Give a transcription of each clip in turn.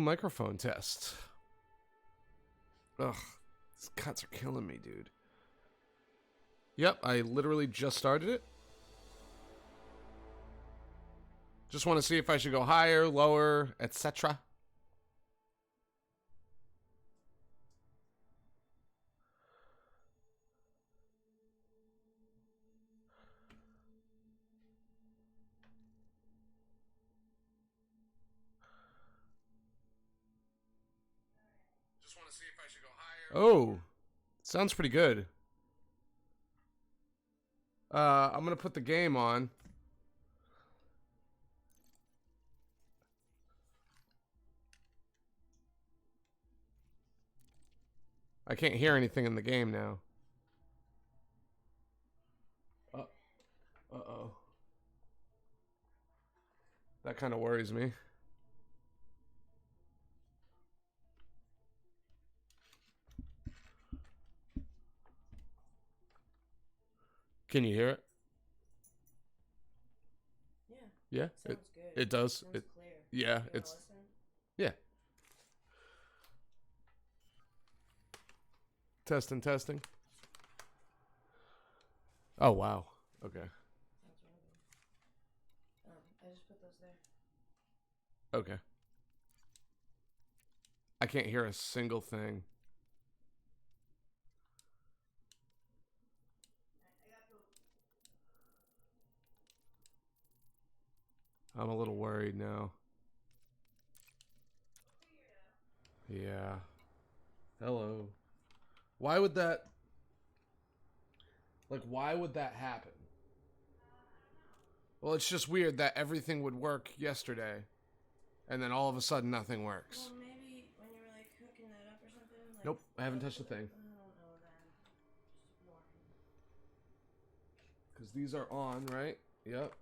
microphone test. Ugh, these cuts are killing me, dude. Yep, I literally just started it. Just want to see if I should go higher, lower, etc. Just want to see if I should go higher. Oh, sounds pretty good. I'm gonna put the game on. I can't hear anything in the game now. Uh-oh. That kind of worries me. Can you hear it? Yeah. Yeah. Sounds good. It does. Sounds clear. Yeah. It's. Listen? Yeah. Testing. Oh wow. Okay. Sounds really good. I just put those there. Okay. I can't hear a single thing. I'm a little worried now. Yeah. Hello. Why would that... Like, why would that happen? Well, it's just weird that everything would work yesterday, and then all of a sudden nothing works. Well, maybe when you were like hooking that up or something. Like, Nope, I haven't touched the thing. I don't know then. Just ignore him. Because these are on, right? Yep.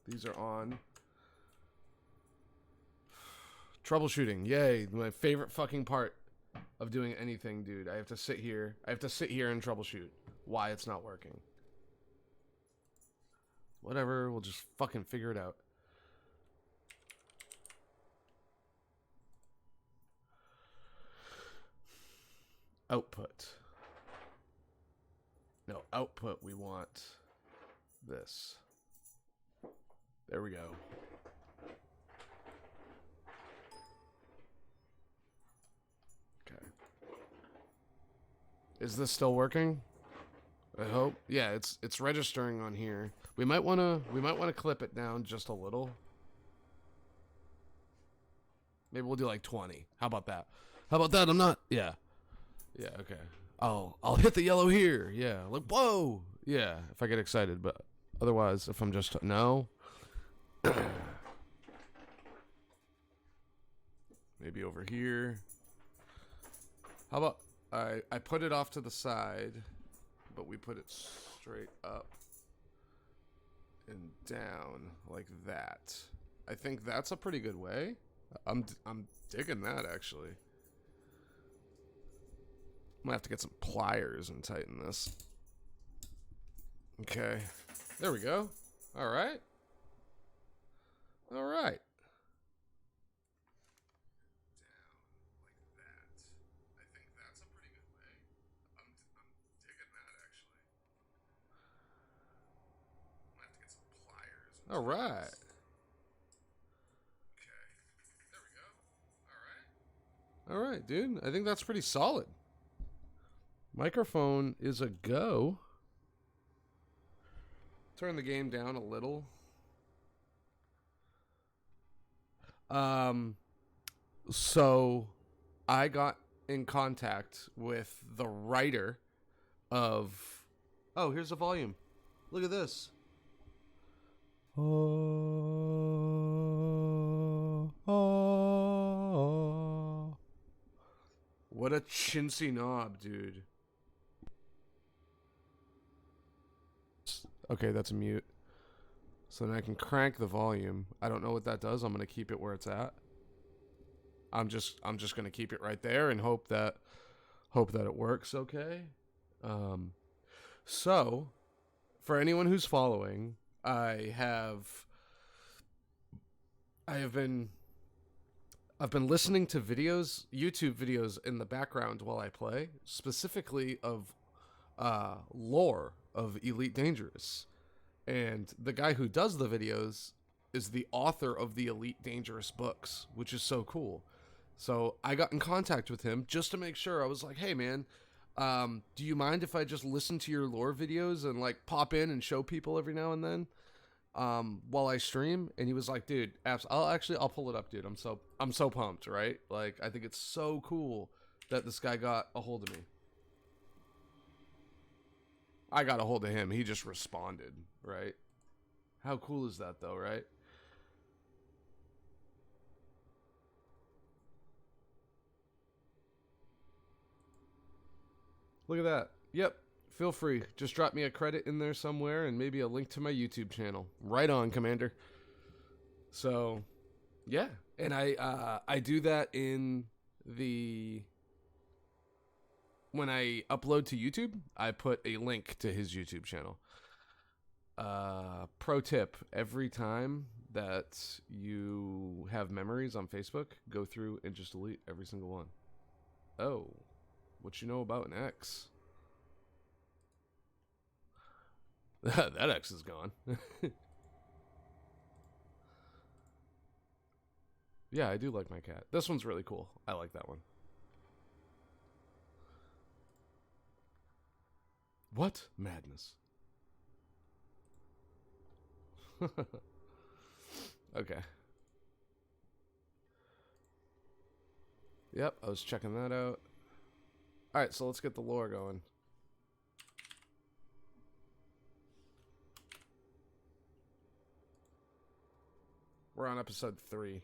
These are on. Troubleshooting. Yay. My favorite fucking part of doing anything, dude. I have to sit here. I have to sit here and troubleshoot why it's not working. Whatever. We'll just fucking figure it out. Output. No, output. We want this. There we go. Okay. Is this still working? I hope. Yeah, it's registering on here. We might wanna clip it down just a little. Maybe we'll do like 20. How about that? How about that? I'm not. Yeah. Yeah. Okay. I'll hit the yellow here. Yeah. Like whoa. Yeah. If I get excited, but otherwise, if I'm just no. Maybe over here. How about I put it off to the side, but we put it straight up and down like that. I think that's a pretty good way. I'm digging that actually. I'm gonna have to get some pliers and tighten this. Okay. There we go. All right. All right. All right. Okay. There we go. All right. All right, dude. I think that's pretty solid. Microphone is a go. Turn the game down a little. So I got in contact with the writer of... Oh, here's the volume. Look at this. What a chintzy knob, dude. Okay, that's a mute. So then I can crank the volume. I don't know what that does. I'm gonna keep it where it's at. I'm just gonna keep it right there and hope that it works okay. So for anyone who's following, I have been I've been listening to videos, YouTube videos in the background while I play, specifically of lore of Elite Dangerous. And the guy who does the videos is the author of the Elite Dangerous books, which is so cool. So I got in contact with him just to make sure. I was like, hey, man, do you mind if I just listen to your lore videos and like pop in and show people every now and then while I stream? And he was like, dude, I'll pull it up, dude. I'm so pumped, right? Like, I think it's so cool that this guy got a hold of me. I got a hold of him. He just responded, right? How cool is that, though, right? Look at that. Yep. Feel free. Just drop me a credit in there somewhere and maybe a link to my YouTube channel. Right on, Commander. So, yeah. And I do that in the... When I upload to YouTube, I put a link to his YouTube channel. Pro tip, every time that you have memories on Facebook, go through and just delete every single one. Oh, what you know about an X? That X is gone. Yeah, I do like my cat. This one's really cool. I like that one. What madness? Okay. Yep, I was checking that out. Alright, so let's get the lore going. We're on episode 3.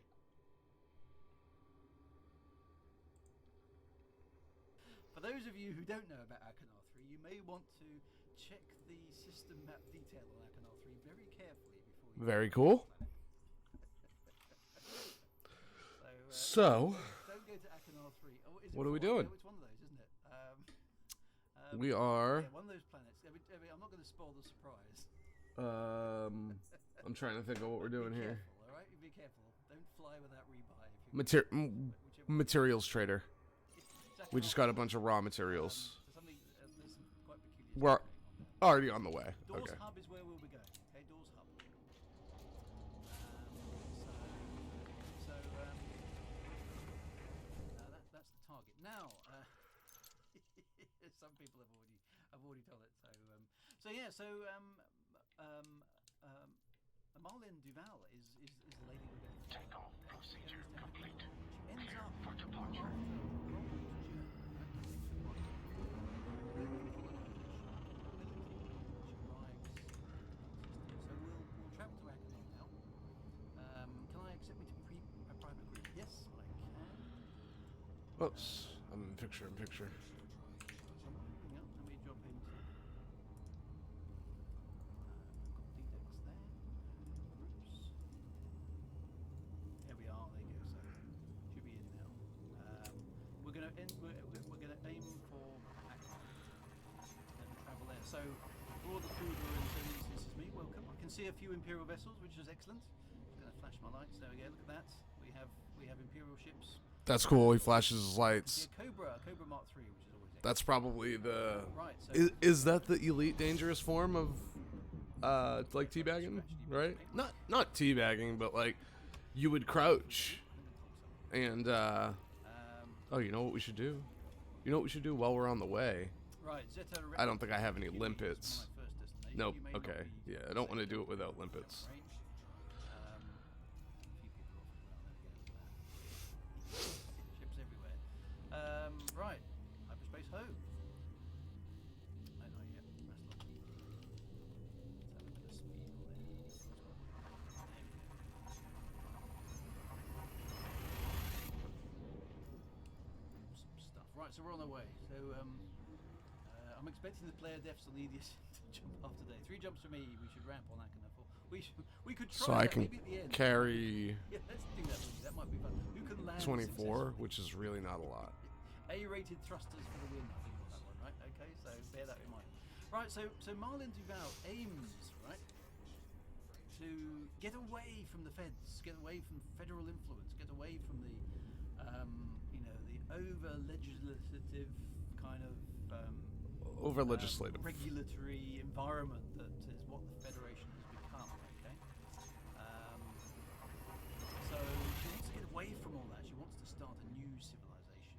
For those of you who don't know about Achenar 3, you may want to check the system map detail on Achenar 3 very carefully before you... Very cool. So, don't go to Achenar 3. Oh, is it what are we 4? doing? No, it's one of those, isn't it? We are... Yeah, one of those planets. I'm not going to spoil the surprise. I'm trying to think of what we're doing here. Careful, all right? Be careful. Don't fly without rebuy. Materials trader. We just got a bunch of raw materials. There's some quite peculiar We're already on the way. Doors Okay. Hub is where we'll be going. Okay, Doors Hub. That's the target. Now, some people have already told it. Marlene Duval is the lady we're going to Takeoff procedure complete. She ends up For departure. Oops. I'm in picture. Let me drop into D-Dex there. Groups. There we are. There you go. So should be in now. We're gonna aim for Achenar and travel there. So for all the crew who are in certain instances, me welcome. I can see a few Imperial vessels, which is excellent. Just gonna flash my lights. There we go. Look at that. We have Imperial ships. That's cool. He flashes his lights. Yeah, Cobra Mark III, which is always excellent. That's probably the... Right, so Is that the Elite Dangerous form of, like, teabagging? Right? Not teabagging, but, like, you would crouch. And, oh, you know what we should do? You know what we should do while we're on the way? right, Zeta I don't think I have any This limpets. was my first destination. Nope. You may not Okay. be Yeah, I don't want to do it without limpets. range. A few people off the ground, there we go. Ships everywhere. Right, hyperspace home. No, not yet. Rest lucky. Let's have a bit of speed on there. There we go. Awesome stuff. Right, so we're on our way. So I'm expecting the player deaths on the EDS to jump off today. 3 jumps for me. We should ramp on Achenar 4. We could try So I that can maybe at the end. carry Yeah, let's do that. Really. That might be fun. Who can land 24, successfully? which is really not a lot. A-rated thrusters for the win. I think on that one, right? Okay, so bear that in mind. Right, so Marlene Duval aims, right, to get away from the feds, get away from federal influence, get away from the over legislative kind of Over legislative. regulatory environment that is what the Federation has become. Okay, so she wants to get away from all that. She wants to start a new civilization.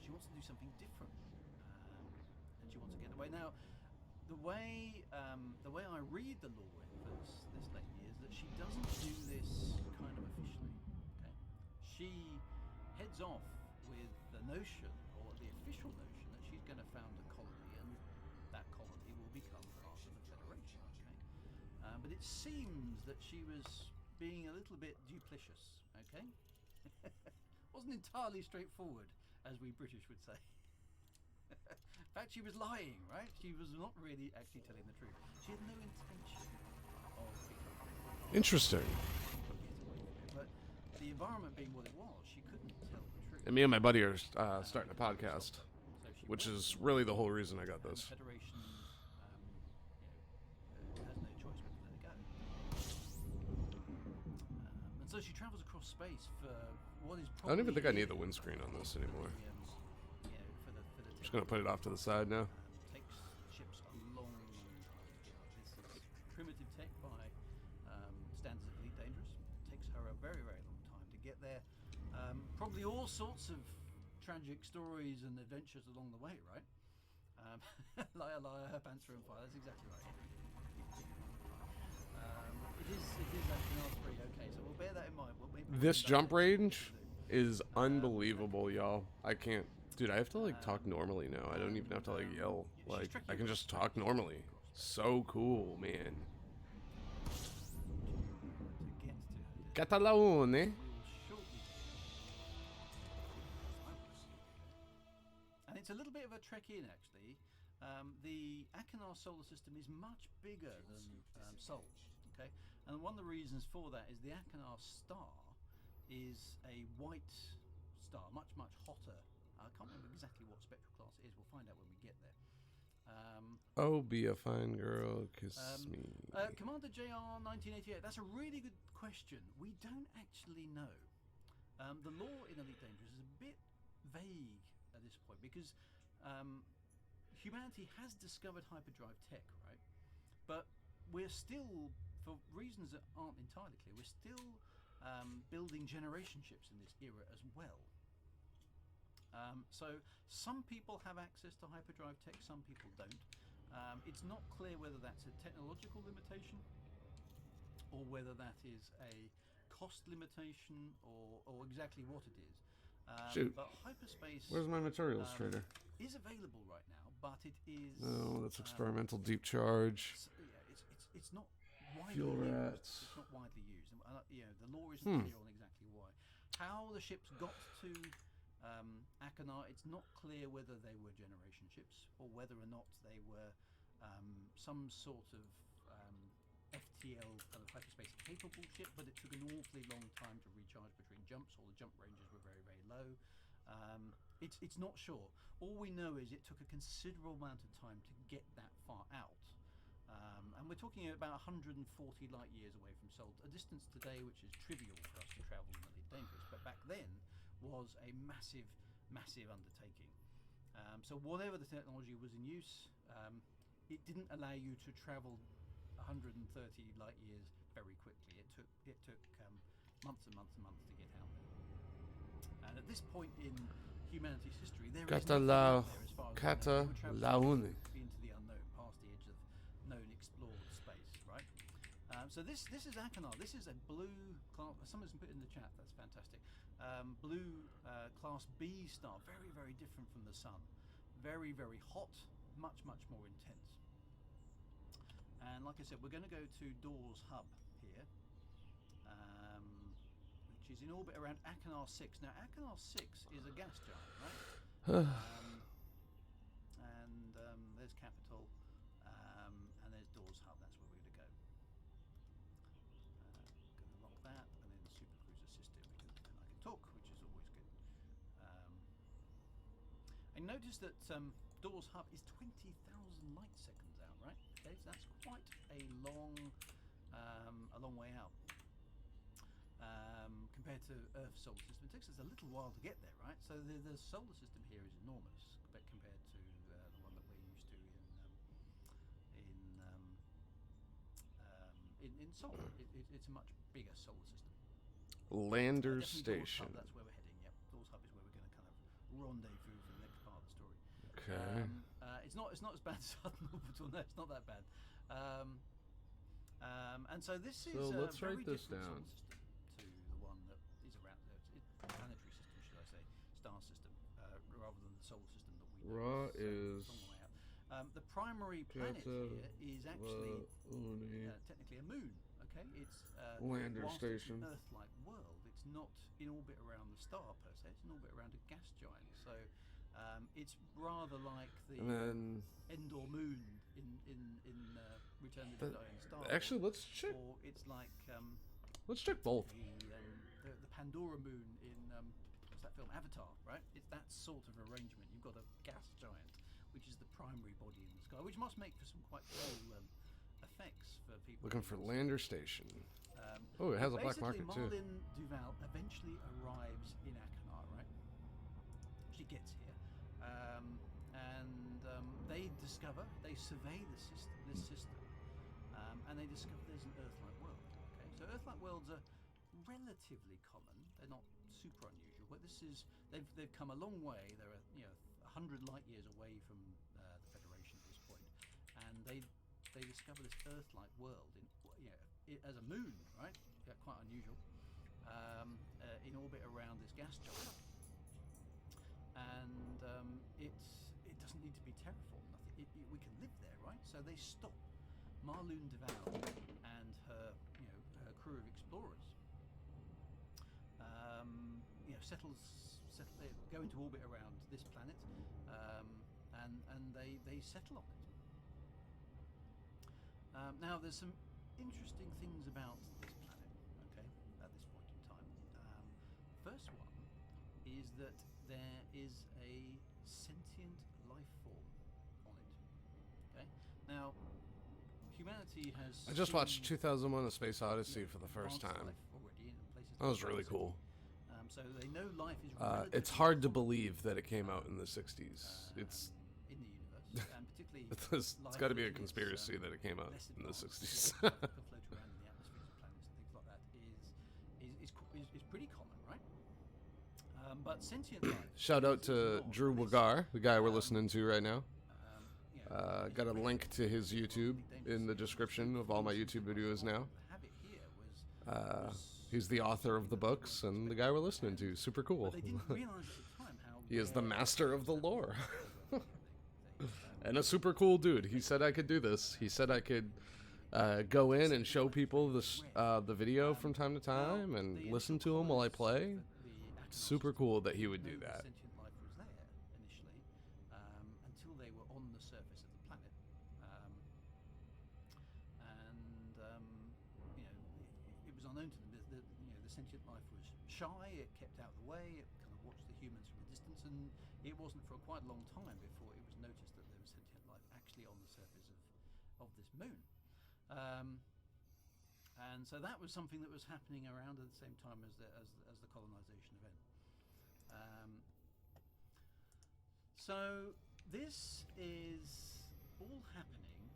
She wants to do something different, and she wants to get away. Now, the way I read the law in this lady is that she doesn't do this kind of officially. Okay, she heads off with the notion, or the official notion, that she's going to found a colony, and that colony will become part of the Federation. Okay, but it seems that she was being a little bit duplicitous. Okay, wasn't entirely straightforward, as we British would say. In fact, she was lying, right? She was not really actually telling the truth. She had no intention of becoming. Interesting. But the environment being what it was, she couldn't tell the truth. And me and my buddy are starting a podcast, So she which went, is really the whole reason I got and this. the Federation has no choice but to let it go. And so she travels across space for what is I probably... don't even think I need the windscreen on this anymore. for the I'm just gonna put it off to the side now. takes ships a long, long time to get there. This is primitive tech by standards of Elite Dangerous. Takes her a very, very long time to get there. Probably all sorts of tragic stories and adventures along the way, right? Liar, liar, her pants are on fire. That's exactly right. It is actually not pretty okay, so we'll bear that in mind. We'll This come jump back to range what to do. is unbelievable, y'all. I can't, dude. I have to like talk normally now. I don't even have to like yell. Like I can just talk normally. So cool, man. To get to her. Catalone. We will shortly. And it's a little bit of a trek in, actually. The Achenar solar system is much bigger than Sol. Okay, and one of the reasons for that is the Achenar star is a white star, much hotter. I can't remember exactly what spectral class it is. We'll find out when we get there. Oh, be a fine girl, kiss me. Commander JR 1988. That's a really good question. We don't actually know. The law in Elite Dangerous is a bit vague at this point because humanity has discovered hyperdrive tech, right? But we're still, for reasons that aren't entirely clear, we're still building generation ships in this era as well. So some people have access to hyperdrive tech, some people don't. It's not clear whether that's a technological limitation or whether that is a cost limitation or exactly what it is. Shoot. But hyperspace Where's my materials trader? is available right now, but it is No, that's experimental deep charge. it's not widely Fuel used. rats. It's not widely used. And, the law isn't clear on exactly why. How the ships got to Achenar, it's not clear whether they were generation ships or whether or not they were some sort of FTL kind of hyperspace capable ship, but it took an awfully long time to recharge between jumps. All the jump ranges were very, very low. It's not sure. All we know is it took a considerable amount of time to get that far out. And we're talking about 140 light years away from Sol, a distance today which is trivial for us to travel in Elite Dangerous, but back then was a massive, massive undertaking. So whatever the technology was in use, it didn't allow you to travel 130 light years very quickly. It took months and months and months to get out there. And at this point in humanity's history, there is nothing out there as far as we know. We're traveling into the unknown, past the edge of known explored space, right? So this is Achenar. This is a blue class. Someone's put it in the chat. That's fantastic. Blue class B star. Very, very different from the sun. Very, very hot. Much, much more intense. And like I said, we're going to go to Dawes Hub here, which is in orbit around Achenar 6. Now, Achenar 6 is a gas giant, right? And there's Capital, and there's Dawes Hub. That's where we're going to go. Going to lock that, and then the super cruiser system, because then I can talk, which is always good. And notice that Dawes Hub is 20,000 light seconds out, right? Okay, so that's quite a long way out. compared to Earth's solar system. It takes us a little while to get there, right? So the solar system here is enormous, but compared to the one that we're used to in Sol. It's a much bigger solar system. Lander Definitely Dawes Station. Hub, that's where we're heading. Yep, Dawes Hub is where we're going to kind of rendezvous for the next part of the story. Okay. It's not as bad as Southern Orbital. No, it's not that bad. And so this is So let's a very write this different down. solar system to the one that is around there. It's planetary system, should I say, star system, rather than the solar system that we know. Ra It's, is a long way out. The primary planet Piazza here is actually Uni technically a moon. Okay, it's Lander whilst Station. It's an Earth-like world. It's not in orbit around the star per se. It's in orbit around a gas giant. So it's rather like the And then Endor moon in Return of the Dying Star. actually let's check or it's like both. the Pandora moon in what's that film, Avatar, right? It's that sort of arrangement. You've got a gas giant, which is the primary body in the sky, which must make for some quite cool effects for people. Looking for Lander Station. Um, Oh, it has a black basically, market too. Marlene Duval eventually arrives in Achenar, right? She gets here, and they survey this system, and they discover there's an Earth-like world. Okay, so Earth-like worlds are relatively common. They're not super unusual, but they've come a long way. They're 100 light years away from the Federation at this point, and they discover this Earth-like world as a moon, right? Yeah, quite unusual. In orbit around this gas giant, and it doesn't need to be terraformed. We can live there, right? So they stop Marlene Duval and her crew of explorers. Go into orbit around this planet, and they settle on it. Now, there's some interesting things about this planet, okay, at this point in time. First one is that there is a sentient life form on it, okay? Now, humanity has... I just watched seen 2001: A Space Odyssey for the first advanced time. life already in places That was like really cool. so they know life is It's relatively hard to common, believe that it came out in the 60s. It's in the universe, and particularly it's life got to be a within its, conspiracy that it came out less in the advanced 60s. that can float around in the atmospheres of planets and things like that is pretty common, right? But sentient life. Shout out is to not Drew this, Wagar, the guy we're listening to right now. is Got a really link to his YouTube dangerous. in the description of all my YouTube videos now. The habit here was He's the author of the books and the guy we're listening to. Super cool. but they didn't realize at the time how He is the rare master of the that lore. was. And a super cool dude. He said I could do this. He said I could go in and show people the video from time to time and listen to him while I play. Super cool that he would do that. Sentient life was there initially, until they were on the surface of the planet, it was unknown to them. The sentient life was shy. It kept out of the way. It kind of watched the humans from a distance, and it wasn't for quite a long time before it was noticed that there was sentient life actually on the surface of this moon. And so that was something that was happening around at the same time as the colonization event. So this is all happening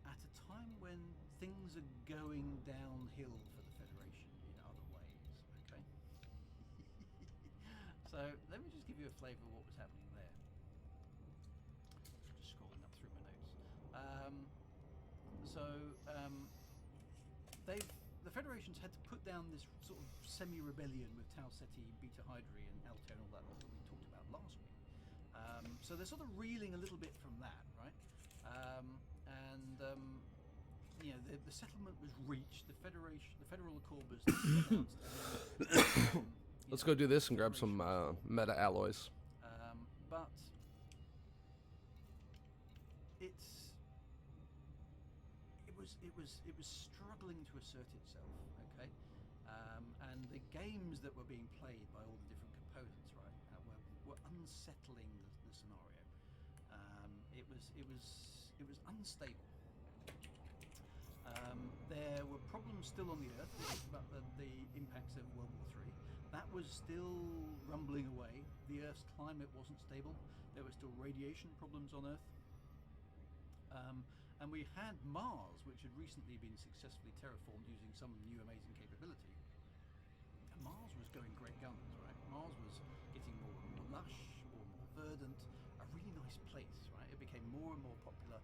at a time when things are going downhill for the Federation in other ways. Okay. So let me just give you a flavour of what was happening there. Just scrolling up through my notes. The Federation's had to put down this sort of semi-rebellion with Tau Ceti, Beta Hydri, and Altair and all that lot that we talked about last week. So they're sort of reeling a little bit from that, right? The settlement was reached. The Federal Accord was announced. Let's go do this and grab some meta alloys. But it was struggling to assert itself, okay, and the games that were being played by all the different components, right, were unsettling the scenario. It was unstable. There were problems still on the Earth. We talked about the impacts of World War III. That was still rumbling away. The Earth's climate wasn't stable. There were still radiation problems on Earth. And we had Mars, which had recently been successfully terraformed using some new amazing capability. And Mars was going great guns, right? Mars was getting more and more lush, more and more verdant, a really nice place, right? It became more and more popular.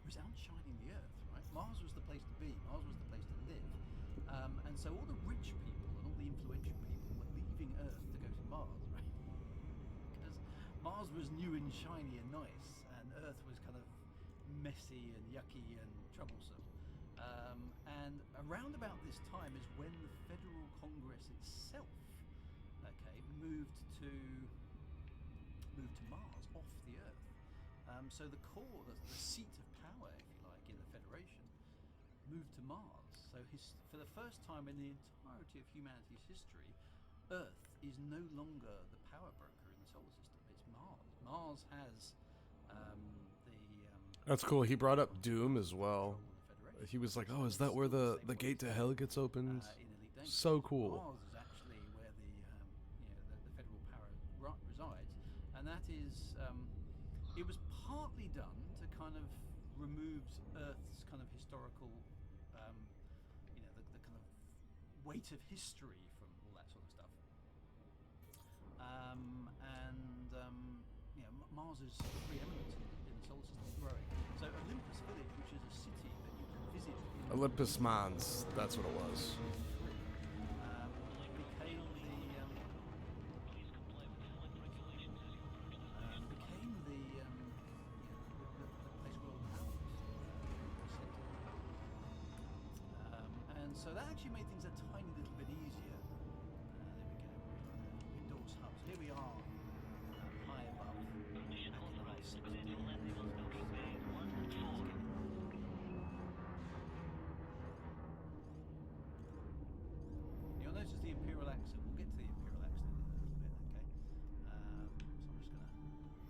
It was outshining the Earth, right? Mars was the place to be. Mars was the place to live. And so all the rich people and all the influential people were leaving Earth to go to Mars, right? Because Mars was new and shiny and nice, and Earth was kind of messy and yucky and troublesome. And around about this time is when the Federal Congress itself, okay, moved to Mars, off the Earth. So the core, the seat of power, if you like, in the Federation, moved to Mars. So for the first time in the entirety of humanity's history, Earth is no longer the power broker in the solar system. It's Mars. Mars has That's cool. He brought up Doom as well. control of the Federation. He was like, "Oh, is that where the gate to hell gets opened?" In Elite Dangerous. So cool. Mars is actually where the federal power resides, and that is it was partly done to kind of remove Earth's kind of historical, the kind of weight of history from all that sort of stuff. Mars's preeminence in the solar system is growing. So Olympus Village, which is a city that you can visit in Olympus Mons. That's what it was. became the place where all the power was centered. And so that actually made things a tiny little bit easier. There we go. Windows hubs. Here we are, high above. You'll notice the Imperial accent. We'll get to the Imperial accent in a little bit, okay? So I'm just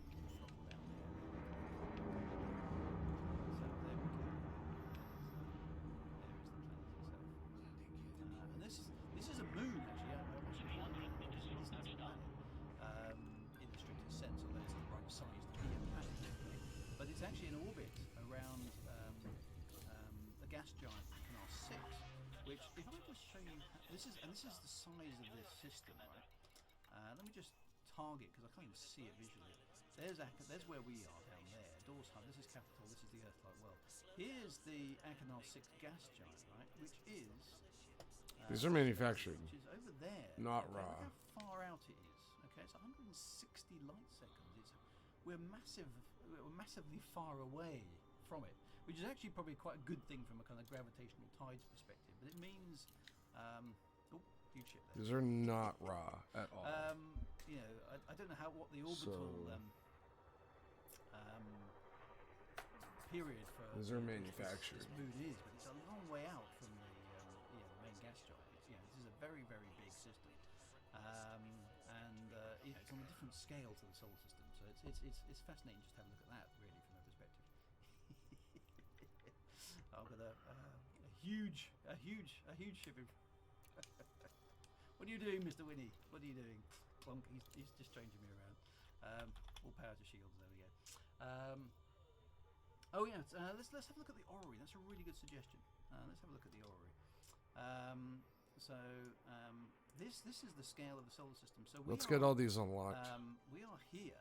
going to throttle down there. So there we go. There is the planet itself. And this is a moon, actually. This isn't a planet in the strictest sense, although it's the right size to be a planet. Okay? But it's actually in orbit around the gas giant Canal 6, which, if I just show you, this is the size of this system, right? Let me just target, because I can't even see it visually. There's where we are down there. Dawes Hub. This is Capital. This is the Earth-like world. Here's the Achenar 6 gas giant, right? Which is These are manufactured. which is over there. Not Okay, raw. Look how far out it is. Okay, it's 160 light seconds. We're massively far away from it, which is actually probably quite a good thing from a kind of gravitational tides perspective. But it means, huge ship there. These are not raw at all. I don't know what the orbital period for These are this manufactured. moon is, but it's a long way out from the main gas giant. This is a very, very big system, it's on a different scale to the solar system. So it's fascinating just to have a look at that, really, from that perspective. I've got a huge ship. What are you doing, Mr. Winnie? What are you doing? Plonk, he's just changing me around. All power to shields. There we go. Let's have a look at the orrery. That's a really good suggestion. Let's have a look at the orrery. This is the scale of the solar system. So Let's get all these unlocked. we are here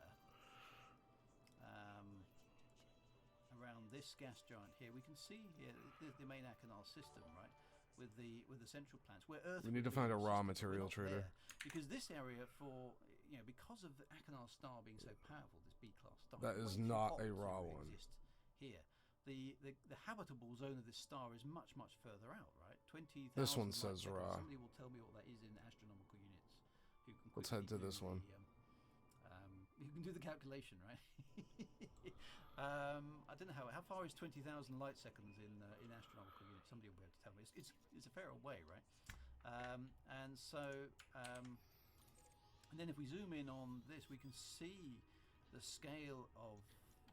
around this gas giant here. We can see here the main Achenar system, right, with the central planets. Where Earth. We need to find a raw material trader. Because this area, because of the Achenar star being so powerful, this B-class star. That it's is way too not hot a to raw one. exist here. The habitable zone of this star is much further out, right? 20,000. This one light says seconds. raw. Somebody will tell me what that is in astronomical units. Let's head to this one. You can do the calculation, right? I don't know how far is 20,000 light seconds in astronomical units. Somebody will be able to tell me. It's a fair old way, right? And then if we zoom in on this, we can see the scale of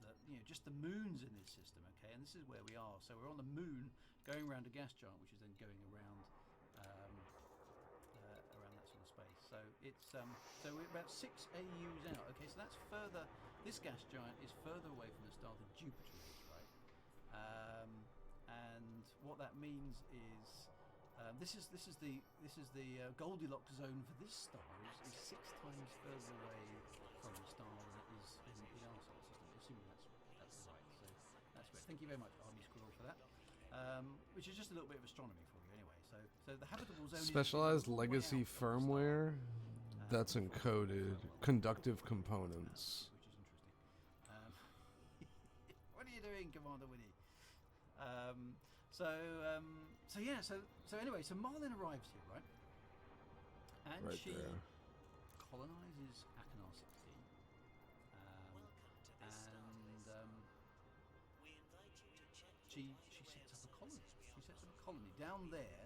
that just the moon's in this system, okay, and this is where we are. So we're on the moon, going around a gas giant, which is then going around around that sort of space. So it's so we're about 6 AUs out. Okay, so that's further. This gas giant is further away from the star than Jupiter is, right? And what that means is this is the Goldilocks zone for this star is 6 times further away from the star than it is in our solar system. Assuming that's right. So that's great. Thank you very much, Army Squirrel, for that. Which is just a little bit of astronomy for you, anyway. So the habitable zone. Specialized is legacy firmware that's encoded conductive components. Which is interesting. What are you doing, Commander Winnie? So anyway, so Marlin arrives here, right? And Right she there. colonizes Achenar 16. She sets up a colony. She sets up a colony down there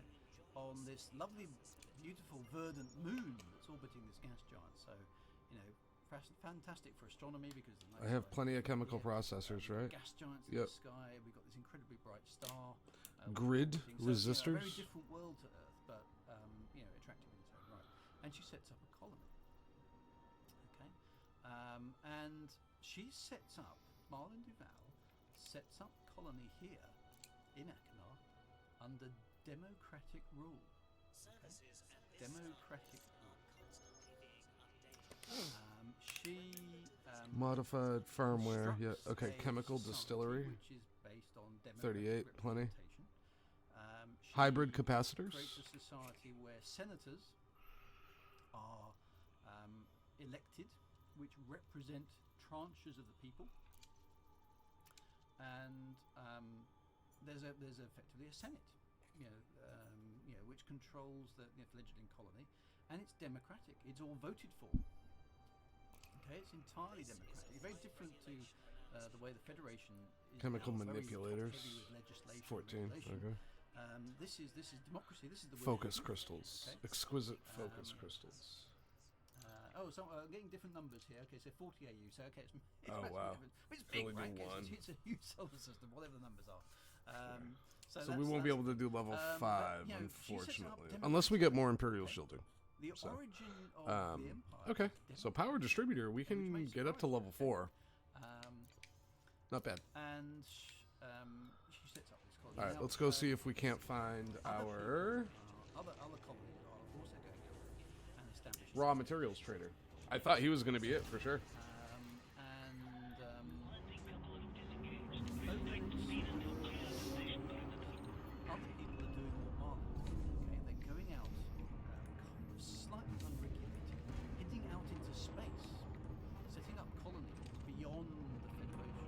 on this lovely, beautiful, verdant moon that's orbiting this gas giant. So, fantastic for astronomy because the night I have sky- plenty of chemical yeah, processors, right? Gas giants in Yep. the sky. We've got this incredibly bright star. Grid so, a very resistors. different world to Earth, but attractive in its own right. And she sets up a colony. Okay, and she sets up Marlin Duval sets up colony here in Achenar under democratic rule. Okay? Democratic rule. She Modified firmware. Yeah. constructs Okay. a Chemical society distillery. which is based on 38, democratic plenty. representation. She Hybrid capacitors. creates a society where senators are elected, which represent tranches of the people, and there's effectively a senate, which controls the fledgling colony, and it's democratic. It's all voted for. Okay, it's entirely democratic. Very different to the way the Federation is Chemical now, very manipulators. top-heavy with legislation and 14. regulation. Okay. This is democracy. This is the way Focus it is. crystals. Okay. Exquisite focus crystals. So getting different numbers here. Okay, so 40 AU. So okay, it's Oh, maximum wow. difference. But it's big, Only right? do Okay, one. it's a huge solar system, whatever the numbers are. So we that's- won't be that's able to do level but, 5, she sets up unfortunately. Unless we get more Imperial shielding. the so, origin of the empire. Okay, is so power distributor, we which can makes get up to level surprising. 4. Not bad. And she sets up this colony. Alright, Now, let's go see if we can't find other our other colonies are also going to and establish raw materials trader. I thought he was going to be it for sure. Other people are doing what Marlin did. Okay, they're going out, kind of slightly unregulated, heading out into space, setting up colonies beyond the Federation.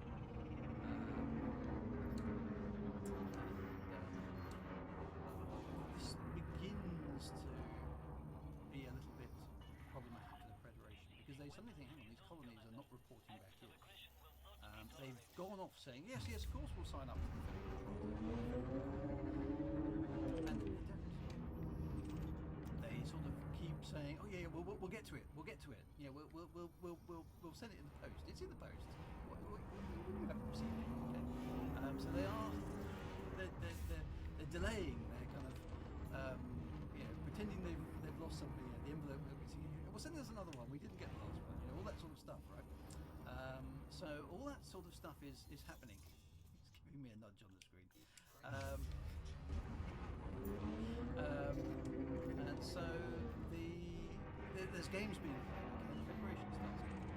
This begins to be a little bit problematic for the Federation because they suddenly think, hang on, these colonies are not reporting back here. They've gone off saying, yes, of course we'll sign up to the Federation. And they don't. They sort of keep saying, oh yeah, we'll get to it. We'll get to it. Yeah, we'll send it in the post. It's in the post. We haven't received it. Okay. So they're delaying. They're kind of pretending they've lost something. The envelope. Well, send us another one. We didn't get the last one. All that sort of stuff, right? So all that sort of stuff is happening. It's giving me a nudge on the screen. And so there's games being played. Okay, the Federation starts getting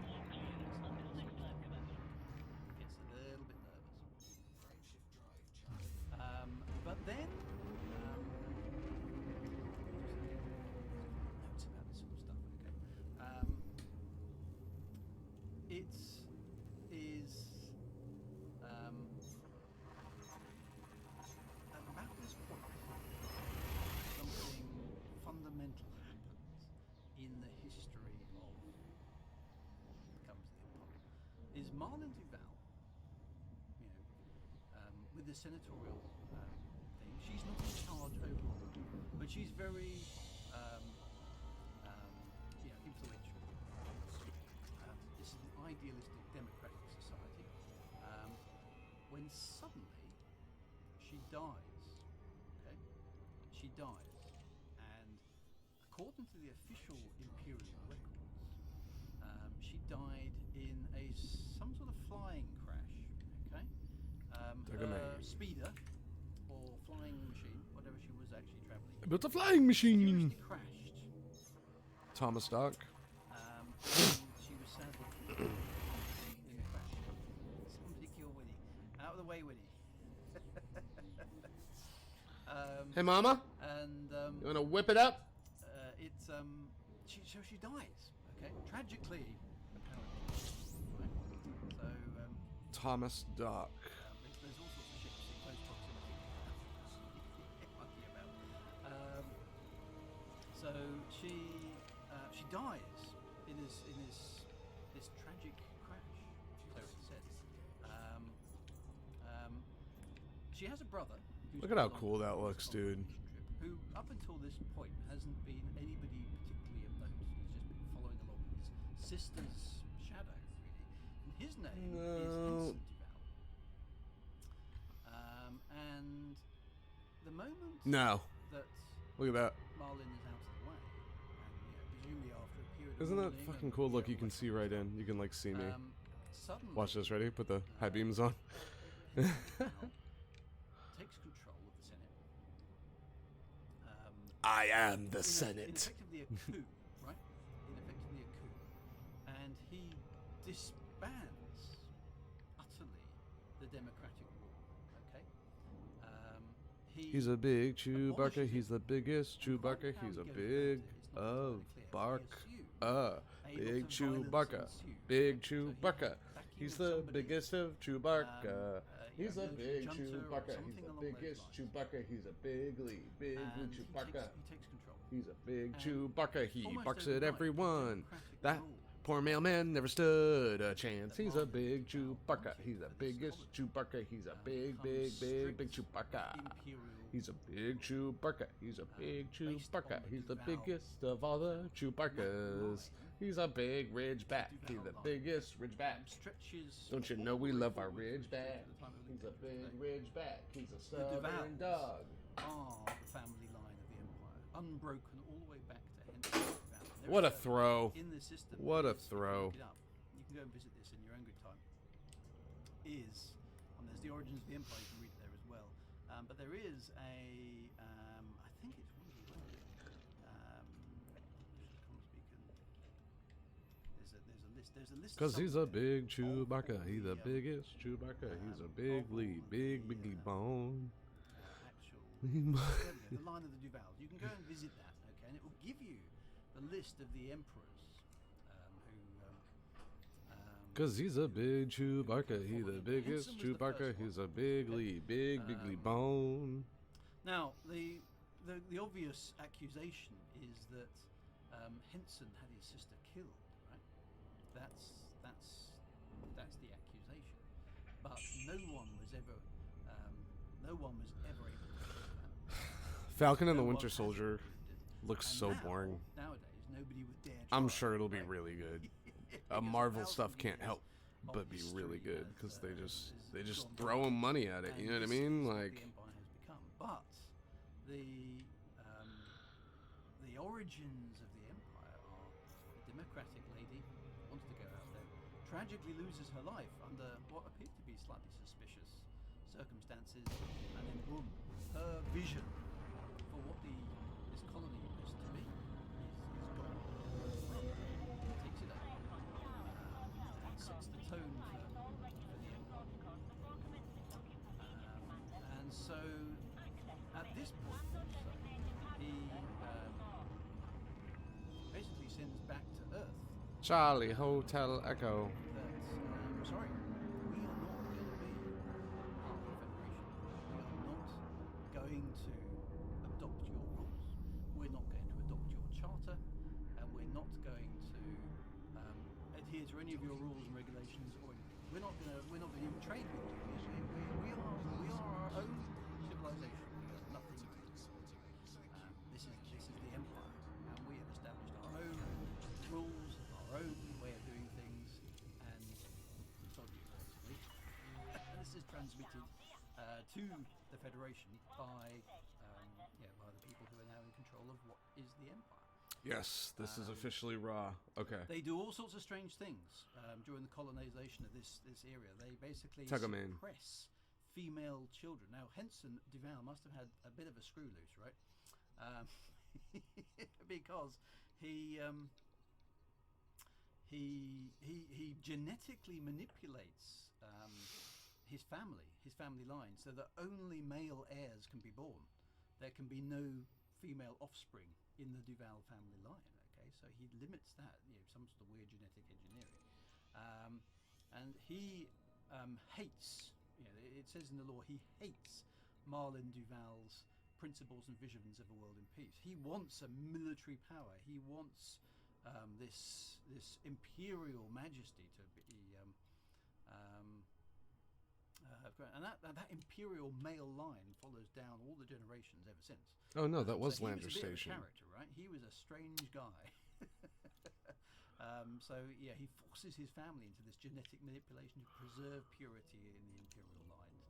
gets a little bit nervous. But then notes about this sort of stuff. Okay, it is about this point something fundamental happens in the history of what becomes the Empire. Is Marlin Duval, with the senatorial thing, she's not in charge overall, but she's very influential. This is an idealistic democratic society. suddenly she dies. Okay, she dies, and according to the official Imperial records, she died in some sort of flying crash. Okay, her speeder or flying machine, whatever she was actually traveling, Built a flying machine. seriously crashed. Thomas Dock. And she was sadly killed in the crash. Somebody kill Winnie. Out of the way, Winnie. Hey, Mama. And You wanna whip it up? she dies. Okay, tragically, apparently. Right. So Thomas Dock. there's all sorts of ships in close proximity. Lucky about. So she dies in this tragic crash. So it says. She has a brother. Who's Look at how gone on cool that this looks, dude. trip, who, up until this point, hasn't been anybody particularly of note. He's just been following along his sister's shadow, really. And his name is Ensign Duval. And the moment No. that Look at that. Marlin is out of the way, and presumably after a period of Isn't that mourning fucking and cool? Look, you can like see right in. You can like see me. suddenly Watch this. Ready? Put the high beams on. takes control of the Senate. I am the In Senate. effectively a coup, right? In effectively a coup. And he disbands utterly the democratic rule, okay? He's a big Chewbacca. abolishes He's it. the biggest And quite Chewbacca. how He's he a goes big about it is not of entirely clear. Bark. We assume Big a lot of violence Chewbacca. ensued. Big So he had Chewbacca. backing He's of the somebody, biggest of Chewbacca. He's a military big junta or Chewbacca. something He's the along those biggest lines. Chewbacca. He's a big lead. Big And Chewbacca. he takes control. He's a big And Chewbacca. He almost barks overnight, at the everyone. democratic That rule poor mailman never stood a chance. He's a big Marlin Chewbacca. wanted He's the for this biggest colony. Chewbacca. He's a big, Become big, big, big strict Chewbacca. imperial He's a big Chewbacca. He's a big based on Chewbacca. the He's the Duval biggest of all the Chewbaccas. He's a big Ridgeback. He's the Duval biggest Ridgeback. stretches. Don't you all know the we way love our forward to Ridgeback? the time of He's a Lincoln's big birthday. Ridgeback. He's a The stubborn Duvals dog. are the family line of the Empire, unbroken all the way back to Henry Duval. There What a is throw. in the system. What a is, if you throw. look it up, you can go and visit this in your own good time. And there's the origins of the Empire. You can read it there as well. But there is I think it's really well. There's a list. Cause he's a somewhere big Chewbacca. of He's the the, biggest Chewbacca. He's a big of lead. all Big, the, bigly bone. actual the line of the Duvals. You can go and visit that, okay, and it will give you the list of the emperors Cause he's a big Chewbacca. He's the biggest Henson was the Chewbacca. first He's one. a big lead. Big, bigly bone. Now, the obvious accusation is that Henson had his sister killed. Right? That's the accusation. But no one was ever able to prove that. Falcon and the No one Winter has Soldier proved it. looks And so now, boring. Nowadays, nobody would dare. I'm try, sure it'll be right? really good. Because Marvel thousands stuff of can't years help of but be really history good has, because they has just gone throw by. money at it. You know what I And this mean? is what Like, the Empire has become. But the origins of the Empire are a democratic lady wants to go out there, tragically loses her life under what appear to be slightly suspicious circumstances, and then boom, her vision for what this colony was to be is gone. Takes it over. And sets the tone for the Empire. And so, at this point, he basically sends back to Earth Charlie Hotel Echo. that, sorry, we are not going to be part of the Federation. We are not going to adopt your rules. We're not going to adopt your charter, and we're not going to adhere to any of your rules and regulations. Or we're not going to even trade with you. We are our own civilization. We have nothing to do. This is the Empire, and we have established our own rules, our own way of doing things, and sod you, basically. This is transmitted to the Federation by by the people who are now in control of what is the Empire. Yes, this is officially Ra. Okay. They do all sorts of strange things during the colonization of this area. They basically Tuck 'em in. suppress female children. Now, Henson Duval must have had a bit of a screw loose, right? Because he genetically manipulates his family line, so that only male heirs can be born. There can be no female offspring in the Duval family line. Okay, so he limits that, some sort of weird genetic engineering, and he hates. It says in the law he hates Marlin Duval's principles and visions of a world in peace. He wants a military power. He wants this imperial majesty to be, and that imperial male line follows down all the generations ever since. Oh no, that was So he Lander was a bit of a Station. character, right? He was a strange guy. He forces his family into this genetic manipulation to preserve purity in the imperial lines,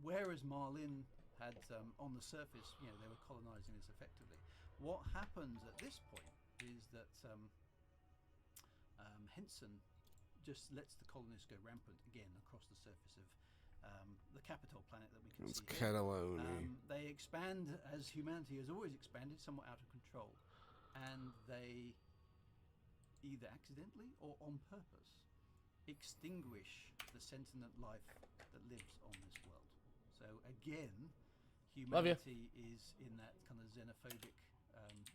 whereas Marlin had on the surface, they were colonizing this effectively. What happens at this point is that Henson just lets the colonists go rampant again across the surface of the capital planet that we can It's see here. Cataloni. They expand as humanity has always expanded, somewhat out of control, and they either accidentally or on purpose extinguish the sentient life that lives on this world. So again, humanity is in that kind of xenophobic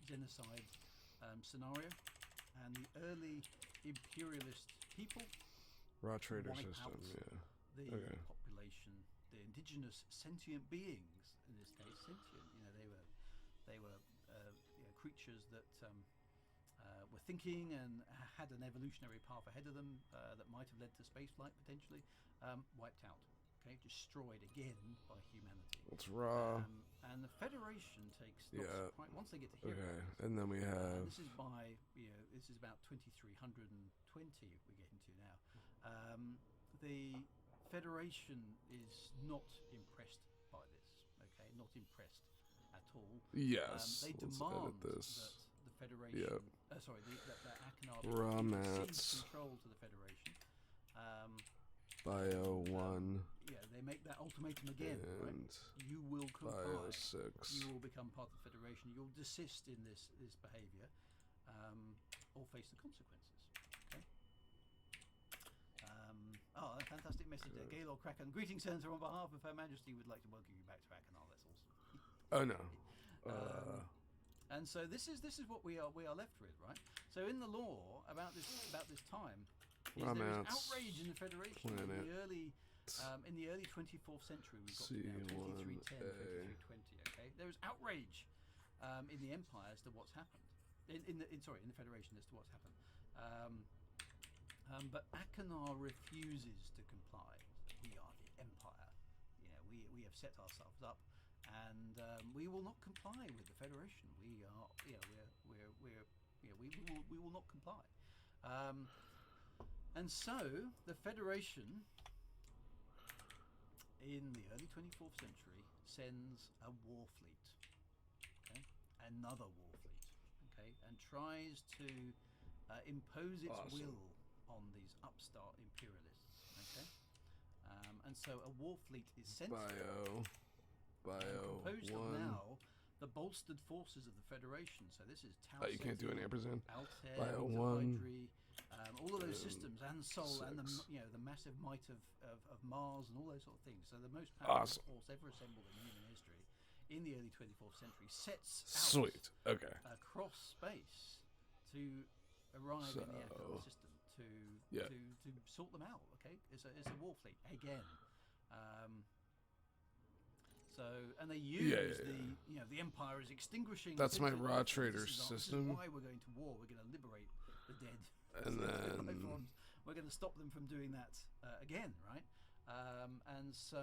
genocide scenario, and the early imperialist people Raw trader wipe system, out yeah. the Okay. population, the indigenous sentient beings, in this case sentient. They were creatures that were thinking and had an evolutionary path ahead of them that might have led to spaceflight potentially. Wiped out, destroyed again by humanity. It's Raw. And the Federation takes once they get to Okay, Heroes. and then we have This is by this is about 2320 we get into now. The Federation is not impressed by this. Not impressed at all. yes. They Let's demand edit this. that the Federation, that Achenar Raw cedes mats. control to the Federation. Bio 1 They make that ultimatum again. Right? and You will comply. Bio 6. You will become part of the Federation. You'll desist in this behaviour, or face the consequences. Okay. A fantastic message there. Gaylord Kraken. Greetings, Senator. On behalf of Her Majesty, we'd like to welcome you back to Achenar. That's awesome. Oh no. And so this is what we are left with, right? So in the law about this time, there is outrage in the Federation in the early 24th century. We've got to now 2310, 2320. Okay, there is outrage in the Empire as to what's happened. In the Federation as to what's happened. But Achenar refuses to comply. We are the Empire. We have set ourselves up, and we will not comply with the Federation. We are, we will not comply. And so the Federation, in the early 24th century, sends a war fleet. Okay, another war fleet. Okay, and tries to impose its will on these upstart imperialists. Okay, and so a war fleet is sent. Bio composed 1. of now the bolstered forces of the Federation. So this is Tau You can't do an ampersand. Altair, Bio 1. Hydri, all of those systems, and Sol, and the 6. the massive might of Mars, and all those sort of things. So the most powerful force ever assembled in human history in the early 24th century sets out Sweet. Okay. across space to arrive in the Achenar system to sort them out. Okay, it's a war fleet again. And they use the Empire is extinguishing. That's my sentient raw life. trader This is system. why we're going to war. We're going to liberate the dead. And The then life forms. We're going to stop them from doing that again, right? And so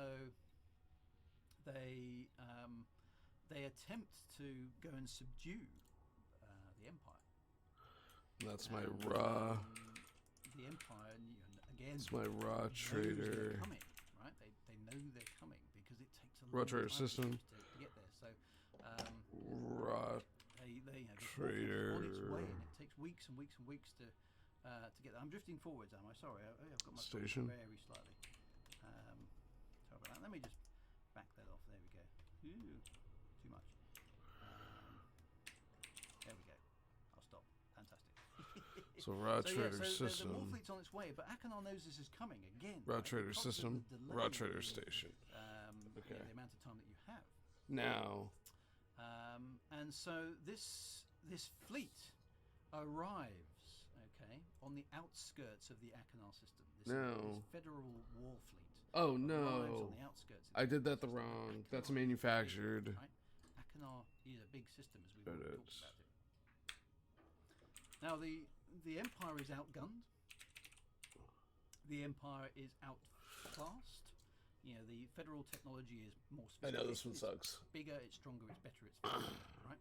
they attempt to go and subdue the Empire. that's my raw. The Empire, again. It's my raw knows they're trader. coming, right? They know they're coming because it takes a Raw long trader time for system. ships to get there. So Raw they the trader. on its way, and it takes weeks and weeks and weeks to get there. I'm drifting forwards, am I? Sorry, I've got my Station. very slightly. Sorry about that. Let me just back that off. There we go. Ooh, too much. There we go. I'll stop. Fantastic. So raw So, trader the war system. fleet's on its way, but Achenar knows this is coming again. Raw right? trader Because of system. the delay Raw trader in, station. you know, the amount of time that you have. Now, And so this fleet arrives, okay, on the outskirts of the Achenar system. This federal war fleet. oh arrives no, on the outskirts of I the did that the Achenar wrong. system. That's Achenar manufactured. Right? Achenar is a big system, as we've It already talked is. about it. Now the Empire is outgunned. The Empire is outclassed. You know, the federal technology is more I specific. know this one it's sucks. bigger, it's stronger, it's better, it's faster, right?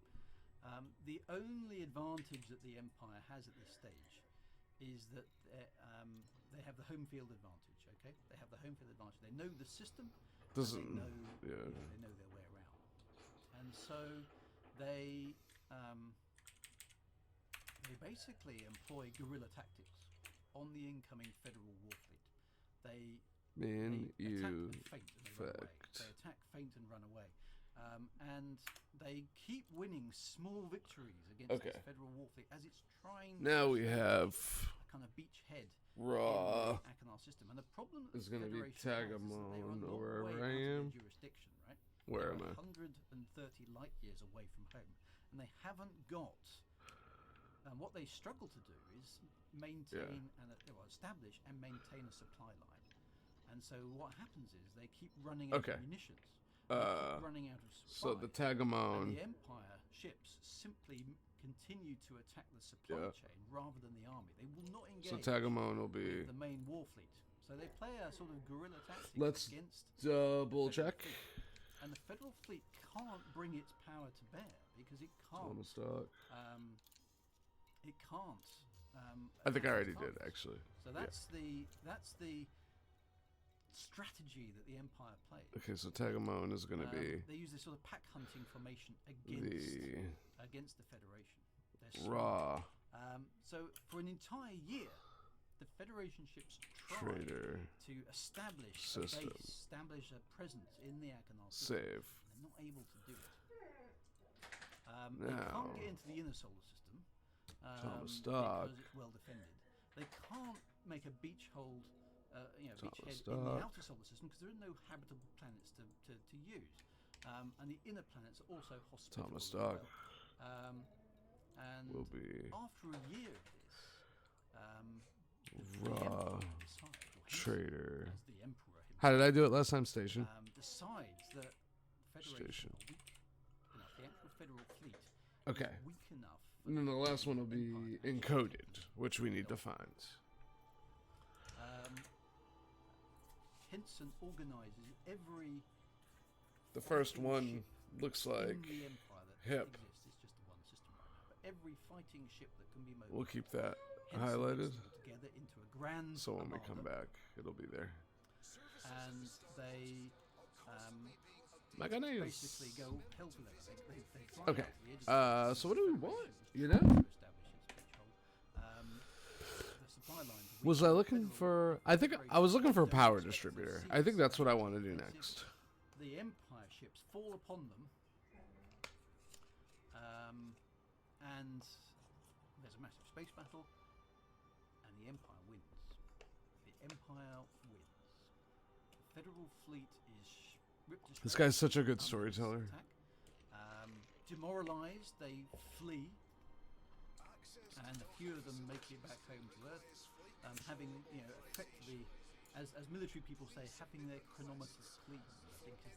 The only advantage that the Empire has at this stage is that they have the home field advantage. Okay, they have the home field advantage. They know the system. Doesn't. They know, Yeah. they know their way around, and so they basically employ guerrilla tactics on the incoming federal war fleet. They Man, they you attack and feint and they run away. fact. They attack, feint, and run away. And they keep winning small victories against this Okay. federal war fleet as it's trying Now to we establish have a kind of beachhead raw. in the Achenar system. And the problem that Is the gonna be Federation has is that they are a Tagamon, long wherever way I out of their am. jurisdiction, right? Where They're am I? 130 light years away from home, and they haven't got. And what they struggle to do is maintain and establish and maintain a supply line. And so what happens is they keep running out Okay. of munitions. They keep running out of supply. So the and Tagamon. the Empire ships simply continue to attack the supply Yeah. chain rather than the army. They will not engage So Tagamon will be. with the main war fleet. So they play a sort of guerrilla tactics Let's against double the Federal check. fleet. And the Federal fleet can't bring its power to bear because it On the can't. stock. It can't. I think I attack already its did targets. actually. So that's the strategy that the Empire plays. Okay, so Tagamon is gonna be They use this sort of pack hunting formation against the the Federation. They're smart. raw So for an entire year, the Federation ships tried trader to establish system. a base, establish a presence in the Achenar system. save. They're not able to do it. They Now. can't get into the inner solar system Thomas Stark. because it's well defended. They can't make a beach hold, Thomas beachhead in the Stark. outer solar system because there are no habitable planets to use, and the inner planets are also hospitable. Thomas as Stark. well. And Will be after a year of this, the raw Emperor decides, or Henson, trader. as the Emperor himself, How did I do it last time, Station? decides that the Federation Station. are weak enough. The actual federal fleet Okay. is weak enough. for And then the last one will Empire be to actually encoded, which we need to find. Henson organizes every The first fighting one ship looks in like the Empire that hip. exists. It's just the one system right now. But every fighting ship that can be mobilized, We'll keep that Henson highlighted. gets them all together into a grand So when we come armada, back, it'll be there. and they Mechanism. basically go hell for leather. They fly Okay. out to the edge of the So what do we want? You to know? establish its beachhead. The supply lines are Was weak. I looking for? I think I was looking for a power distributor. I think that's what I want to do next. The Empire ships fall upon them, and there's a massive space battle, and the Empire wins. The Empire wins. The Federal fleet is ripped to This shreds guy's such a good under this storyteller. attack. Demoralized, they flee, and a few of them make it back home to Earth, having, effectively, as military people say, having their chronometers cleaned. I think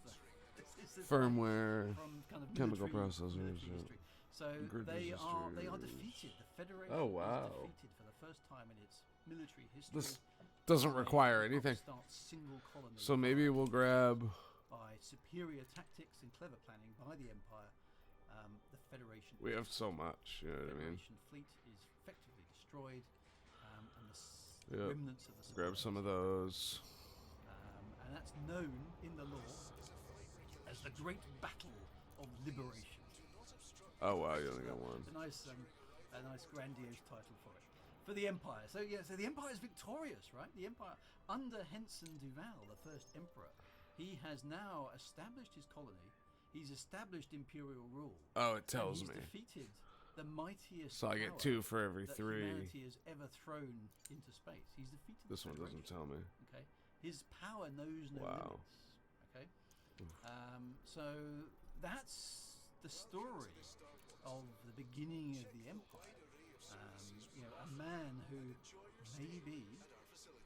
is the Firmware, from kind of chemical military processors, yeah. history. So Grid they are resistors. defeated. The Federation Oh, wow. is defeated for the first time in its military history. This doesn't require anything. Upstart single colony So maybe we'll grab. by superior tactics and clever planning by the Empire, the Federation. We have so much. You know what I mean? Federation fleet is effectively destroyed, and Yep. remnants of the Grab some of Spires. those. And that's known in the lore as the Great Battle of Liberation. Oh wow, you only got one. It's a nice grandiose title for it. For the Empire. So the Empire is victorious, right? The Empire, under Henson Duval, the first emperor, he has now established his colony. He's established imperial rule. Oh, it tells and me. he's defeated the mightiest So I get power 2 for every that 3. humanity has ever thrown into space. He's defeated This the one doesn't Federation. tell me. Okay, his power knows no Wow. limits. Okay, so that's the story of the beginning of the empire. A man who maybe,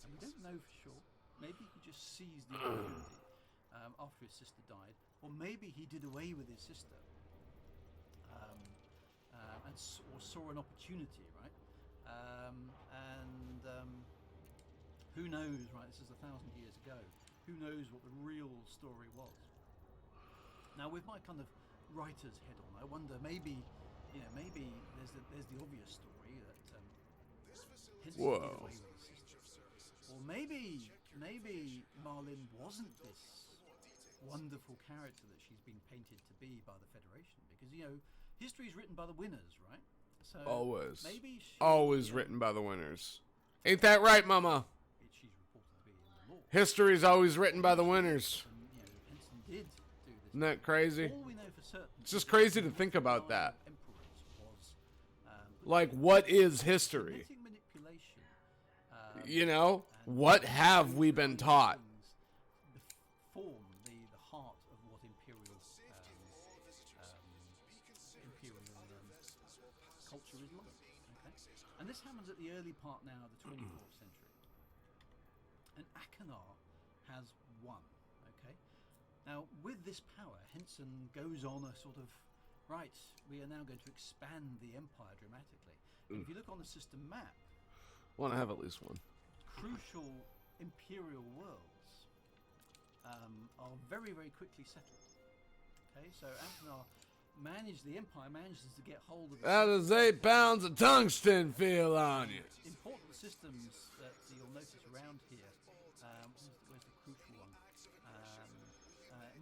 and we don't know for sure, maybe he just seized the opportunity after his sister died, or maybe he did away with his sister. Or saw an opportunity, right? Who knows, right? This is 1,000 years ago. Who knows what the real story was? Now, with my kind of writer's head on, I wonder maybe there's the obvious story that Henson did away with his sister, or maybe Marlin wasn't this wonderful character that she's been painted to be by the Federation, because history is written by the winners, right? So Always. maybe she, Always written by the winners. Ain't that right, Mama? she's reported to be in the law. History's always written by the winners. And, Henson did do this. Isn't that crazy? All we know for certain. It's just crazy to think about that. Emperors was, Like, what is history? genetic manipulation. You know? What have we been taught? Form the heart of what imperial culture is like. Okay? And this happens at the early part now of the 24th century. And Achenar has won. Okay? Now, with this power, Henson goes on a sort of, right, we are now going to expand the empire dramatically. And if you look on the system map, Want to have at least one. crucial imperial worlds are very, very quickly settled. Okay, so Achenar manages to get hold of How does 8 pounds of tungsten feel on you? important systems that you'll notice around here. Where's the crucial one?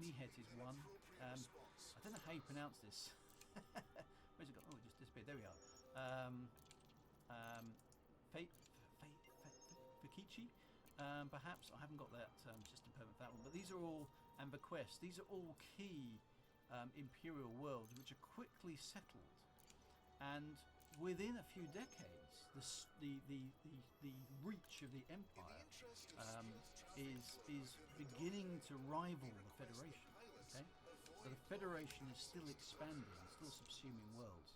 Nihet is one. I don't know how you pronounce this. Where's it gone? Oh, it just disappeared. There we are. Fakichi, perhaps. I haven't got that system permit for that one. But these are all, and Bequest, these are all key imperial worlds which are quickly settled. And within a few decades, the reach of the empire is beginning to rival the Federation. Okay, so the Federation is still expanding, still subsuming worlds.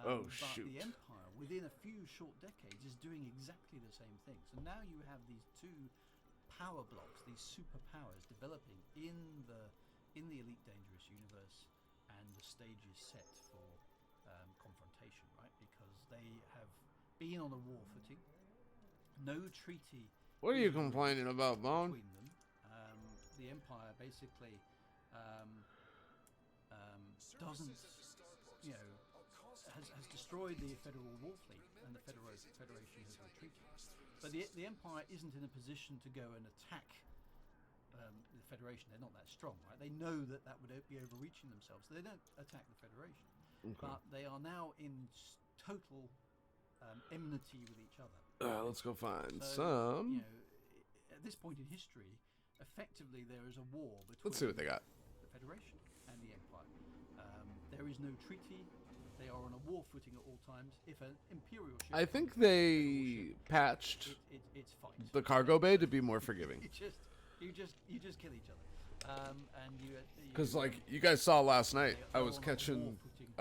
Oh, but shoot. the empire, within a few short decades, is doing exactly the same thing. So now you have these 2 power blocks, these superpowers, developing in the Elite Dangerous universe, and the stage is set for confrontation, right? Because they have been on a war footing. No treaty. What are you complaining about, Bone? Between them, the empire basically doesn't, has destroyed the Federal War Fleet, and the Federation has retreated. But the empire isn't in a position to go and attack the Federation. They're not that strong, right? They know that would be overreaching themselves, so they don't attack the Federation. Okay. But they are now in total enmity with each other. Let's go find So, some. at this point in history, effectively there is a war between Let's see what they got. the Federation and the Empire. There is no treaty. They are on a war footing at all times. If an Imperial ship, I think they patched it's fight. the cargo bay to be more forgiving. You just kill each other. And you Because, like, you guys saw last night, I they're was on a war catching, footing,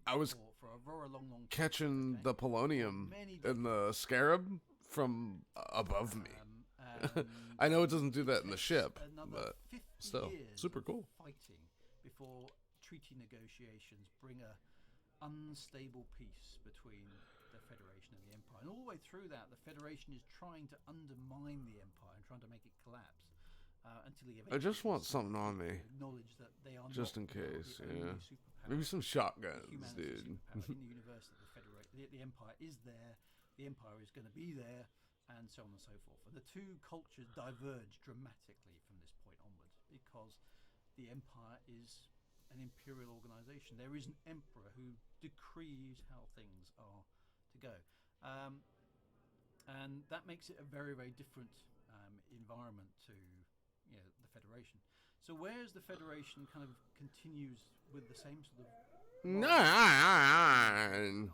I was for a very long catching okay? the polonium Many and the scarab from above me. um, I know it doesn't do that in the ship, another but 50 still, years super of cool. fighting before treaty negotiations bring a unstable peace between the Federation and the Empire. And all the way through that, the Federation is trying to undermine the Empire and trying to make it collapse until he I just want eventually something on me, acknowledge that they are just not in case, the only yeah. superpower. Maybe some shotguns, Humanity dude. superpower in the universe that the Empire is there. the empire is going to be there, and so on and so forth. And the two cultures diverge dramatically from this point onwards because the empire is an imperial organization. There is an emperor who decrees how things are to go. And that makes it a very, very different environment to the Federation. So whereas the Federation kind of continues with the same sort of Nine.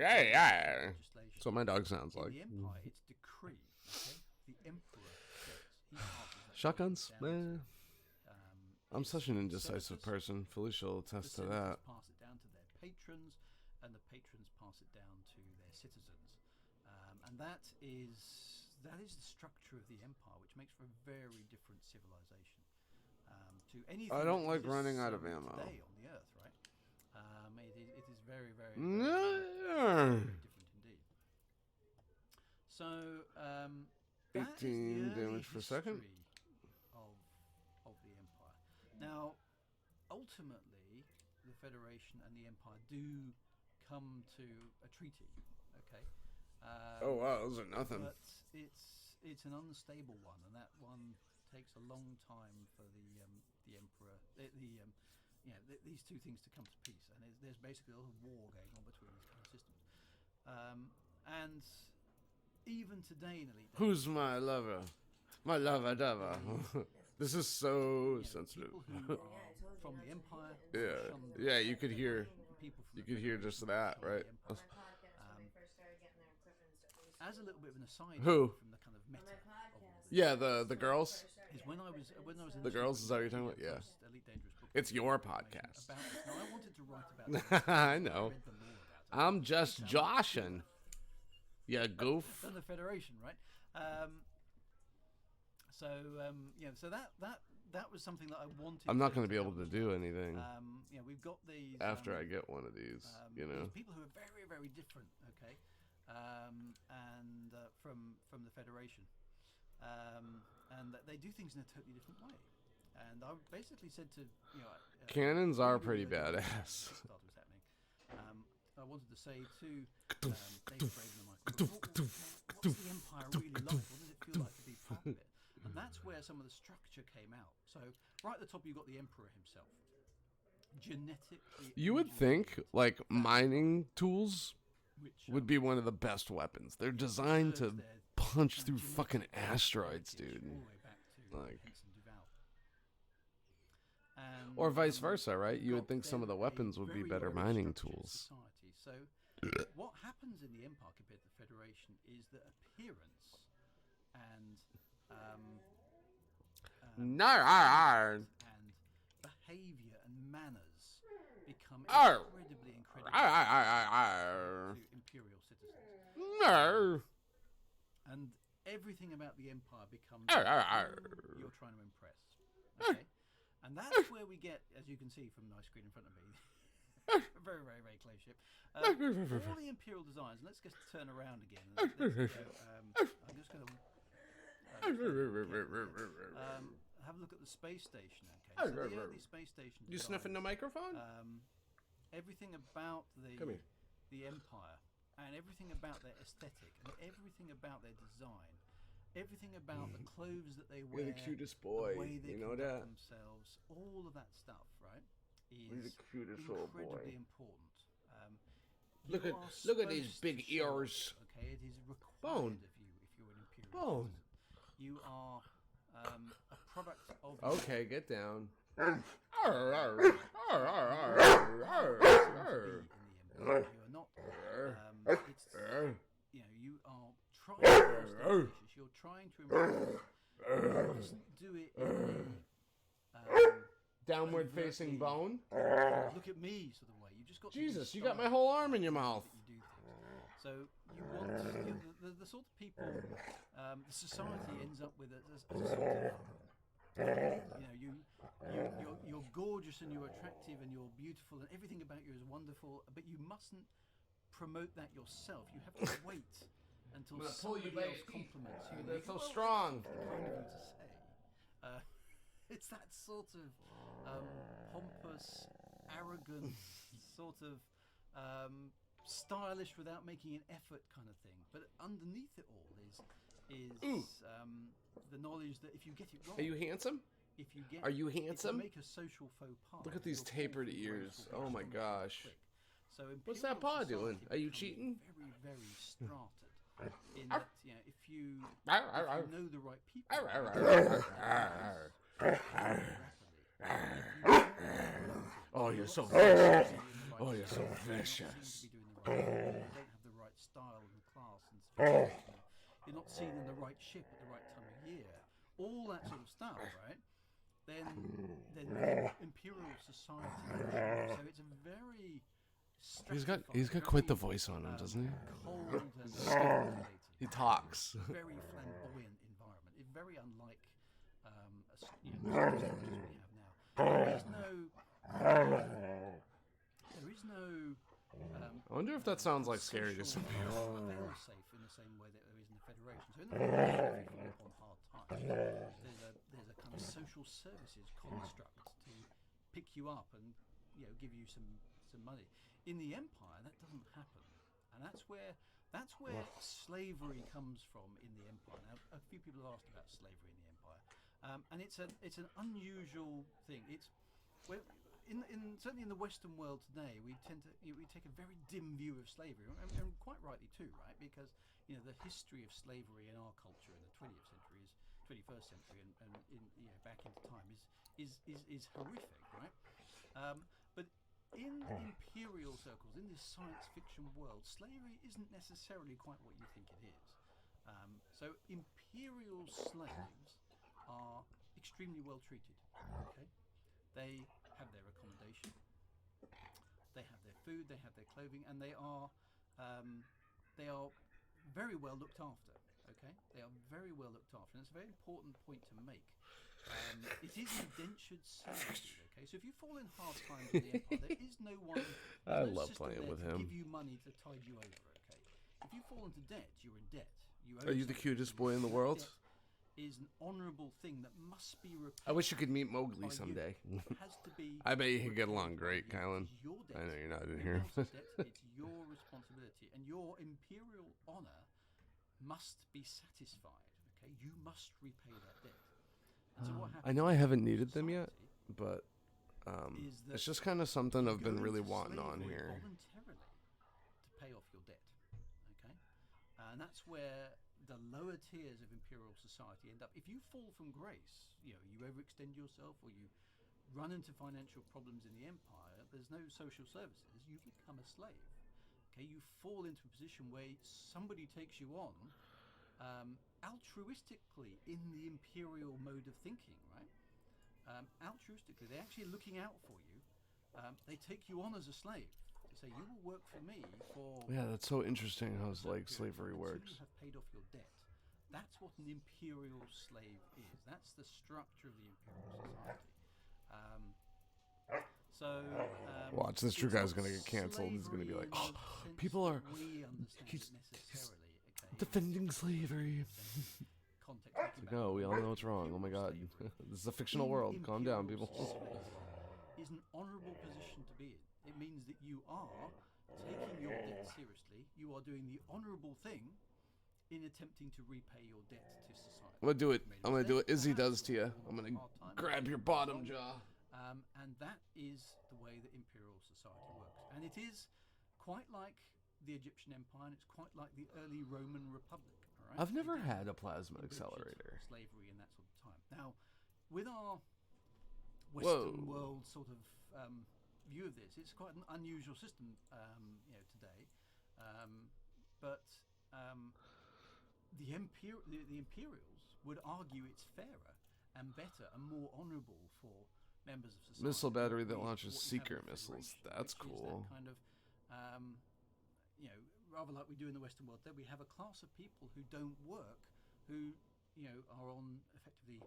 legislation, That's what my dog sounds in like. the Empire, it's decree. Okay? The Emperor says he passes that Shotguns, down to, man. I'm his such an indecisive senators. person. Felicia will The attest to senators that. pass it down to their patrons, and the patrons pass it down to their citizens, and that is the structure of the empire, which makes for a very different civilization to anything. I don't that like exists, running out of ammo. today on the Earth, right? It is very, very, very, No. very different indeed. So that is 18 the early damage per second. history of the empire. Now, ultimately, the Federation and the Empire do come to a treaty. Okay. Oh wow, those are nothing. But it's an unstable one, and that one takes a long time for the Emperor, these two things to come to peace. And there's basically a lot of war going on between these kind of systems. And even today in Elite Dangerous, Who's my lover? My lover, lover. This is so sensitive. people who are from the Empire, Yeah, shun yeah, you could hear, people from you the could hear just Federation that, shun the right? Empire. On my podcast, when they first started getting their equipment and stuff, they used to As a little bit of an aside, Who? from the kind of meta on my of all podcast. this, Yeah, the girls. is when I was in The girls, is that what you're talking about? Yeah. first Elite Dangerous book It's your information podcast. about this. Now, I wanted to write about this. I know. read the lore about it. I'm just joshing. Yeah, goof. Than the Federation, right? So that was something that I wanted. I'm not going to be able help to as do well. anything We've got these after I get one of these, you know. these people who are very, very different, okay, and from the Federation, and that they do things in a totally different way. And I basically said to Cannons are really pretty early on when badass. this started was happening. I wanted to say to David Braben and Michael, what's the Empire really like? What does it feel like to be part of it? And that's where some of the structure came out. So right at the top, you've got the Emperor himself. Genetically, You would think, like, mining tools which, would be one of the best weapons. They're designed to preserves their punch through genetic fucking heritage asteroids, all dude. the way back to Like- Henson Duval. And, Or vice versa, right? You would got think some of the them a weapons would be very better well mining structured tools. Society. So what happens in the Empire compared to the Federation is that appearance and and behaviour and manners become Arr. incredibly Arr. to imperial citizens, No. and everything about the Empire becomes Arr. who you're trying to impress. Okay, and that's where we get, as you can see from my screen in front of me. Very, very, very close ship. All the imperial designs. Let's just turn around again. Let's go, I'm just going to have a look at the space station. Okay, so the early space station. You sniffing the microphone? Everything about Come here. the Empire, and everything about their aesthetic, and everything about their design, everything about the clothes that they wear, You're the cutest boy. the way they You know conduct that? themselves, all of that stuff, right? You're the Is cutest little incredibly boy. important. Look You at- are look at these supposed big to show ears. off, okay, it is required Bone. of you if you're an imperial Bone. citizen. You are a product of Okay, get down. be in the Empire. You are not. It's you are trying to be ostentatious. You're trying to impress. You mustn't do it in a Downward facing bone. look at me sort of way. You just got to Jesus, be you got my stylish whole arm in your mouth. that you do things. So you want the sort of people, the society ends up with as a sort of, you're gorgeous and you're attractive and you're beautiful and everything about you is wonderful, but you mustn't promote that yourself. You have to wait until gonna pull you somebody by else your teeth. compliments you. and They're you so go, "Oh, strong." that's kind of you to say. It's that sort of pompous arrogant, sort of stylish without making an effort kind of thing. But underneath it all is the knowledge that if you get it wrong, Are you handsome? if you get, Are you if you handsome? make a social faux pas, Look at these you'll fall tapered from ears. grace or Oh my grace gosh. quick. So What's that imperial paw doing? society Are you becomes cheating? Very, very strated. In that, if you know the right people, Oh, you're so vicious. Oh, you're so vicious. You don't have the right style and class and sophistication. You're not seen in the right ship at the right time of year. All that sort of stuff, right? Then imperial society. So it's a very He's got quite the voice on him, doesn't he? cold and calculated, He talks. very flamboyant environment. It's very unlike the structures we have now. There is no I wonder if that sounds like scary to some people. fail-safe in the same way that there is in the Federation. So in the Federation, if you fall upon hard times, there's a kind of social services construct to pick you up and give you some money. In the Empire, that doesn't happen, and that's where slavery comes from in the Empire. Now, a few people have asked about slavery in the Empire, and it's an unusual thing. It's certainly in the Western world today, we take a very dim view of slavery, and quite rightly too, right? Because the history of slavery in our culture in the 20th century, 21st century, and back into time is horrific, right? But in imperial circles, in this science fiction world, slavery isn't necessarily quite what you think it is. So imperial slaves are extremely well treated. Okay, they have their accommodation, they have their food, they have their clothing, and they are very well looked after. Okay, they are very well looked after, and it's a very important point to make. It is indentured servitude. Okay, so if you fall in hard times in the Empire, there is no one. I no love system playing there with to him. Give you money to tide you over. Okay, if you fall into debt, you're in debt. Are you the cutest boy in the world? Debt is an honourable thing that must be repaid. I wish you could meet Mowgli by you. someday. It has to be. I bet you could get along repaid great, by you. Kylan. It's your debt. I know you're not in No here. one else's debt. It's your responsibility, and your imperial honour must be satisfied. Okay, you must repay that debt. And so what I happens know I in haven't needed them yet, society but is that it's just kind of something I've you been go really into wanting on slavery here. voluntarily to pay off your debt. Okay, and that's where the lower tiers of imperial society end up. If you fall from grace, you overextend yourself, or you run into financial problems in the empire, there's no social services, you become a slave. Okay, you fall into a position where somebody takes you on altruistically in the imperial mode of thinking, right? Altruistically, they're actually looking out for you. They take you on as a slave to say, you will work for me for... Yeah, that's so interesting how certain slavery period works. until you have paid off your debt. That's what an imperial slave is. That's the structure of the imperial society. Watch, this true it's guy's not gonna get cancelled. He's gonna be slavery like, in "Oh, the sense people that are- we understand he's- it necessarily, okay, Defending slavery. context It's like, no, we all know it's wrong. Oh my god. This is a fictional world. Calm down, people. Is an honourable position to be in. It means that you are taking your debt seriously. You are doing the honourable thing in attempting to repay your debt to society. I'm gonna do it. You made a I'm gonna do mistake, it. Izzy perhaps, does to you. or I'm gonna hard time, grab your bottom jaw. and that is the way that imperial society works. And it is quite like the Egyptian Empire, and it's quite like the early Roman Republic. All right? I've never It had a plasma enriches accelerator. slavery in that sort of time. Now, with our Western Whoa. world sort of view of this, it's quite an unusual system, today. But the Imperials would argue it's fairer and better and more honourable for members of society. Missile battery that What launches you have seeker in the missiles. Federation, That's which is cool. that kind of, rather like we do in the Western world, there we have a class of people who don't work, who are on effectively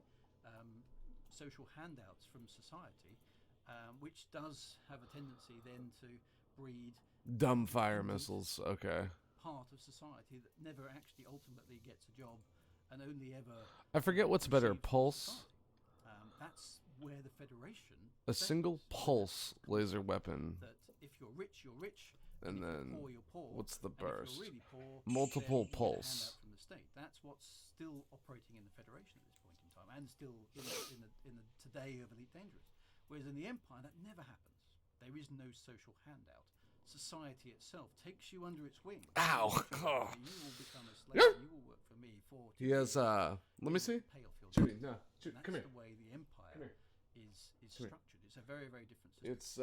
social handouts from society, which does have a tendency then to breed Dumb fire missiles. Okay. part of society that never actually ultimately gets a job and only ever I forget what's better, receives from pulse. society. That's where the Federation A single stays. pulse laser weapon. That if you're rich, you're rich. And if then you're poor, you're poor. what's the and if you're burst? really poor, Multiple then you get a pulse. handout from the state. That's what's still operating in the Federation at this point in time, and still in the today of Elite Dangerous. Whereas in the Empire, that never happens. There is no social handout. Society itself takes you under its wing. Ow. You will become a slave. You will work for me for. He has let me see. Pay off your Judy, debts. no. And Judy, that's come here. the way the Empire Come here. is Come here. structured. It's a very, very different system. It's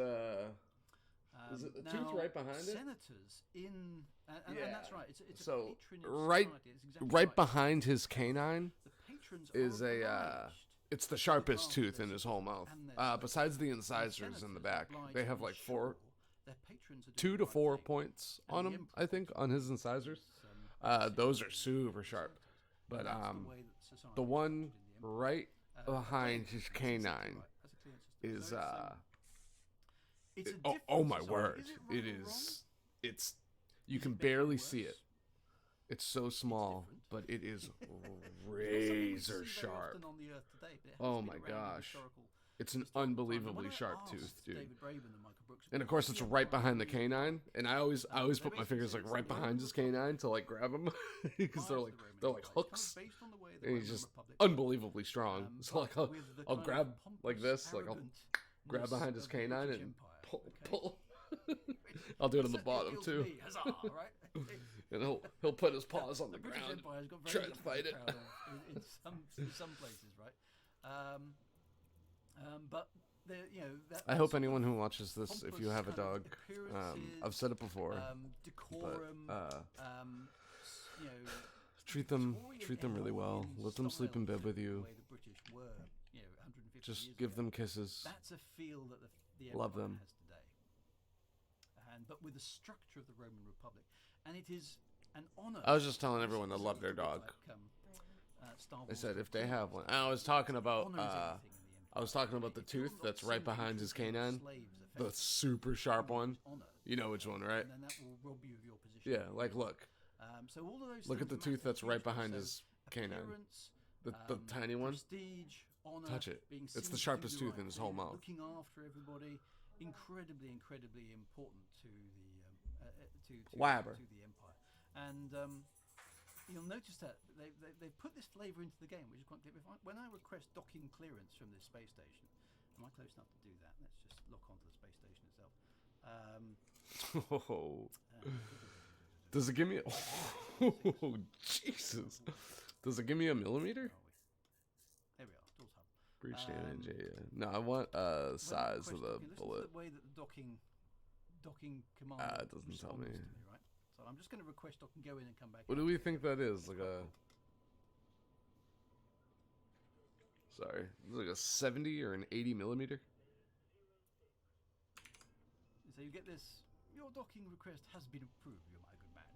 is it the now, tooth right behind it? Senators in and that's right. It's So, a patronage right- society. It's exactly Right behind his canine The patrons is are a obliged. it's the sharpest tooth in his whole mouth. Besides the incisors in the back, they have like Their patrons are 2 doing to the 4 right thing. points And on the him. Emperor I think on his incisors. Those are super sharp. But And that's the way that society the is one structured in the Empire. right behind Again, his that's exactly canine right. That's a clear system. is So it's a oh different my society. word, Is it right it or wrong? is. It's you Is can it better or barely worse? see it. It's so small, different. but it is It's not something we razor see very sharp. often on the Earth today, but it has Oh been my around in gosh. historical It's an historical times. And unbelievably when I sharp asked tooth, dude. David Braben and Michael Brooks And of about course, the it's Empire, right behind the they canine, and I always they put my basically fingers said like it's right the behind his Roman canine to like grab him because bias they're to like the Roman they're Empire. like It's kind of hooks, based on the way the and he's Roman just Republic worked. unbelievably strong. So But like I'll with the I'll kind of grab like pompous this, like I'll arrogantness grab behind his of the canine British and Empire, pull okay? pull. I'll do it on the Certainly bottom appeals too, to me. Huzzah, right? and he'll put his paws on the The British ground. Empire has got try very to little fight be it. proud of in some places, right? But you know, I hope anyone who watches this, if you pompous have a kind of dog, appearances, I've said it before, decorum, but you know, treat them Victorian really well. Edwardian Let them sleep in bed with style, you. The way the British were, you know, 150 Just years give ago. them kisses. That's a feel that the Love Empire them. has today, but with the structure of the Roman Republic, and it is an honor. I was just telling everyone to love their dog. Star I Wars said or if they Clone have Wars. one. I was talking about Honor is everything in the Empire. I was talking about the If you're tooth not that's right simply behind his treating canine. slaves The effectively, super sharp one. honor, You know which one, right? and then that will rob you of your position. Yeah, like look. So all of those Look at things the tooth matter that's right hugely. behind So his canine. appearance, The tiny one. prestige, honor, Touch it. being It's seen the to do sharpest the tooth right in his thing, whole mouth. Looking after everybody, incredibly important to the Labber. to the Empire. And you'll notice that they put this flavour into the game, which is quite clear. When I request docking clearance from this space station, am I close enough to do that? Let's just lock onto the space station itself. Oh. Does it give me? Oh, Jesus. Does it give me a millimeter? There we are. Doors hub. Breach damage. Yeah. No, I want size of the Listen bullet. to the way that the docking command It doesn't tell me. responds to right? So I'm just going to request dock and go in and come back. What out. do we think that is? Like a. Sorry, is it like a 70 or an 80 millimeter? So you get this. Your docking request has been approved. You're my good man.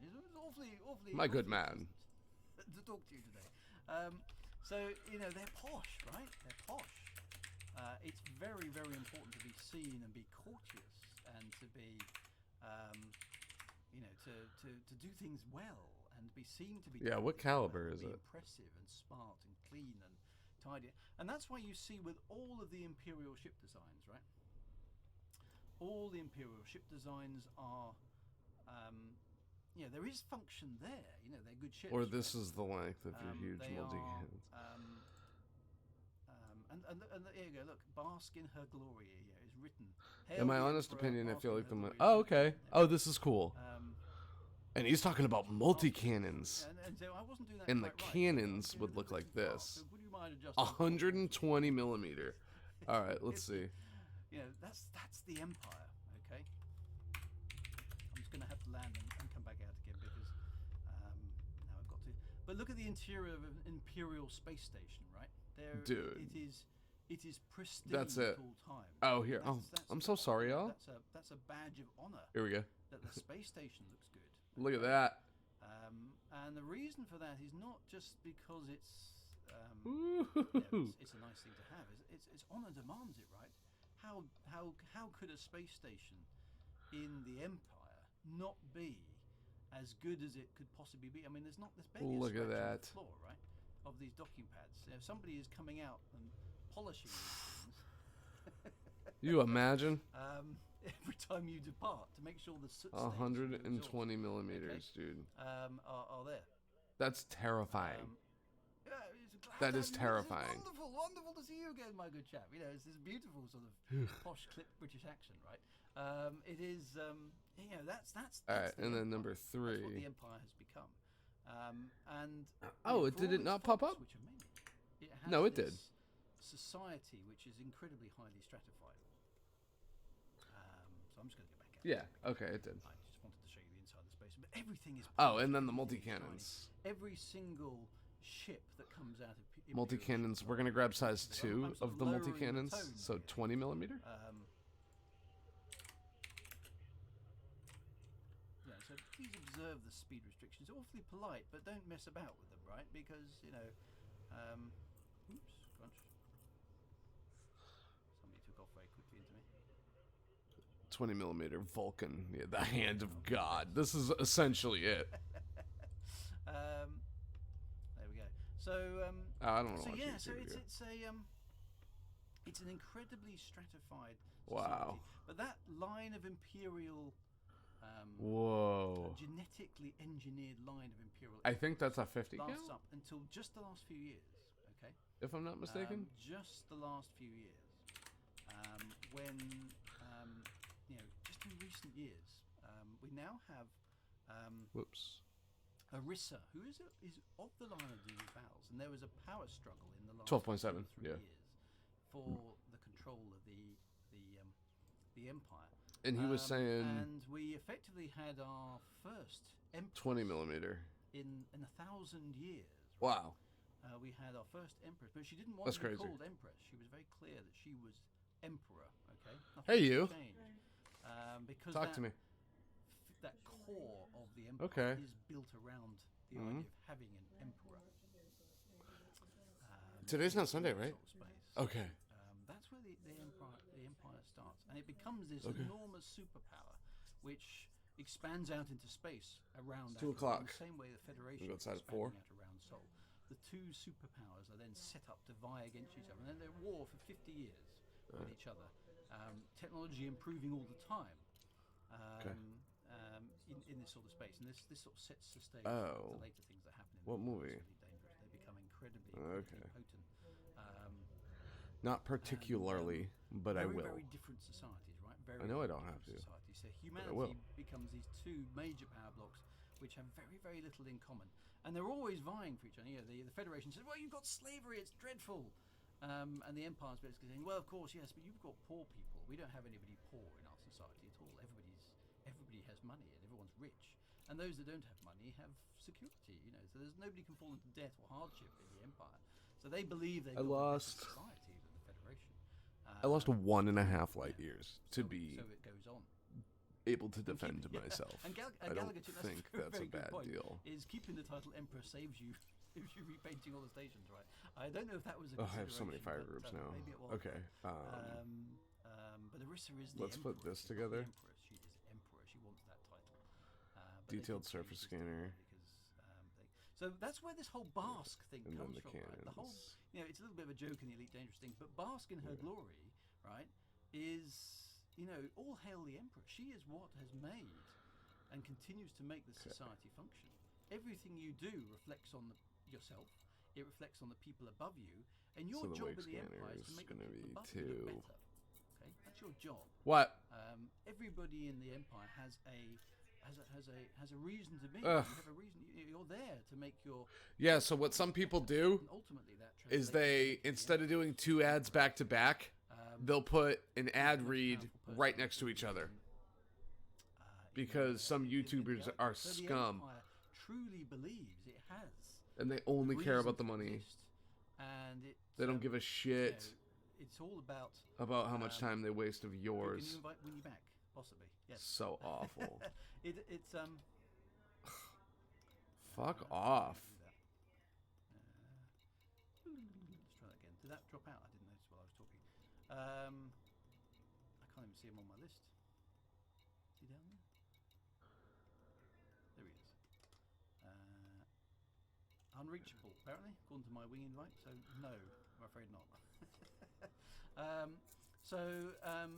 It's awfully. My good awfully man. pleasant to talk to you today. So you know they're posh, right? They're posh. It's very important to be seen and be courteous and to be, you know, to do things well and be seen to be. Yeah, doing what things well, caliber is be it? Impressive and smart and clean and tidy, and that's why you see with all of the Imperial ship designs, right? All the Imperial ship designs are, you know, there is function there. You know, they're good ships. Or this right? is the length of your huge They multi are, cannons. and there you go. Look, bask in her glory. Yeah, is written. In my Hail the honest Emperor, opinion, I bask feel in like her the. glory. Oh, okay. Oh, this is cool. Um, And he's talking about multi cannons. and so I wasn't doing that And the quite right. cannons I'm would doing look a like little bit this. fast. So would you mind adjusting? 120 millimeter. All right, let's see. You know, that's the Empire. Okay. I'm just going to have to land and come back out again because now I've got to. But look at the interior of an Imperial space station, right? There, Dude. It is pristine That's it. at all times. Oh, here. That's- Oh, that's I'm a- so sorry, y'all. That's a badge of honor Here we go. that the space station looks good. Look at that. And the reason for that is not just because it's Woo. you know, it's a nice thing to have. It's honor demands it, right? How could a space station in the Empire not be as good as it could possibly be? I mean, there's barely Look a at scratch on that. the floor, right? Of these docking pads. You know, if somebody is coming out and polishing these things, You imagine? Every time you depart, to make sure the soot stains from your 120 exhaust, millimeters, dude. are there. That's terrifying. Yeah, it's glad That to is have you. terrifying. It's wonderful to see you again, my good chap. You know, it's this beautiful sort of posh clipped British accent, right? It is, you know, that's All right, the and then Empire. number That's what the 3. Empire has become. And Oh, you know, it for did all it its not pop faults, up? Which are many, it has No, it did. this society which is incredibly highly stratified. So I'm just going to go back out. Yeah, okay, it did. I just wanted to show you the inside of the space, but everything is. Oh, and then the everything is multi-cannons. shiny. Every single ship that comes out of Imperial Multi-cannons, ships we're are going to grab shiny. size So 2 I'm sort of the lowering multi-cannons, tone so here. 20 millimeter? Yeah, so please observe the speed restrictions. Awfully polite, but don't mess about with them, right? Because, you know, oops, crunch. Somebody took off very quickly into me. 20 millimeter Vulcan, yeah, the hand of God. This is essentially it. There we go. So, I don't know. so what yeah, you so do it's here. it's an incredibly stratified Wow. society. But that line of imperial, Whoa. genetically engineered line of imperial, I think that's a 50 lasts count, up until just the last few years. Okay. if I'm not mistaken. Just the last few years, when you know, just in recent years, we now have Whoops. Arissa, who is of the line of the Vals, and there was a power struggle in the last 12.7, 2 or 3 yeah. years for the control of the empire. And he was saying and we effectively had our first empress 20 millimeter. in 1,000 years. Wow. We had our first empress, but she didn't want That's to be crazy. called empress. She was very clear that she was emperor. Okay. Hey, you. Changed. Because Talk that, to me. that core of the empire Okay. is built around the idea of having an emperor. Today's not Sunday, Sort right? of space. Okay. That's where the empire starts, and it becomes this enormous superpower, which expands out into space around. 2 Africa, o'clock. in the same way the Federation We'll go is outside at expanding 4. out around Sol. The two superpowers are then set up to vie against each other, and then they're at war for 50 years with each other. Technology improving all the time. In this sort of space, and this sort of sets the stage for the later things that happen. In What the war. movie? It's really dangerous. They become incredibly Okay. potent. Not particularly, but I very, will. Very different societies, right? Very, I know I very don't have different to, Societies. So will. humanity becomes these two major power blocks, which have very, very little in common, and they're always vying for each other. You know, the Federation says, "Well, you've got slavery; it's dreadful," and the Empire's basically saying, "Well, of course, yes, but you've got poor people. We don't have anybody poor in our society at all. Everybody has money, and everyone's rich, and those that don't have money have security. You know, so there's nobody can fall into debt or hardship in the Empire. So they believe they've got a better society than the Federation." I lost 1.5 light years to be So it goes on. able to defend myself. And I don't Gallagher, that's think a very, that's a very good bad point, deal. Is keeping the title Emperor saves you if you're repainting all the stations, right? I don't know if that was a Oh, I have so many consideration, fire but, groups now. Maybe it was. Okay. But Arissa is the Let's put Emperor. this She's not the together. Empress. She is Emperor. She wants that title. But they Detailed did surface use this title scanner. because, so that's where this whole Bask thing And then comes the from, right? The whole, cannons. you know, it's a little bit of a joke in the Elite Dangerous thing, but Bask in her glory, right, is, you know, all hail the Emperor. She is what has made and continues to make the society function. Everything you do reflects on yourself. It reflects on the people above you, and your So the job wake in the Empire scanner is to is make the gonna people be above you look 2. better. Okay, that's your job. What? Everybody in the Empire has a reason to be. You Ugh. have a reason. You're there to make your. Yeah, so what some people do And ultimately, that is translates they, into the instead of doing 2 ads back to back, they'll put an ad read right next to each other. Because some YouTubers are So the scum Empire truly believes it has. and they only care reason about the to money. exist, and it, They don't give a you shit know, it's all about. about how much time they waste of Can yours. you invite Winnie back? Possibly. Yes. So awful. It's Fuck off. Let's try that again. Did that drop out? I didn't notice while I was talking. I can't even see him on my list. Is he down there? There he is. Unreachable, apparently, according to my wing invite. So no, I'm afraid not. So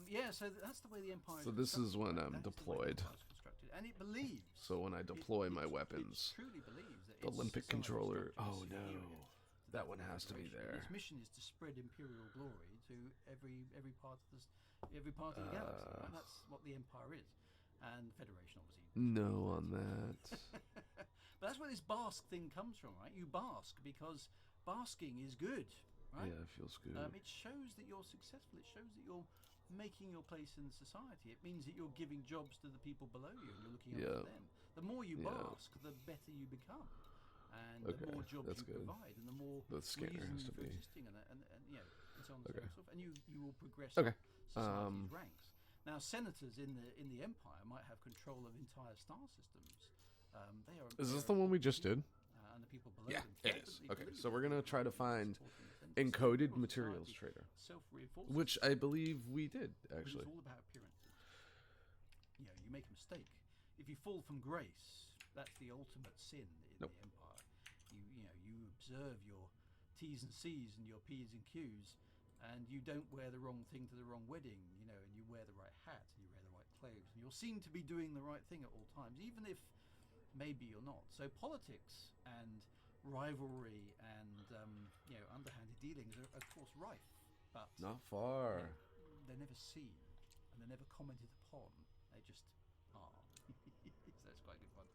yeah, so that's the way the Empire. So is this is when constructed, I'm right? That is the way the deployed. Empire is constructed, and it believes. So when I deploy my it weapons, truly believes that the its Olympic societal controller. structure is Oh no, superior to that of one the has to be Federation, and there. its mission is to spread imperial glory to every part of every part of the galaxy. Right? That's what the Empire is, and the Federation obviously. No on that. But that's where this bask thing comes from, right? You bask because basking is good, right? Yeah, it feels good. It shows that you're successful. It shows that you're making your place in society. It means that you're giving jobs to the people below you and you're looking after them. The more you bask, the better you become. And the more jobs you provide, and the more reasons for existing, and you know, and so on and so forth. And you will progress up society's ranks. Now, senators in the Empire might have control of entire star systems. They are. Is this the one we just did? And the people below Yeah, them it is. definitely Okay, believe so that we're gonna they're try to supporting find the senators. encoded Civil materials society trader, self-reinforces. which I believe we did But actually. it's all about appearances. You know, you make a mistake. If you fall from grace, that's the ultimate sin in the Empire. You know, you observe your T's and C's and your P's and Q's, and you don't wear the wrong thing to the wrong wedding, you know, and you wear the right hat and you wear the right clothes, and you're seen to be doing the right thing at all times, even if maybe you're not. So politics and rivalry and you know, underhanded dealings are of course rife, but Not far. they're never seen and they're never commented upon. They just are. So it's quite good fun.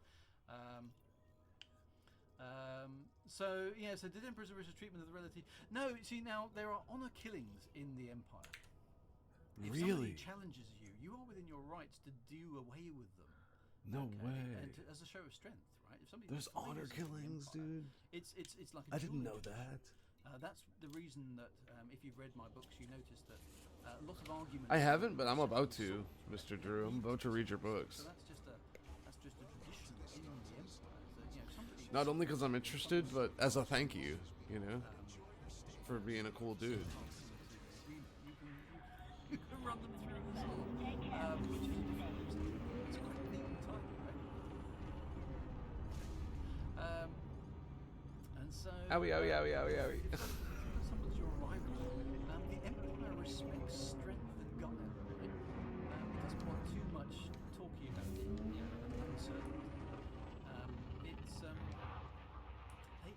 So yeah, so did emperors original treatment of the relative? No, see, now there are honor killings in the Empire. If somebody Really? challenges you, you are within your rights to do away with them. No way. And as a show of strength, right? If somebody There's defies honor you in the killings, Empire, dude. It's like a I didn't dual know tradition. that. That's the reason that if you've read my books, you notice that a lot of arguments. I haven't, but I'm about separate to, swords. Mr. Drew. I'm about to read your So books. that's just a tradition in the Empire. That, you know, somebody Not only because I'm interested, but as a thank you, you know, for being a cool dude. you can run them through the sword, which is a different thing. It's quite neat and tidy, right? And so. Owie, owie, owie, owie, owie. If someone's your rival, the Empire respects strength and guile, right? It doesn't want too much talking about it, you know, and uncertainty.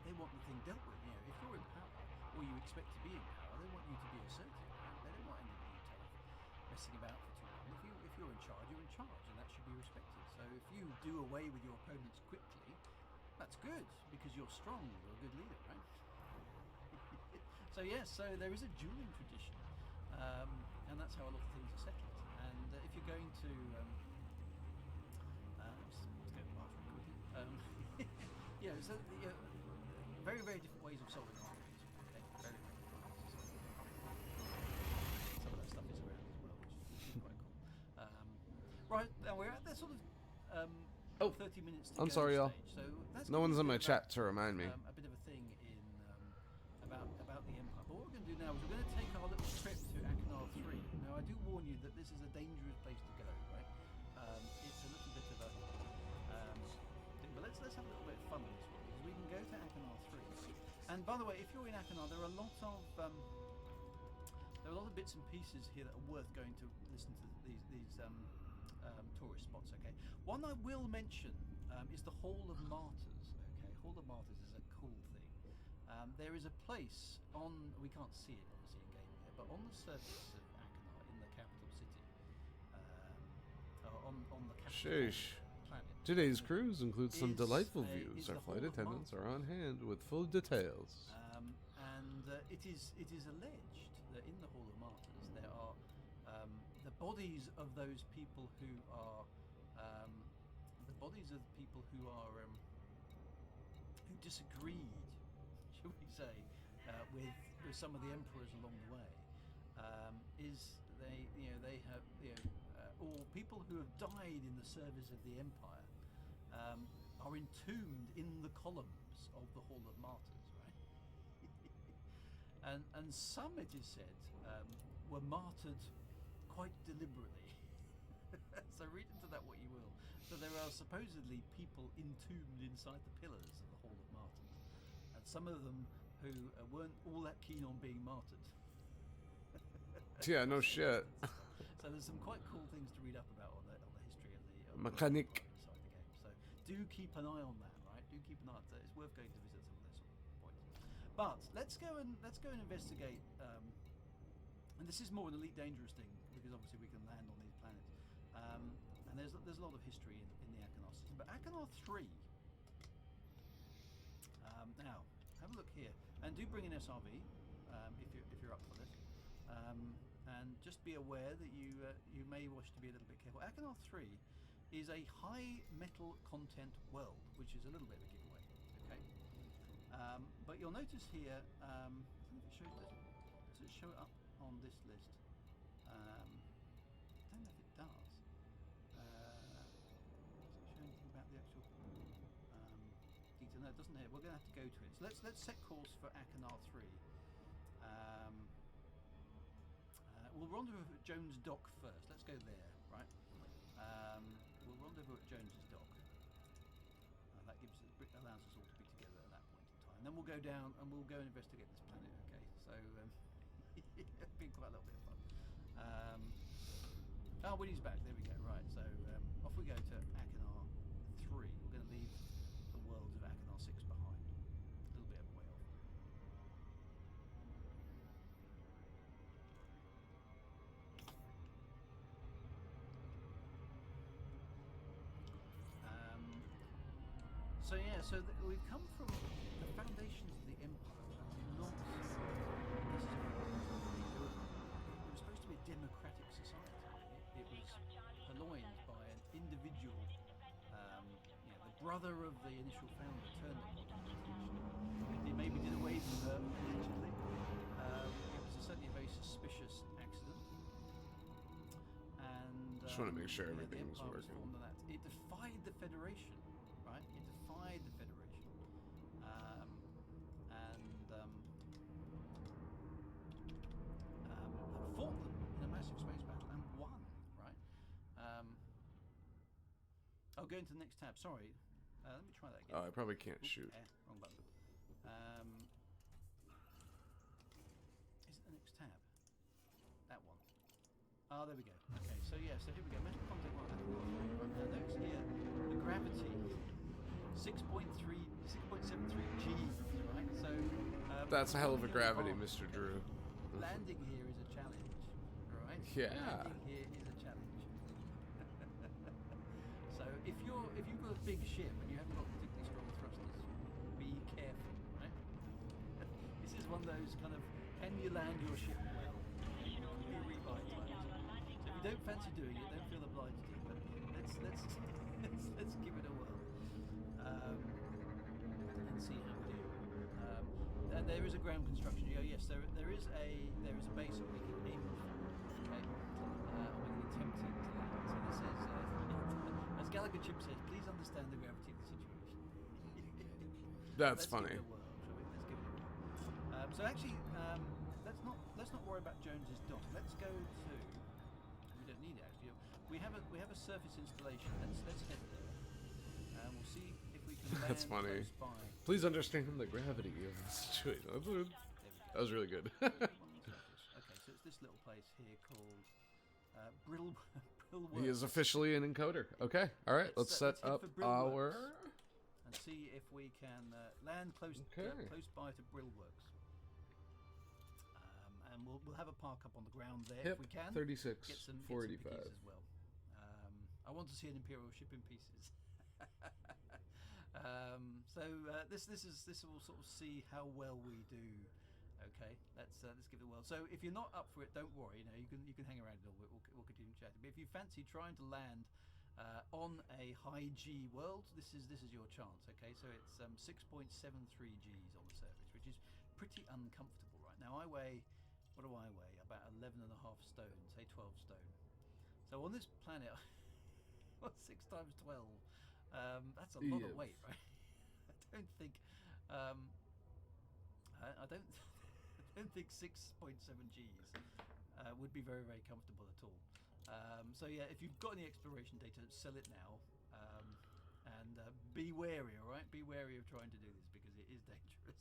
They want the thing dealt with. You know, if you're in power, or you expect to be in power, they want you to be assertive. Right? They don't want anything you tell messing about for too long. If you're in charge, you're in charge, and that should be respected. So if you do away with your opponents quickly, that's good because you're strong. You're a good leader, right? So yes, so there is a dueling tradition, and that's how a lot of things are settled. And if you're going to, let's go to the bathroom quickly. Yeah, so very, very different ways of solving arguments. Okay, very, very different ways of solving arguments. Some of that stuff is around as well, which is quite cool. Right, now we're at that sort of 30 minutes to I'm go sorry, y'all. stage. So that's No one's in my about, chat to remind me. a bit of a thing in about the Empire. But what we're going to do now is we're going to take our little trip to Akinar 3. Now I do warn you that this is a dangerous place to go, right? It's a little bit of a thing, but let's have a little bit of fun on this one because we can go to Akinar 3. And by the way, if you're in Akinar, there are a lot of bits and pieces here that are worth going to listen to these tourist spots. Okay, one I will mention is the Hall of Martyrs. Okay, Hall of Martyrs is a cool thing. There is a place we can't see it obviously in game here, but on the surface of Akinar, in the capital city, on the capital Sheesh. planet. Today's cruise includes some is, delightful is views. the Our Hall flight of attendants are on Martyrs. hand with full details. And it is alleged that in the Hall of Martyrs there are the bodies of those people who are who disagreed, shall we say, with some of the emperors along the way. They have or people who have died in the service of the Empire are entombed in the columns of the Hall of Martyrs, right? and some, it is said, were martyred quite deliberately. So read into that what you will. So there are supposedly people entombed inside the pillars of the Hall of Martyrs, and some of them who weren't all that keen on being martyred. Yeah, no shit. So there's some quite cool things to read up about on the history of the Mechanic. inside the game. So do keep an eye on that, right? Do keep an eye on that. It's worth going to visit some of those sort of points. But let's go and investigate. And this is more an Elite Dangerous thing because obviously we can land on these planets. And there's a lot of history in the Achenar system. But Achenar 3. Now have a look here, and do bring an SRV if you're up for this. And just be aware that you may wish to be a little bit careful. Achenar 3 is a high metal content world, which is a little bit of a giveaway. Okay, but you'll notice here. I don't know if it shows this. Does it show it up on this list? I don't know if it does. Does it show anything about the actual detail? No, it doesn't here. We're going to have to go to it. So let's set course for Achenar 3. We'll rendezvous at Jones Dock first. Let's go there, right? We'll rendezvous at Jones's Dock. That allows us all to be together at that point in time. And then we'll go down and we'll go and investigate this planet. Okay, so it's been quite a little bit of fun. Winnie's back. There we go. Right, so off we go to Achenar 3. We're going to leave the worlds of Achenar 6 behind. A little bit of a way off. So yeah, we've come from the foundations of the Empire, not necessarily. It was supposed to be a democratic society. It was purloined by an individual, the brother of the initial founder turned upon it. They maybe did away with her allegedly. It was certainly a very suspicious accident. And Just want to make sure everything the was Empire working. formed on that. It defied the Federation. Right? It defied the Federation, fought them in a massive space battle and won. Right? I'll go into the next tab. Sorry, let me try that again. Oh, I probably can't shoot. Wrong button. Is it the next tab? That one. Oh, there we go. Okay, so yeah, so here we go. Metal content 1. Now notice here the gravity. 6.73 G, right? So That's a hell of a gravity, oh, Mr. Drew. Landing here is a challenge, right? Yeah. Landing here is a challenge. So if you've got a big ship and you haven't got particularly strong thrusters, be careful, right? This is one of those kind of can you land your ship well? It could be rebuy times. So if you don't fancy doing it, don't feel obliged to. But let's give it a whirl. And see how we do. And there is a ground construction. Yes, there is a base that we can aim for. Okay, we can attempt to land. So this is, as Gallagher Chip says, please understand the gravity of the situation. That's Let's funny. Give it a whirl, shall we? Let's give it a whirl. So actually, let's not worry about Jones's Dock. Let's go to. We don't need it actually. We have a surface installation. Let's head there. And we'll see if we can land That's funny. close by. Please understand the gravity of the situation. There we go. That was really good. Okay, so it's this little place here called Brill He is officially an encoder. Okay, all right. Let's set head up for Brill our. Works and see if we can land close by to Brillworks. And we'll have a park up on the ground there if we can. 36, Get some 485. pickies as well. I want to see an Imperial ship in pieces. This will sort of see how well we do. Okay, let's give it a whirl. So if you're not up for it, don't worry. You can hang around a little bit. We'll continue chatting. But if you fancy trying to land on a high G world, this is your chance. Okay, so it's 6.73 Gs on the surface, which is pretty uncomfortable right now. What do I weigh? About 11.5 stone, say 12 stone. So on this planet, 6 times 12. That's a lot of weight, right? I don't think. I don't think 6.7 Gs would be very, very comfortable at all. So yeah, if you've got any exploration data, sell it now, and be wary. All right, be wary of trying to do this because it is dangerous.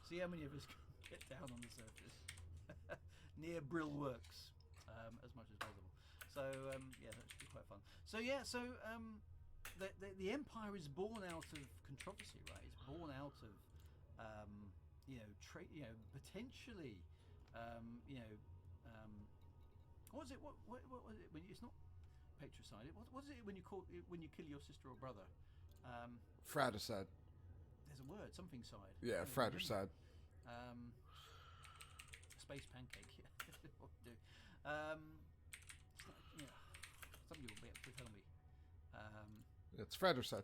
See how many of us can get down on the surface. near Brill Works as much as possible. So yeah, that should be quite fun. So yeah, so the Empire is born out of controversy, right? It's born out of potentially what is it? What was it when it's not patricide? What is it when you kill your sister or brother? Fratricide. There's a word, something side. Yeah, fratricide. Space pancake. Yeah, what we do. It's like, somebody will be able to tell me. It's fratricide.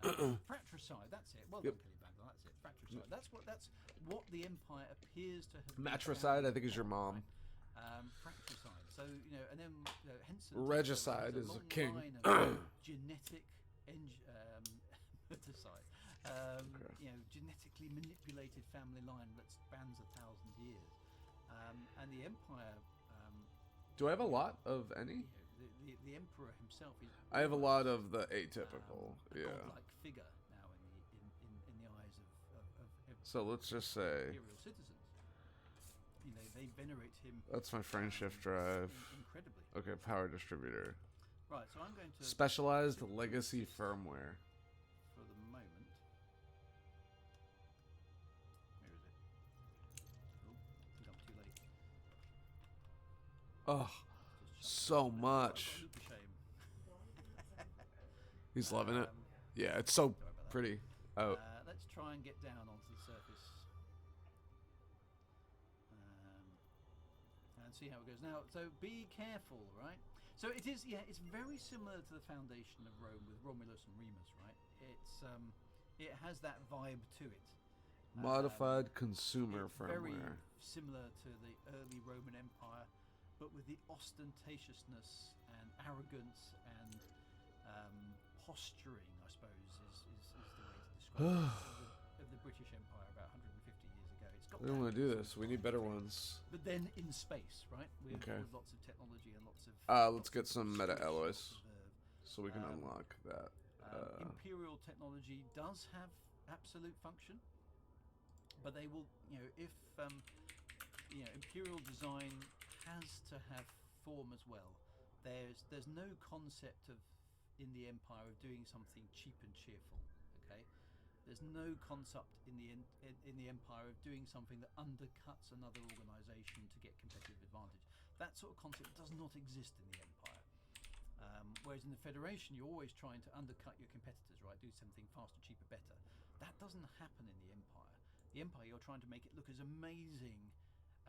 Fratricide. That's it. Well Yep. done, Kelly Bagwell. That's it. Fratricide. That's what the Empire appears to have. been Matricide, founded I think, is your upon, mom. right? Fratricide. So and then Henson. Regicide there's is a long king. line of genetic regicide. Genetically manipulated family line that spans 1,000 years, and the Empire. Do I have a lot of any? The Emperor himself is. I have a lot of the atypical. A Yeah. godlike figure now in the eyes of So let's just say imperial citizens. They venerate him. that's my frame shift drive. Incredibly. Okay, power distributor. Right, so I'm going to Specialized legacy firmware. for the moment. Where is it? Oh, I think I'm too late. Oh, Just so much. Loop of shame. He's loving it. Um, Yeah, it's so sorry about that. pretty. Oh, Let's try and get down onto the surface and see how it goes. Now, so be careful, right? So it is, yeah, it's very similar to the foundation of Rome with Romulus and Remus, right? It has that vibe to it. modified consumer It's very firmware. similar to the early Roman Empire, but with the ostentatiousness and arrogance and posturing, I suppose, is the way to describe it, of the British Empire about 150 years ago. It's got We don't that want to do sort this. of We need vibe. better ones. But then in space, right? With, Okay. with lots of technology and lots of. Let's lots get of some meta storage alloys to preserve. so we can Um, unlock that. Imperial technology does have absolute function, but they will, if Imperial design has to have form as well. There's no concept of in the Empire of doing something cheap and cheerful. Okay, there's no concept in the Empire of doing something that undercuts another organisation to get competitive advantage. That sort of concept does not exist in the Empire. Whereas in the Federation, you're always trying to undercut your competitors, right? Do something faster, cheaper, better. That doesn't happen in the Empire. The Empire, you're trying to make it look as amazing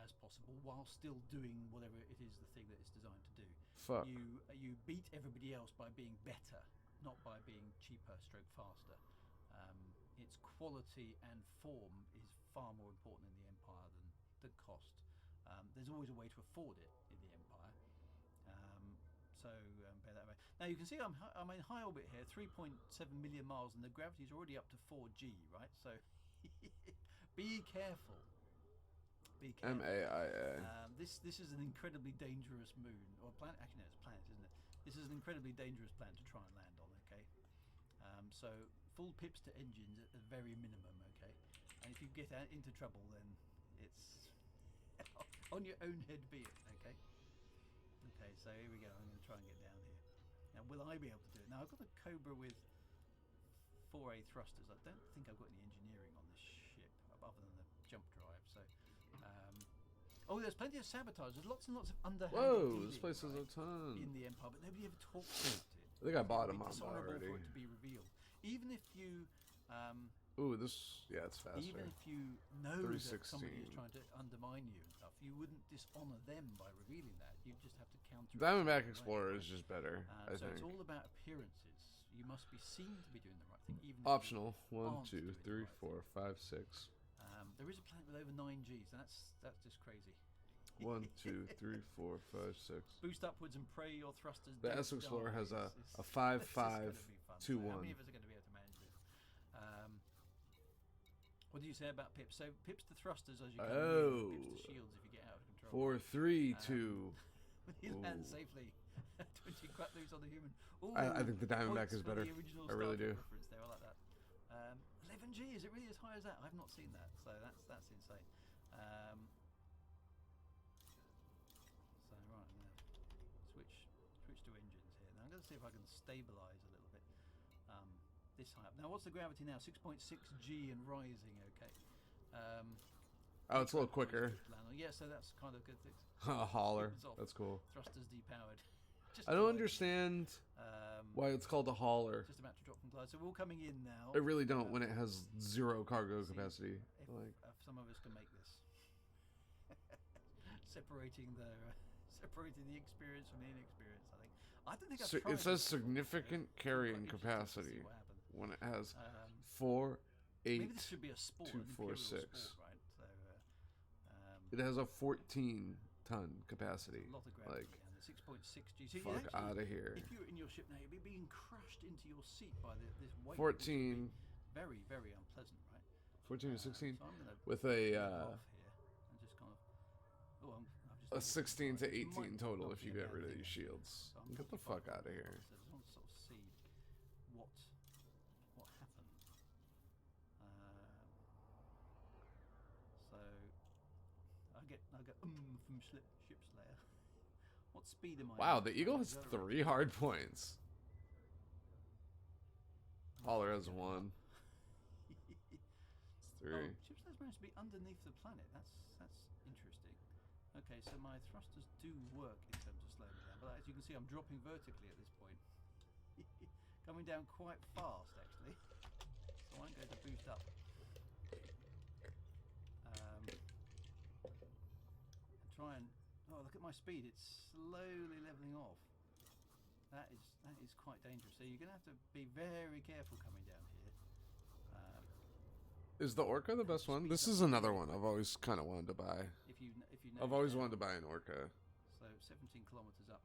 as possible while still doing whatever it is the thing that it's designed to do. Fuck. You beat everybody else by being better, not by being cheaper, stroke faster. Its quality and form is far more important in the Empire than the cost. There's always a way to afford it in the Empire. So bear that in mind. Now you can see I'm in high orbit here, 3.7 million miles, and the gravity's already up to 4G, right? So be careful. Be careful. MAIA. This is an incredibly dangerous moon or planet. Actually, no, it's a planet, isn't it? This is an incredibly dangerous planet to try and land on. Okay, so full pips to engines at the very minimum. Okay, and if you get into trouble, then it's on your own head be it. Okay. Okay, so here we go. I'm going to try and get down here. Now, will I be able to do it? Now, I've got a Cobra with 4A thrusters. I don't think I've got any engineering on this ship other than the jump drive. So, oh, there's plenty of sabotage. There's lots and lots of underhanded Whoa, dealing, this place is a right, ton. in the Empire, but nobody ever talks about it. I think I bought It'd them be on dishonourable already. for it to be revealed. Even if you, Ooh, this, yeah, it's faster. even if you know that somebody is 316. trying to undermine you and stuff, you wouldn't dishonour them by revealing that. You just have to counter it Diamondback some Explorer way. is just better, I So it's think. all about appearances. You must be seen to be doing the right thing, even if Optional. you 1, aren't 2, doing the 3, right 4, 5, 6. thing. There is a planet with over 9 Gs, and that's just crazy. 1, 2, 3, 4, 5, 6. Boost upwards and pray your thrusters. The don't S Explorer die. has a It's- 5, this is gonna 5, be fun. 2, So how 1. many of us are going to be able to manage this? What do you say about pips? So pips to thrusters as you come Oh. in, pips to shields if you get out of control. 4, 3, 2. When you land Ooh. safely, 20 quack loops on the human. Ooh, I think the Diamondback points is for better. the original I really Star Trek do. reference there, I like that. 11G, is it really as high as that? I've not seen that, so that's insane. let's see if I can stabilize a little bit. This high up. Now, what's the gravity now? 6.6 G and rising. Okay. Oh, it's a little quicker. Yeah, so that's kind of good. A hauler. It's off. That's cool. Thrusters depowered. Just I don't like- understand Um, why it's called a hauler. just about to drop from glide. So we're all coming in now. I really don't when it has 0 cargo capacity. If, Like, if some of us can make this, separating the experience from the inexperience. I don't think I've tried it says this before, so significant I'm carrying quite interested to see capacity what happens. when it has Um, 4, maybe 8. this should be a sport, 2, an 4, imperial 6. sport, right? So It has a 14-ton capacity. a lot of gravity, Like, and the 6.6 G. So you fuck actually- out of here. If you're in your ship now, you'd be being crushed into your seat by this weight. 14, Very, very unpleasant, right? 14 to 16 So I'm gonna with get a off here and just kind of. Oh, I've just a 16 to It 18 might total not if be you a get bad rid of thing, these actually. shields. So I'm Get the 45 fuck out of here. So I just want to sort of see what happened. So I get from Ship Slayer. What speed am I? Wow, at? the Eagle has Accelerate. 3 hard points. Hauler has 1. It's 3. Oh, Ship Slayer's managed to be underneath the planet. That's interesting. Okay, so my thrusters do work in terms of slowing me down, but as you can see, I'm dropping vertically at this point. Coming down quite fast, actually. So I'm going to boost up. Try and look at my speed. It's slowly leveling off. That is quite dangerous. So you're going to have to be very careful coming down here. Is the Orca the best one? This is another one I've always kind of wanted to buy. If you know I've always wanted to buy an Orca. So 17 kilometers up.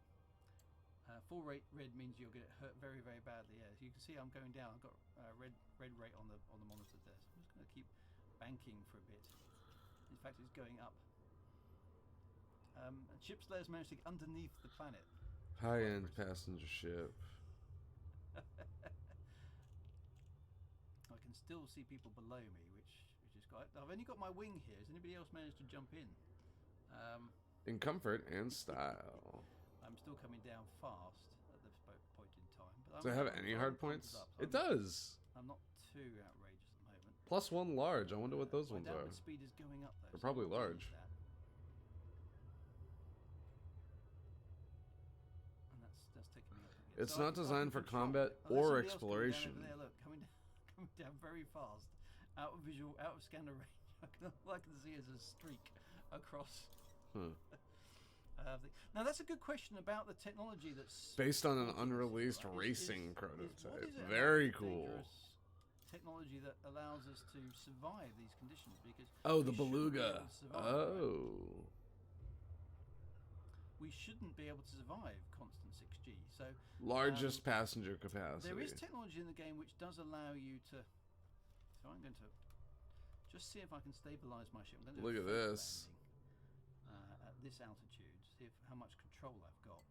Full rate red means you'll get hurt very, very badly. Yeah, as you can see, I'm going down. I've got red rate on the monitor there. So I'm just going to keep banking for a bit. In fact, it's going up. And Ship Slayer's managed to get underneath the planet. High-end passenger ship. I can still see people below me, which is quite. I've only got my wing here. Has anybody else managed to jump in? In comfort and style. I'm still coming down fast at this point in time. But Does it have any hard points? It does. I'm not too outrageous at the moment. Plus 1 large. I wonder what those My ones are. downward speed is going up though. They're so probably I'll manage large. that. And that's taking me up again. It's So not I can designed for control combat it. Oh, there's or somebody else coming down exploration. over there, look, coming down very fast, out of scanner range. All I can see is a streak across. Now that's a good question about the technology that's Based on an supporting this, unreleased right? racing what prototype. is it Very about cool. dangerous technology that allows us to survive these conditions? Because Oh, we the shouldn't be able Beluga. to survive, right? Oh. We shouldn't be able to survive constant 6G. So Largest passenger capacity. there is technology in the game which does allow you to. So I'm going to just see if I can stabilize my ship. I'm going to do Look a at fake this. landing, at this altitude. See how much control I've got.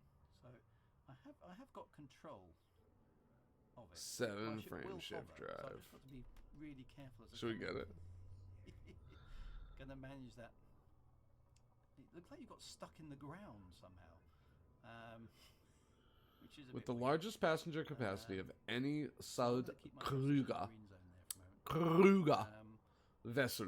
So I have got control of it. 7 My ship frame will shift hover, So I've drive. just got to be really careful. As I Should we come get it? Going to manage that. It looks like you got stuck in the ground somehow. Which is a With bit the weird. largest passenger capacity of any I'm South gonna keep my thrusters in the Kruger green zone there for a moment. vessel.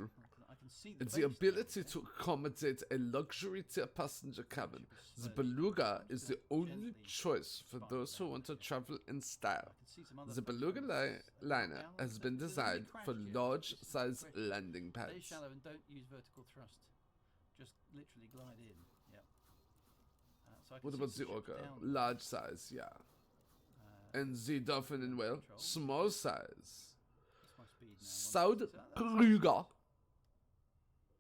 I can see It's the the base ability there. to accommodate a luxury tier passenger cabin. The slowly. Beluga I'm is just the gonna only gently choice for spine those who down want to here. travel in style. I can see some other The Beluga footprints, liner down. has been There's a mini designed crash for here. large This is size the question. landing Stay pads. shallow and don't use vertical thrust. Just literally glide in. Yep. So I can What see about the ship Orca? down. Large size, yeah. And the Dolphin and Whale, Control. small size. That's my speed now. South So that's- Kruger.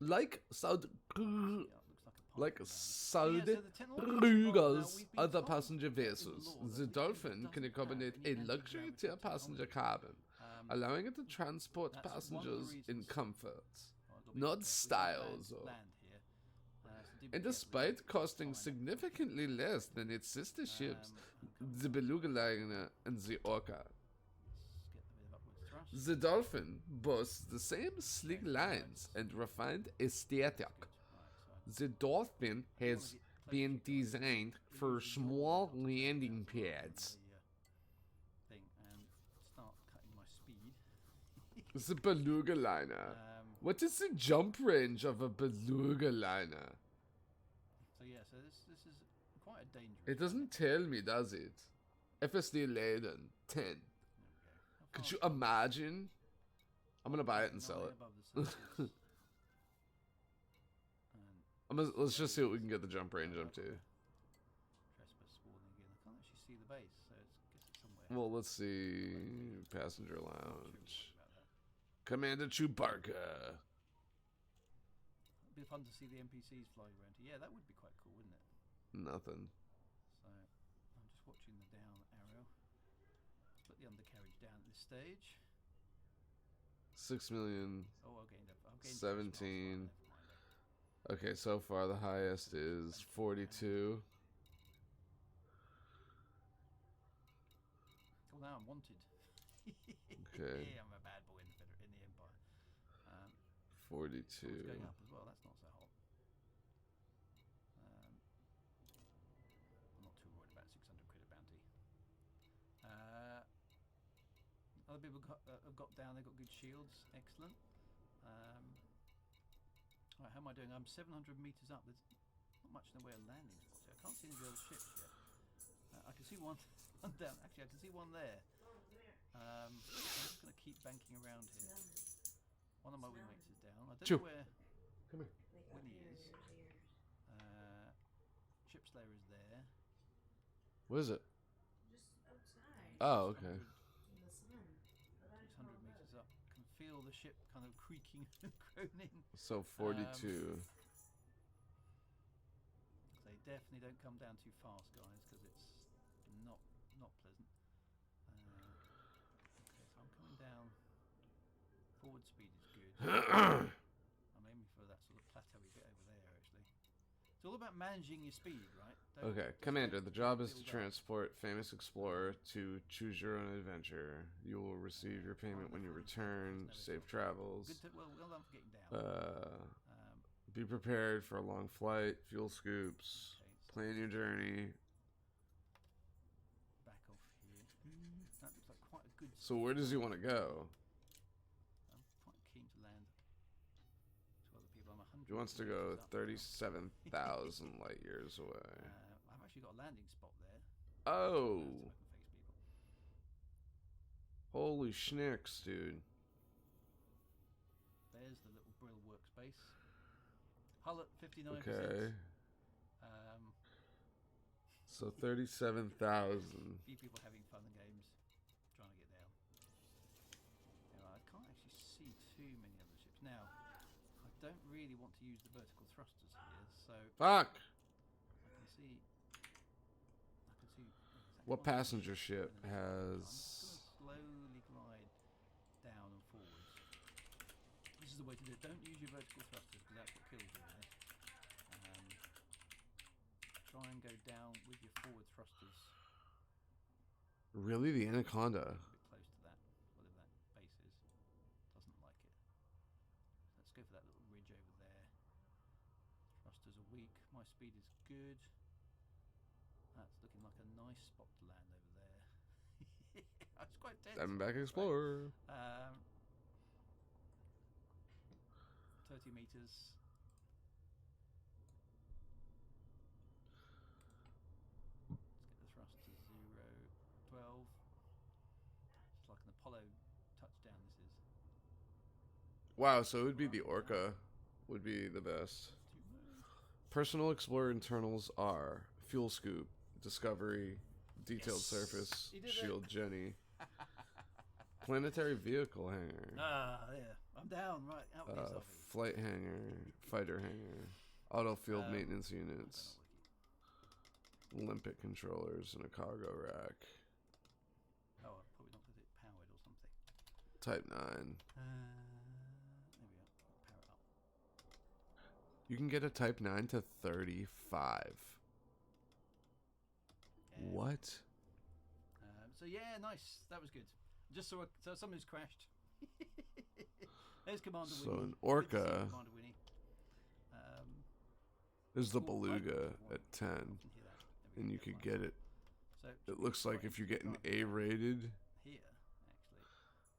Like South yeah, it looks like a pipe Like down there. South So the technology Kruger's now we've been other told passenger in the vessels, law that the this Dolphin doesn't can have accommodate any a luxury anti-gravity tier passenger cabin, Um, allowing it to transport that's one of the passengers in reasons- comfort. Well, it'll be not okay. We've got styles, land, or- land here. So do be And careful. despite costing Fine. significantly less than its sister ships, okay. the Beluga liner and the Orca, Let's get a bit of upwards thrust. the Dolphin boasts the same sleek lines and refined aesthetic. Right, so The Dolphin has been designed for small landing pads. the It's a beluga liner. Um, What is the jump range of a beluga liner? so yeah, so this is quite a dangerous. It doesn't tell me, does it? FSD Leiden 10. There we go. How Could far you is it? imagine? I'm gonna buy it and sell 9 it. above the surface. And Let's just see what we can get the jump range up to. trespass spawning again. I can't actually see the base, so it's, I guess it's somewhere. Well, let's see. Passenger Not too lounge. worried about that. Commander Chewbacca. It'd be fun to see the NPCs flying around here. Yeah, that would be quite cool, wouldn't it? Nothing. So I'm just watching the down arrow. Put the undercarriage down at this stage. 6 million. Oh, I'll gain 17. Okay, so far the highest is 42. Well, now I'm wanted. Okay. I'm a bad boy in the Empire. Oh, 42. it's going up as well. That's not so hot. I'm not too worried about 600 quid a bounty. Other people have got down. They've got good shields. Excellent. Right, how am I doing? I'm 700 meters up. There's not much in the way of landing spots here. I can't see any of the other ships yet. I can see one down. Actually, I can see one there. I'm just going to keep banking around here. One of my wingmates is down. I don't Chew. know where Come here. Winnie is. Ship Slayer is there. What is it? Just outside. Oh, okay. 600 In the sun. But I 600 meters up. Can feel the ship kind of creaking and groaning. So 42. They definitely don't come down too fast, guys, because it's not pleasant. Okay, so I'm coming down. Forward speed is good. I'm aiming for that sort of plateau-y bit over there, actually. It's all about managing your speed, right? Don't Okay, just Commander, let the job is to build up. transport famous explorer to choose your own adventure. You will receive your payment when you return. Safe travels. Good to, well done for getting down. Be prepared for a long flight, fuel scoops, Okay, so plan your journey. back off here. That looks like quite a good. So where does he want to go? I'm quite keen to land to other people. I'm 100. He wants to go meters up now. 37,000 light years away. I've actually got a landing spot there. Oh, Smoke and face people. holy schnicks, dude. There's the little Brill workspace. Hull at 59%. Okay, Um, so 37,000. few people having fun and games, trying to get down. I can't actually see too many other ships now. I don't really want to use the vertical thrusters here, so Fuck! I can see. Exactly What one passenger ship and then I'm has... just gonna slowly glide down and forwards. This is the way to do it. Don't use your vertical thrusters because that's what kills you there. Try and go down with your forward thrusters Really, the Anaconda? a bit close to that, whatever that base is. Doesn't like it. Let's go for that little ridge over there. Thrusters are weak. My speed is good. That's looking like a nice spot to land over there. It's quite tense. Diamondback Right. Explorer. 30 meters. Let's get the thrust to 0, 12. It's like an Apollo touchdown, this is. Wow, so it would be the Orca. Would be the best. Too much. Personal Explorer internals are Fuel Scoop, Discovery, Detailed Yes! Surface, You did it. Shield Jenny, Planetary Vehicle Hangar, Ah, there. I'm down, right. Out with yourself. Flight Hangar, Fighter Hangar, Auto Field Maintenance I don't Units, know, Wiki. Olympic Controllers, and a cargo rack. Oh, I've probably not got it powered or something. Type 9. There we go. Power it up. You can get a Type 9 to 35. Yeah. What? So yeah, nice. That was good. Just saw somebody's crashed. There's Commander So Winnie. an Good to see Orca Commander Winnie. is the Cool, right? Beluga at 10. Can hear that. There we And go, you that's could fine. get it. So It looks like if you get an here, A rated. actually.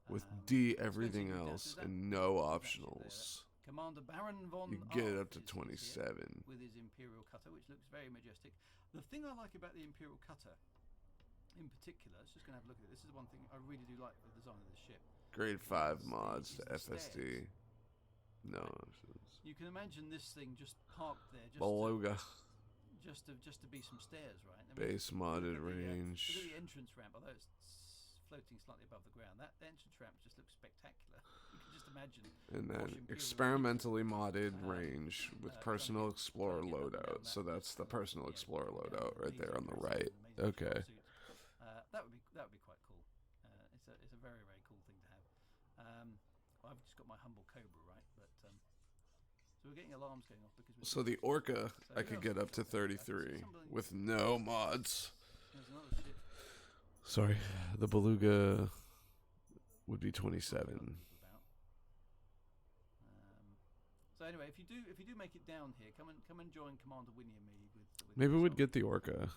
with D Expensive everything down to else that. and no That ship there, optionals. Commander Baron von You get it Arf up to is here 27. with his Imperial Cutter, which looks very majestic. The thing I like about the Imperial Cutter, in particular, let's just going to have a look at it. This is one thing I really do like the design of this ship. Grade 5 mods is to the FSD. stairs. No options. You can imagine this thing just parked there, Beluga. just to be some stairs, right? I mean, Base modded look at the, range. look at the entrance ramp, although it's floating slightly above the ground. That entrance ramp just looks spectacular. You can just imagine. And Posh then Imperial experimentally modded Um, range with trying personal to get- explorer trying to get up and down loadout. that So that's the personal yeah, explorer yeah, loadout right there on the amazing right. dresses, amazing Okay. suits. That would be quite cool. It's a very cool thing to have. I've just got my humble Cobra, right? But so we're getting alarms going off because. So the Orca, So I who could else get have up we to got there? I can see 33 somebody- with no mods. There's another ship. Sorry, the Beluga would be About. 27. So anyway, if you do make it down here, come and join Commander Winnie and me with Maybe this we'd on. get the Orca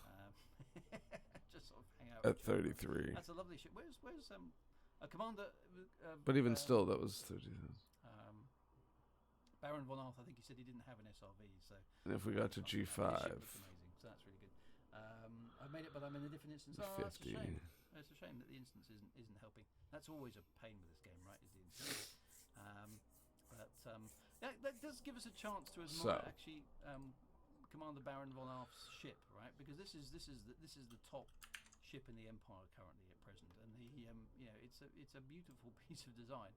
Just sort of hang out at with each other. 33. That's a lovely ship. Where's Commander? But even still, that was 30. Baron von Arth, I think he said he didn't have an SRV, so. And if we got to His ship G5, looks amazing, so that's really good. I made it, but I'm in a different instance. Oh, that's a 50. shame. It's a shame that the instance isn't helping. That's always a pain with this game, right? Is the instance. Yeah, that does give us a chance to admire actually Commander Baron von Arf's ship, right? Because this is the top ship in the Empire currently at present, and it's a beautiful piece of design.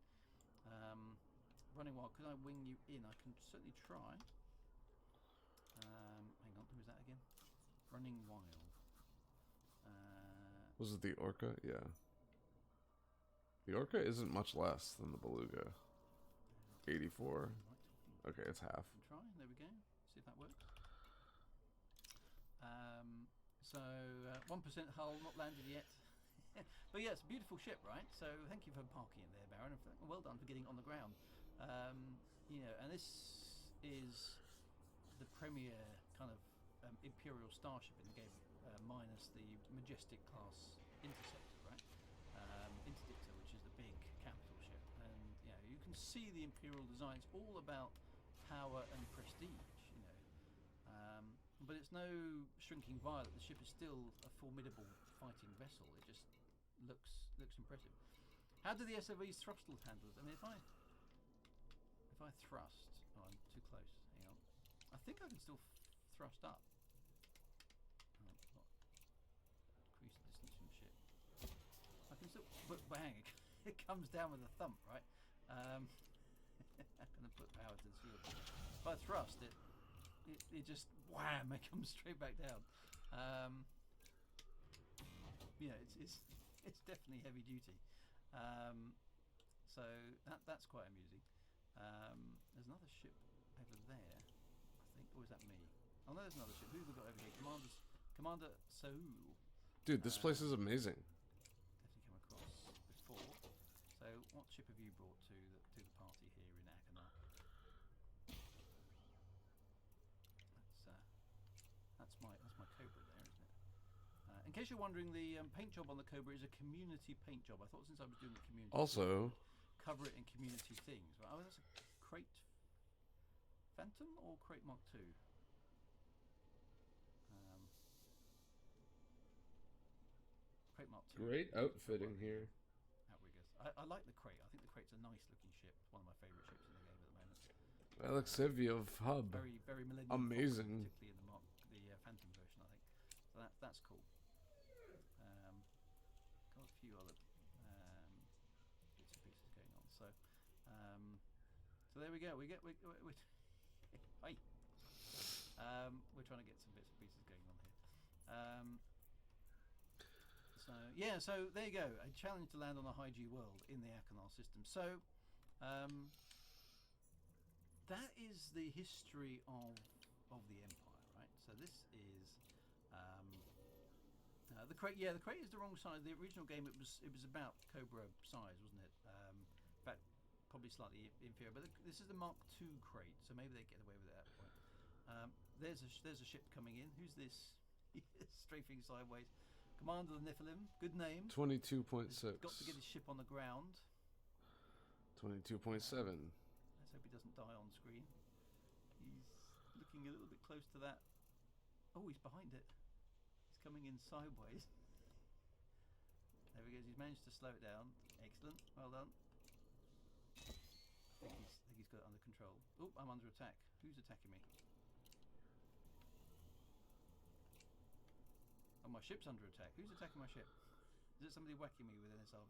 Running wild, could I wing you in? I can certainly try. Hang on, who was that again? Running wild. was it the Orca? Yeah. The Orca isn't much less than the Beluga. 84. Okay, it's half. Try. There we go. See if that works. So 1% hull not landed yet. But yeah, it's a beautiful ship, right? So thank you for parking it there, Baron. And well done for getting on the ground. And this is the premier kind of Imperial starship in the game, minus the Majestic class Interceptor, right? Interdictor, which is the big capital ship, and you can see the Imperial design. It's all about power and prestige, but it's no shrinking violet. The ship is still a formidable fighting vessel. It just looks impressive. How do the SOV's thrustle handle it? I mean, if I thrust, oh, I'm too close. Hang on. I think I can still thrust up. Increase the distance from ship. I can still, but bang! It comes down with a thump, right? I'm gonna put power to the shield. If I thrust it just wham! It comes straight back down. It's definitely heavy duty. So that's quite amusing. There's another ship over there, I think. Or is that me? Oh no, there's another ship. Who have we got over here? Commander Saul. Dude, this place is amazing. Definitely come across before. So, what ship have you brought to the party here in Achenar? That's my Cobra there, isn't it? In case you're wondering, the paint job on the Cobra is a community paint job. I thought since I was doing the community, Also, cover it in community things. Right? Oh, that's a Crate Phantom or Crate Mark II? Crate Mark II. great outfitting here. Outrageous. I like the Crate. I think the Crate's a nice looking ship. It's one of my favourite ships in the game at the moment. Alexeyev hub. Very millennium. Amazing. Particularly in the Phantom version, I think. So that's cool. Got a few other bits and pieces going on. So there we go. We're trying to get some bits and pieces going on here. So there you go. A challenge to land on a high G world in the Achenar system. So that is the history of the Empire, right? So this is the Crate. Yeah, the Crate is the wrong size. The original game it was about Cobra size, wasn't it? In fact, probably slightly inferior. But this is the Mark II Crate, so maybe they get away with it at that point. There's a ship coming in. Who's this? Strafing sideways. Commander of the Nephilim. Good name. 22.6. Got to get his ship on the ground. 22.7. Let's hope he doesn't die on screen. He's looking a little bit close to that. Oh, he's behind it. He's coming in sideways. There he goes. He's managed to slow it down. Excellent. Well done. I think he's got it under control. Oh, I'm under attack. Who's attacking me? Oh, my ship's under attack. Who's attacking my ship? Is it somebody whacking me with an SRV?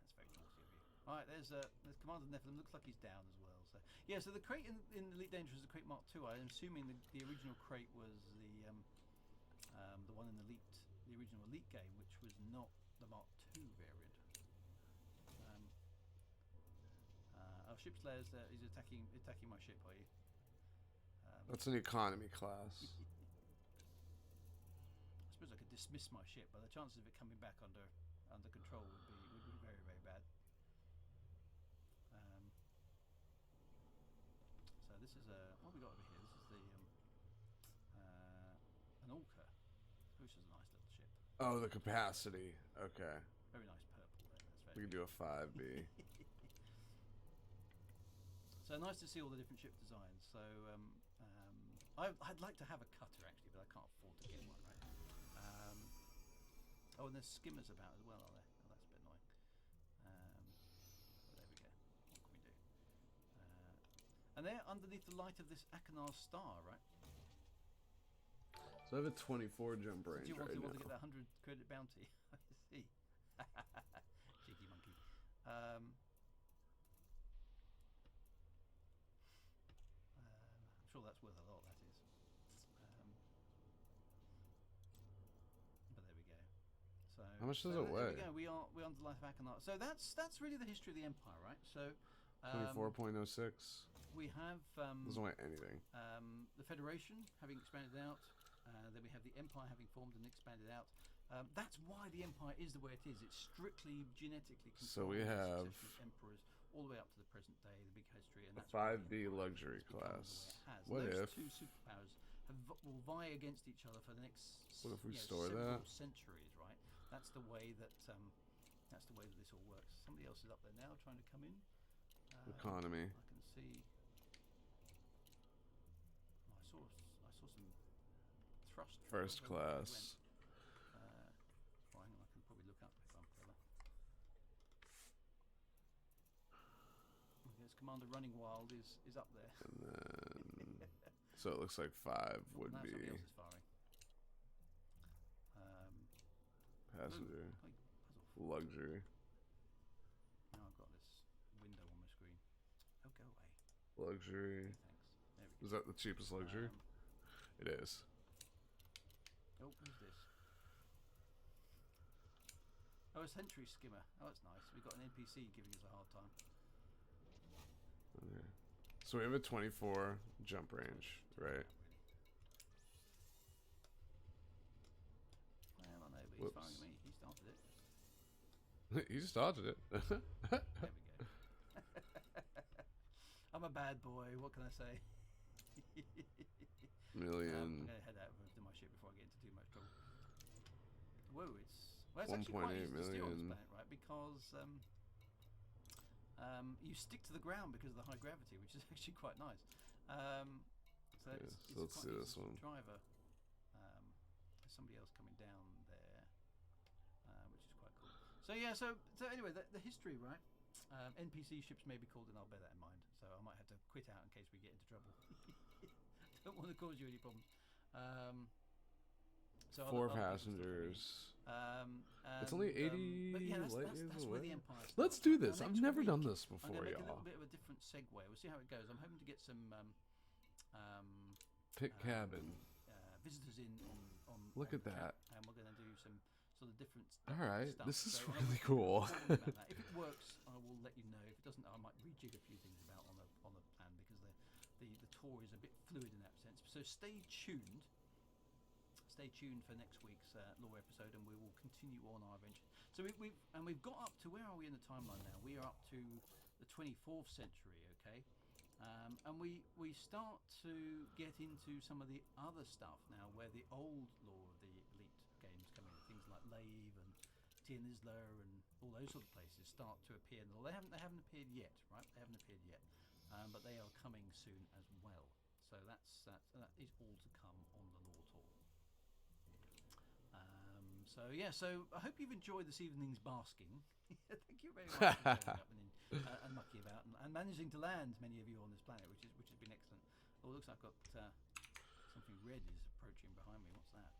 That's very naughty of you. Alright, there's Commander Nephilim. Looks like he's down as well. So yeah, so the crate in Elite Dangerous is the crate Mark II. I'm assuming the original crate was the one in the original Elite game, which was not the Mark II variant. Our ship slayers is attacking my ship, are you? That's an economy class. I suppose I could dismiss my ship, but the chances of it coming back under control would be very, very bad. So this is what have we got over here? This is the an Orca, which is a nice little ship. Oh, the capacity. Okay. Very nice purple there. That's very We can do a 5B. So nice to see all the different ship designs. So I'd like to have a cutter actually, but I can't afford to get one. Right? Oh, and there's skimmers about as well, are there? Oh, that's a bit annoying. But there we go. What can we do? And they're underneath the light of this Achenar star, right? So I have a 24 jump range Do you want right to now. get that 100 credit bounty? I see. Cheeky monkey. I'm sure that's worth a lot, that is. But there we go. So How much does so it there weigh? we go. We're on the life of Achenar. So that's really the history of the Empire, right? So 24.06. we have Doesn't weigh anything. the Federation having expanded out. Then we have the Empire having formed and expanded out. That's why the Empire is the way it is. It's strictly genetically controlled. So we have emperors all the way up to the present day, the big history, and a that's why the 5B Empire luxury has become the way class. it has. What Those if? two superpowers will vie against each other for the next What if we store several that? centuries, right? That's the way that this all works. Somebody else is up there now trying to come in. Economy. I can see. Oh, I saw some thrust. First I don't know where they class. went. Oh, hang on, I can probably look up if I'm clever. Yes, Commander Running Wild is up there. And then, so it looks like 5 would Now be somebody else is firing. passenger. Oh, puzzle. Luxury. Now I've got this window on my screen. Oh, go away. Luxury. Thanks. There we go. Is that the cheapest luxury? It is. Oh, who's this? Oh, a sentry skimmer. Oh, that's nice. We've got an NPC giving us a hard time. Okay. So we have a 24 jump range, right? Well, I know, but he's Whoops. firing at me. He started it. You started it. There we go. I'm a bad boy. What can I say? I'm Million. going to head out to my ship before I get into too much trouble. Whoa, it's actually quite 1.8 easy to steer on this million. planet, right? Because you stick to the ground because of the high gravity, which is actually quite nice. So Yeah, it's so let's quite see easy this to one. drive a, there's somebody else coming down there, which is quite cool. So yeah, so anyway, the history, right? NPC ships may be called, and I'll bear that in mind. So I might have to quit out in case we get into trouble. Don't want to cause you any problems. So 4 other people passengers. It's and, only 80 but yeah, that's light years where the away. Empire starts. Let's do Now, this. I've next never done week, this I'm before, going to make a little y'all. bit of a different segue. We'll see how it goes. I'm hoping to get some Pit cabin. visitors in on Look on at the chat, that. and we're going to do some sort of different All right, stuff. this is So I really will cool. inform you about that. If it works, I will let you know. If it doesn't, I might rejig a few things about on the plan because the tour is a bit fluid in that sense. So stay tuned. Stay tuned for next week's lore episode, and we will continue on our adventure. So we've got up to, where are we in the timeline now? We are up to the 24th century, okay, and we start to get into some of the other stuff now, where the old lore of the Elite games come in, things like Lave and Tian Isla and all those sort of places start to appear. Well, they haven't appeared yet, right? They haven't appeared yet, but they are coming soon as well. So that is all to come on the Lore Tour. So yeah, so I hope you've enjoyed this evening's basking. Thank you very much for turning up and mucking about and managing to land many of you on this planet, which has been excellent. Oh, it looks like I've got something red is approaching behind me. What's that?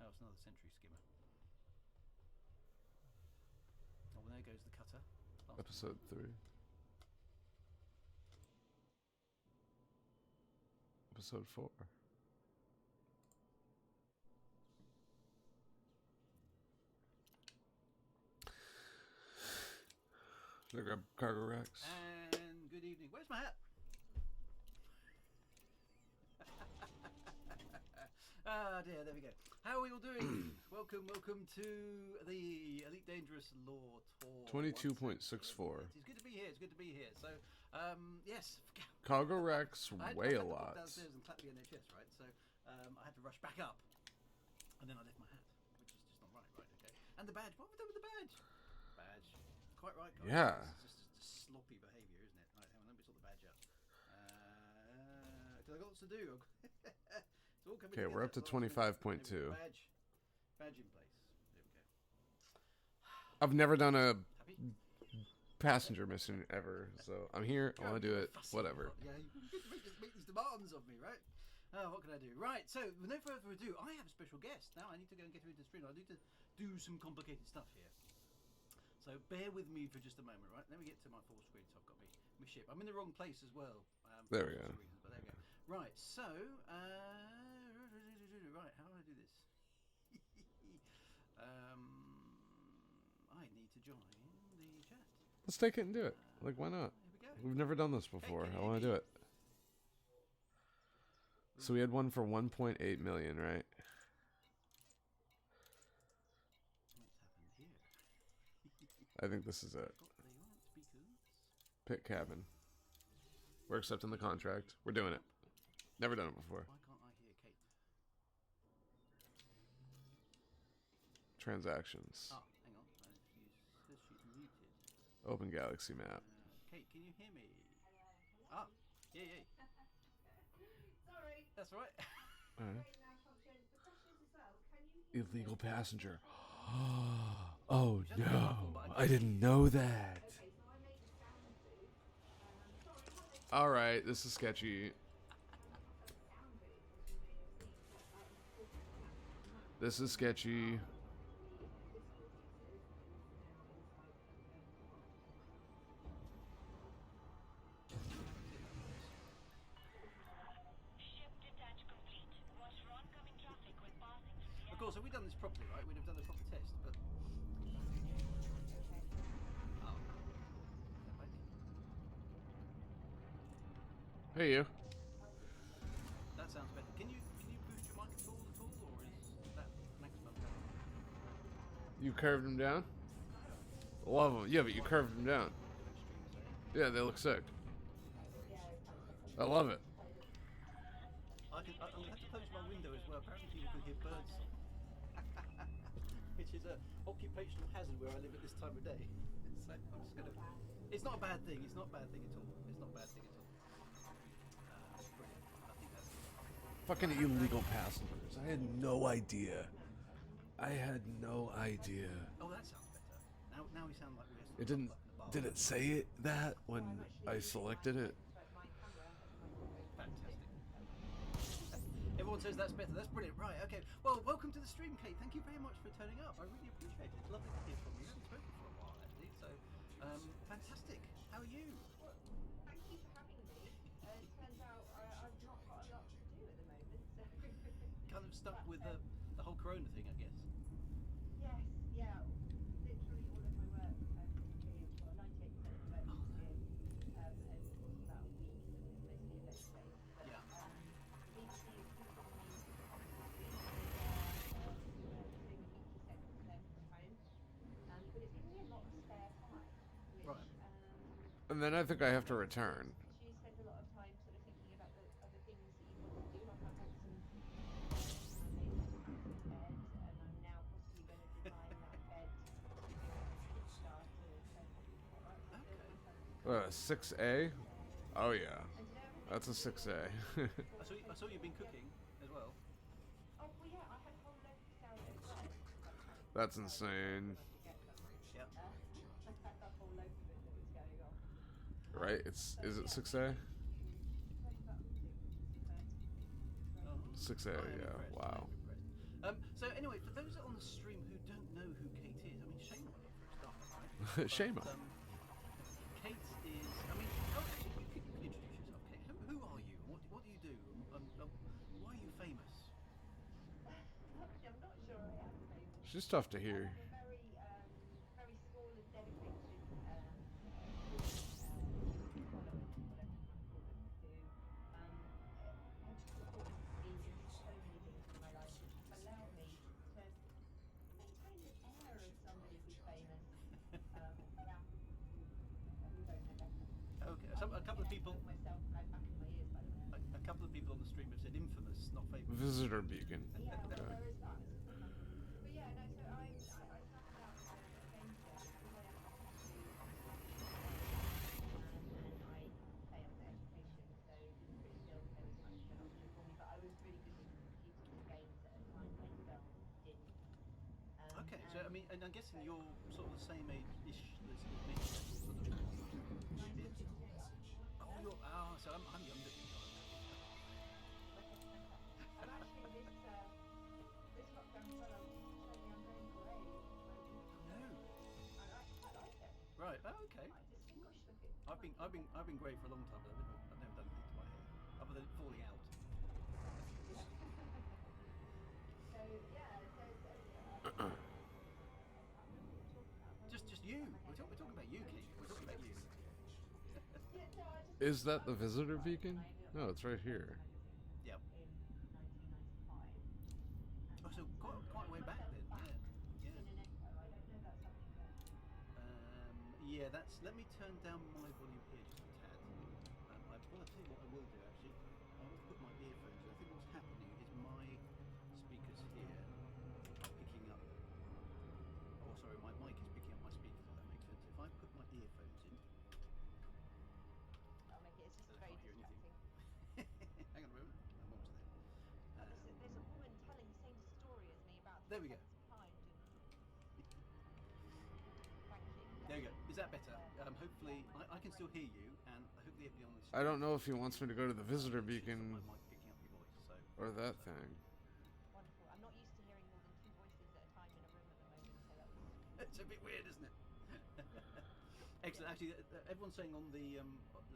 Oh, it's another sentry skimmer. Oh, well, there goes the cutter. Episode 3. Episode 4. Should I grab cargo racks? And good evening. Where's my hat? Ah dear, there we go. How are we all doing? welcome to the Elite Dangerous Lore Tour. 22.64. It's good to be here. It's good to be here. So, yes. Cargo racks I weigh had a to walk lot. downstairs and clap the NHS, right? So, I had to rush back up, and then I left my hat, which is just not right, okay? And the badge. What have we done with the badge? Badge. Quite right, guys. Yeah. It's just sloppy behaviour, isn't it? Right, hang on, let me sort the badge out. Because I've got lots to do. It's all coming Okay, we're up to together. 25.2. Badge in place. There we go. I've never done a Happy? passenger mission ever, so I'm here. I want to do it. Fussy. Whatever. Yeah, you make these demands of me, right? Oh, what can I do? Right, so with no further ado, I have a special guest. Now I need to go and get her into the stream. I need to do some complicated stuff here. So bear with me for just a moment, right? Let me get to my full screen. So I've got my ship. I'm in the wrong place as well. There we go. Reasons, but there we go. Right, so right, how do I do this? I need to join the chat. Let's take it and do it. Like, why not? Here we go. We've never done this before. can I you want to hear do it. So we had one for 1.8 million, right? What's happened here? I think this is it. Got the loudspeakers. Pit cabin. We're accepting the contract. We're doing it. Never done it before. Why can't I hear Kate? Transactions. Ah, hang on. Says she's muted. Open galaxy map. Kate, can you hear me? Ah, yeah. Sorry. That's right. Alright. Great malfunction. The question is as well, can you hear Illegal me? passenger. Oh no. I didn't know that. Okay, so I made a sound booth. Sorry, hi. Alright, this is sketchy. Sound booth, as you may have seen. This is sketchy. Ship detach complete. Watch for oncoming traffic when passing through the Of course, have we done this properly, right? We'd have done the proper test, but. Oh. Hey you. That sounds better. Can you boost your mic at all, or is that maximum? You curved them down? Love them. Yeah, but you curved them down. Yeah, they look sick. I love it. I'm going to have to close my window as well. Apparently you can hear birds. Which is a occupational hazard where I live at this time of day. So I'm just going to... It's not a bad thing. It's not a bad thing at all. It's not a bad thing at all. Brilliant. I think that's... Fucking illegal passengers. I had no idea. I had no idea. Oh, that sounds better. Now we sound like we're... It didn't. Did it say that when I selected it? Fantastic. Everyone says that's better. That's brilliant. Right, okay. Well, welcome to the stream, Kate. Thank you very much for turning up. I really appreciate it. It's lovely to hear from you. We haven't spoken for a while, actually. So, fantastic. How are you? Well, thank you for having me. It turns out I've not got a lot to do at the moment, so... Kind of stuck with the whole Corona thing, I guess. Yes, yeah. Literally all of my work is, well, 98% of the work is in, and of course about a week, and it's mostly event-based. But, Yeah. BBC has given me doing 50% of them from home, but it's given me a lot of spare time, which, Right. And then I think I have to return. do you spend a lot of time sort of thinking about the other things that you want to do? Like I've had some 6A? Oh yeah, And do you know everything? that's a 6A. I saw you've been cooking as well. Oh, well, yeah, I had a whole loaf of sourdough bread. That's insane. Yep. I had a whole loaf of it that was going off. Right? Is it 6A? It's only about 6, Oh, 6A, I am yeah. impressed. I Wow. am impressed. So anyway, for those on the stream who don't know who Kate is, I mean, shame on you for a start, right? Shame on. Kate is. I mean, actually, you can introduce yourself, Kate. Who are you? What do you do? Why are you famous? I'm not sure I am famous. She's tough to I hear. have a very small and dedicated group of followers, whatever you want to call them, who have supported me in so many things in my life, which have allowed me to maintain the air of somebody who's famous. Yeah, who don't know better. Okay, a couple of people. Myself right back in my ears, by the way. A couple of people on the stream have said infamous, not famous. Visitor beacon. Yeah, well, Okay. there is that. But yeah, no, so I started out as a game dev because I am and I failed education, so pretty still there was much of an option for me. But I was really good with computers and games at a time when films didn't. Okay, so I mean, and I'm guessing you're sort of the same age-ish as me. Sort of. Oh, so I'm younger than you. I'm actually this lockdown as well. I was showing I'm going grey. No. I like it. Right. Oh, okay. Quite distinguished looking. I've been grey for a long time, but I've never done anything to my hair other than it falling out. So yeah, Just you. We're talking about you, Kate. We're talking about you. Is that the visitor beacon? No, it's right here. Yep. In 1995. Oh, so quite way back then. Yeah. In an echo. I don't know that's something that. Yeah. That's. Let me turn down my volume here just a tad. Well, I'll tell you what I will do actually. I will put my earphones in. I think what's happening is my speakers here are picking up. Oh, sorry, my mic is picking up my speakers. If that makes sense. If I put my earphones in. I'll make it. It's just I very can't hear anything. distracting. Hang on a moment. I'm almost there. There's a woman telling the same story as me about. There we go. Timed and. Thank you. There we go. Is that better? Hopefully, I can still hear you, and hopefully everybody on this. I don't know if he wants me to go to the visitor beacon My mic picking up your voice, so. or that thing. Wonderful. I'm not used to hearing more than 2 voices at a time in a room at the moment, so that's. It's a bit weird, isn't it? Excellent. Actually, everyone's saying on the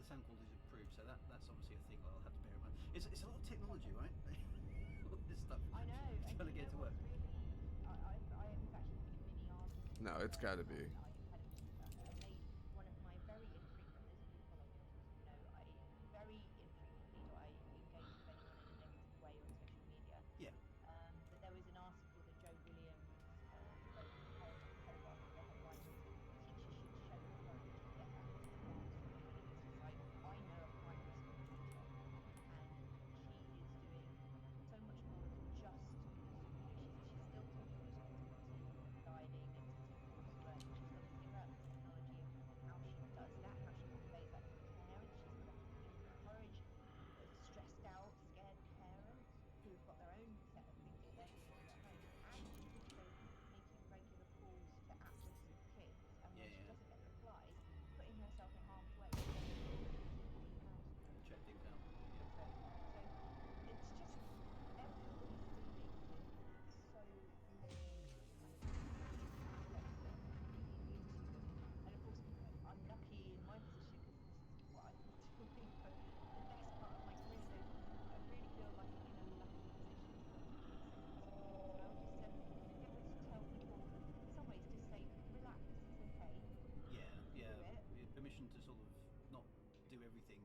sound quality is improved, so that's obviously a thing I'll have to bear in mind. It's a lot of technology, right? All this stuff. I know. Trying to get it to work. Really, I was actually looking at mini artists. No, it's got to be. I made one of my very infrequent, as you follow me on Twitter, you know, very infrequently do I engage with anyone in a negative way on social media. Yeah. But there was an article that Joe Williams wrote in the Telegraph. The headline was "Teachers should show courage and get back into the classroom." And it was just like, I know a primary school teacher, and she is doing so much more than just, she's still talking responsibility, guiding and teaching coursework. She's got to figure out the technology of how she does that, how she conveys that to parents. She's got to encourage stressed out, scared parents who've got their own set of things that they're dealing with at home, and she's also making regular calls to at-risk kids, and when she doesn't get replies, putting herself in harm's way. Check things out. So it's just everybody's dealing with so many kind of aspects that feed into them, and of course I'm lucky in my position because this is what I've been doing for the best part of my career, so I really feel like I'm in a lucky position to be supported as well, just to be able to tell people in some ways, just say relax, it's okay. Yeah. Do it. Permission to sort of not do everything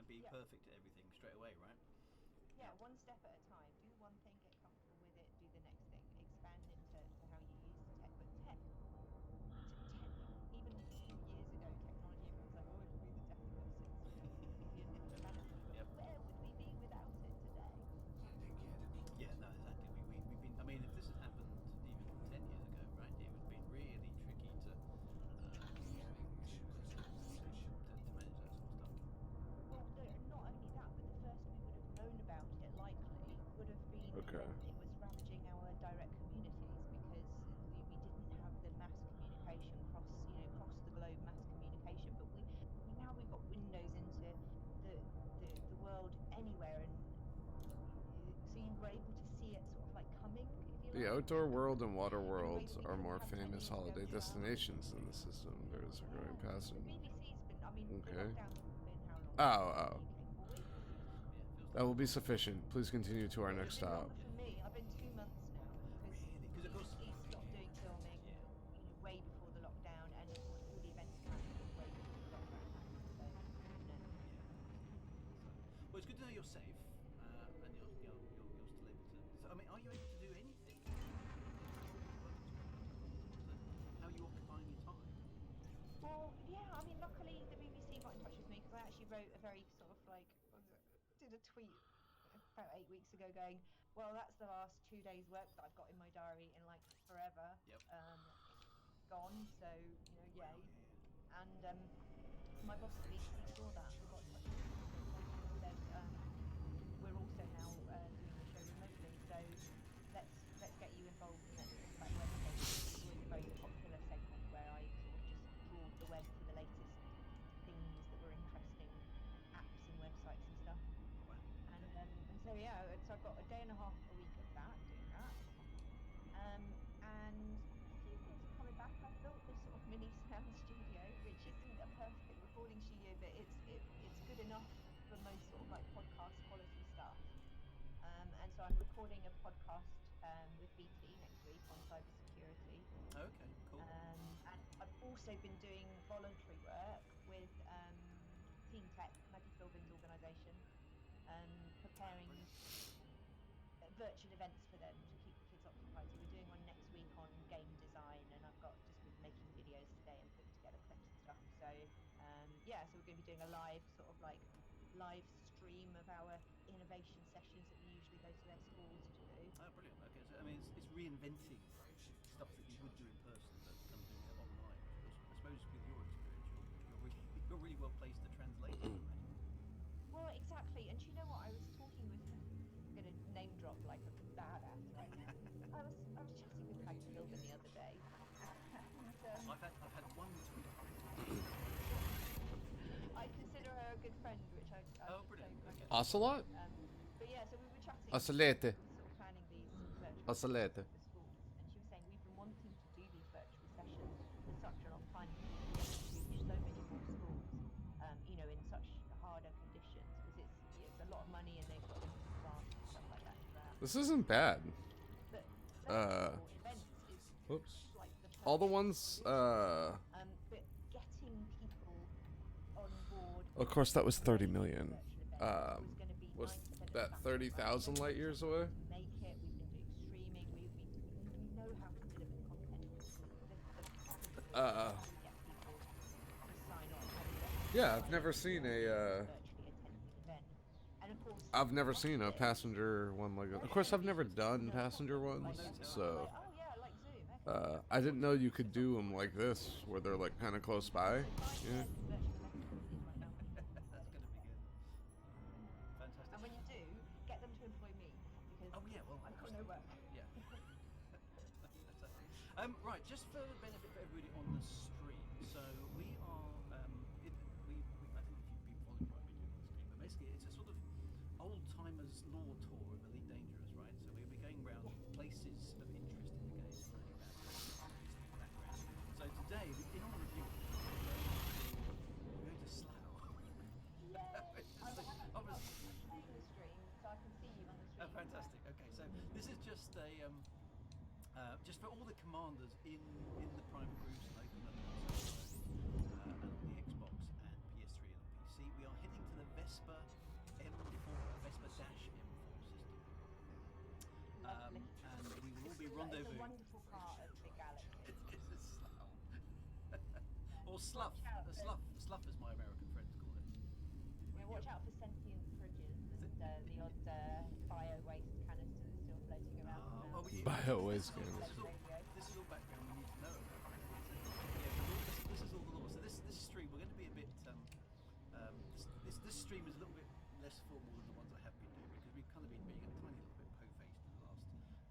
and be Yeah. perfect at everything straight away, right? Yeah, one step at a time. Do one thing, get comfortable with it, do the next thing. Expand into how you use the tech. But tech, even 2 years ago, technology, everyone's like, oh, it'll be the death of us. It's, the end of humanity. But Yep. where would we be without it today? Yeah, no, exactly. We've been. I mean, if this had happened even 10 years ago, right, it would have been really tricky to Outdoor World and Water World Anyway, we are couldn't more have 10 famous years ago holiday as well. destinations in the system. There is a growing The passion. BBC's been, I mean, Okay. the lockdown's been how long? Oh, In the UK, 4 weeks? Yeah, it feels that will be sufficient. Please continue to our next It's been stop. longer for me. I've been 2 months now because Really? 'Cause of course- BBC stopped doing filming, Yeah. way before the lockdown, and of course all the events cancelled way before the lockdown happened. So, Well, it's good to know you're safe, and you're still able to. So, I mean, are you able to do anything? How are you occupying your time? well, yeah. I mean, luckily the BBC got in touch with me because I actually wrote a very sort of like did a tweet about 8 weeks ago going, well, that's the last 2 days' work that I've got in my diary in like forever. Yep. It's gone. So yay. Yeah. And my boss at BBC saw that and got in touch with me and said, we're also now doing the show remotely, so let's get you involved and let's talk about web pages. It's always a very popular segment where I sort of just trawled the web for the latest things that were interesting, apps and websites and stuff. Wow. And so yeah, so I've got a day and a half a week of that, doing that. And a few things are coming back. I've built this sort of mini sound studio, which isn't a perfect recording studio, but it's good enough for most sort of like podcast quality stuff. And so I'm recording a podcast with BT next week on cybersecurity. Okay. Cool. And I've also been doing voluntary work with Team Tech, Maggie Philbin's organisation, preparing virtual events for them to keep the kids occupied. So we're doing one next week on game design, and I've just been making videos today and putting together clips and stuff. So so we're going to be doing a live sort of like live stream of our innovation sessions that we usually go to their schools to do. Oh, brilliant. Okay, so I mean, it's reinventing stuff that you would do in person, but kind of doing it online. Which I suppose, with your experience, you're really well placed to translate it. I imagine. Well, exactly. And do you know what? I was talking with, I'm going to name drop like a badass right now. I was chatting with Maggie Philbin the other day. And, I've had one tweet. I consider her a good friend, which I Oh, should brilliant. say. Okay. Ocelot? But yeah, so we were chatting. Ocelete. We were sort of planning these virtual Ocelete. sessions for schools, and she was saying we've been wanting to do these virtual sessions for such a long time because we want to reach so many more schools, in such harder conditions because it's a lot of money and they've got limited staff and stuff like that for that. This isn't bad. But virtual events is Whoops. like the All the perfect ones, solution. But getting people on board. Of course, that was 30 with million. virtual events was going to be Was 90% of that the 30,000 light years away? We make it. We've been doing streaming. We know how to deliver the content. The problem is how to get people to sign on. How to get Yeah, I've never seen a. virtually attend the event. And of course, I've never seen a after this, passenger one like that. Of course, I've never done passenger ones, so like, oh yeah, like Zoom. Okay. I didn't know you could do them like this, where they're like kind of close by. Yeah. That's going to be good. Fantastic. And when you do, get them to employ me because Oh yeah, well, I've got no work. Yeah. Right, just for the benefit of everybody on the stream. So we are, I think if you've been following what we're doing on the stream, but basically it's a sort of old timers lore tour of Elite Dangerous, right? So we'll be going around places of interest in the game, learning about background. So today, in honor of you, we're going to Slough. Yay! I will have to playing the stream so I can see you on the stream. Oh, fantastic. Okay, so this is just a just for all the commanders in the private groups and open and on the Xbox and PS3 and PC. We are heading to the Vespa M4, Vespa-M4 system. Lovely. And we will all be It's a rendezvous. wonderful part of the galaxy. This is Slough. Or Slough. Watch out, Slough as my American friends call it. Yeah, watch out for sentient fridges and the odd bio waste canister that's still floating around. Bio waste canister. This is all background we need to know about. This is all the lore. So this stream, we're going to be a bit. This stream is a little bit less formal than the ones I have been doing because we've kind of been being a tiny little bit po-faced in the last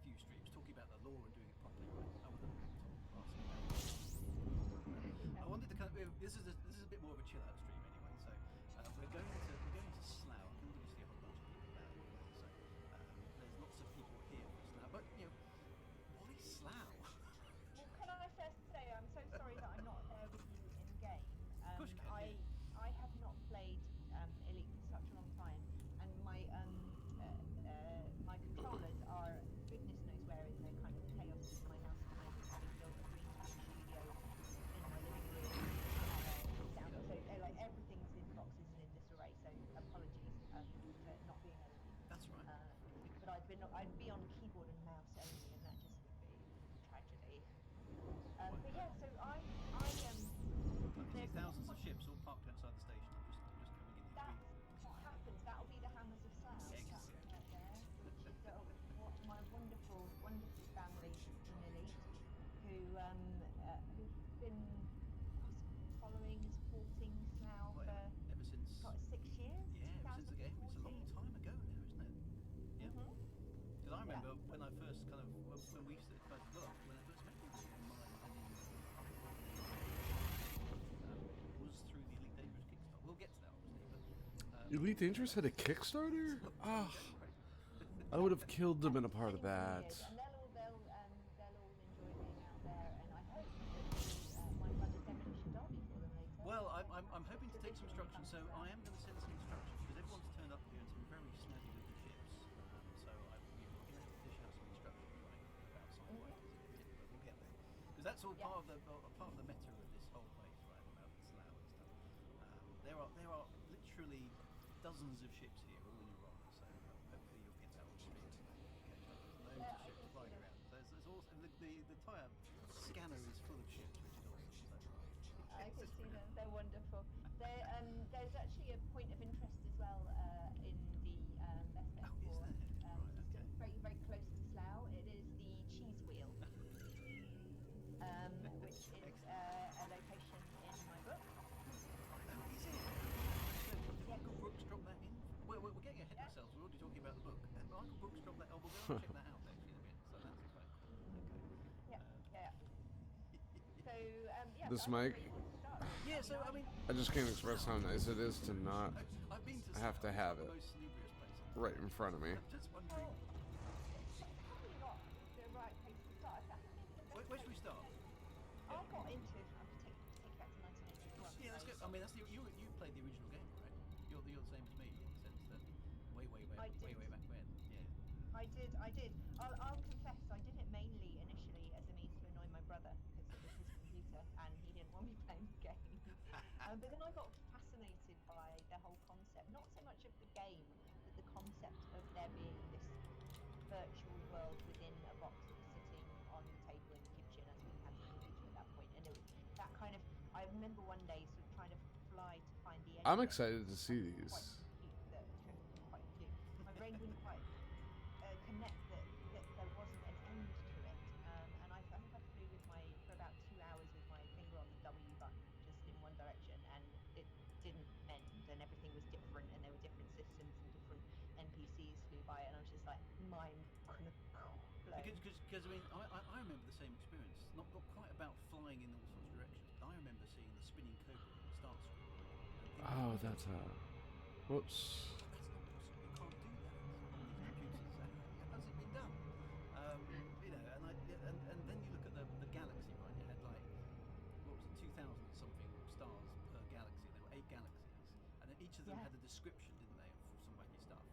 few streams, talking about the lore and doing it properly. Right? I wanted to kind of. This is a bit more of a chill out stream anyway. So we're going to Slough. I can obviously a whole bunch of people about it. So there's lots of people here for Slough. But why who've been following, supporting Slough Well, for ever since. what, 6 years? Yeah, ever since the game. It's a long 2014? time ago now, isn't it? Yeah. Mhm. Because I remember when I first kind of when we first well, when I first met you online and in was through the Elite Dangerous Kickstarter. We'll get to that obviously, but Elite Dangerous had a Kickstarter? Ah, right? I would have killed them in a part of Same that. years, and they'll all enjoy being out there, and I hope that my brother demolition derby for them later. Well, I'm hoping to take some Traditionally instructions, so comes I out. am going to send some instructions because everyone's turned up here in some very snazzy little ships. So we're going to have to dish out some instructions right about side fighters in a bit, but we'll get there because that's all part of the meta of this whole place, right? About Slough and stuff. There are literally dozens of ships here, all in a row. So hopefully you'll get that all streamed. Okay, so there's loads of ships flying around. There's also the tire scanner is full of ships, which is awesome. So. I can see them. They're wonderful. There's actually a point of interest as well in the best bet Oh, is for there? Right, just okay. very very close to Slough. It is the Cheese Wheel, which is a location in my book. Oh, is it? So did Michael Brooks drop that in? We're getting ahead of ourselves. We're already talking about the book. Michael Brooks dropped that. Oh, we'll go and check that out actually in a bit. So that's quite cool. Okay. Yeah. So yeah. This so I mic? think where you want to start. Yeah. So I mean, I just can't express how nice it is to not I've been to. have to Slough. have It's it not the most salubrious place. right in front of me. I'm just wondering. Probably not the right place to start. I think the best Where should we place start? I got into. I'll take you back to 1981. Yeah, let's go. I mean, that's you played the original game, right? You're the same as me in the sense that way I did. back when. Yeah. I did. I'll confess, I did it mainly initially as a means to annoy my brother because it was his computer and he didn't want me playing the game. But then I got fascinated by the whole concept, not so much of the game, but the concept of there being this virtual world within a box that was sitting on the table in the kitchen, as we had the computer at that point. And it was that kind of, I remember one day sort of trying to fly to find the end. I'm of it. excited to see Quite these. cute, quite cute. My brain wouldn't quite connect that there wasn't an end to it, and I think I flew for about 2 hours with my finger on the W button just in one direction, and it didn't end, and everything was different, and there were different systems and different NPCs flew by, and I was just like mind kind of blown. Because I mean, I remember the same experience. Not quite about flying in all sorts of directions. But I remember seeing the spinning cobra on the start screen. and thinking, Oh, that's whoops. That's not possible. You can't do that on these computers. How's it been done? You know, and then you look at the galaxy, right? It had like what was it, 2,000 something stars per galaxy. There were 8 galaxies, and then each of them had a description, didn't they, of some wacky stuff.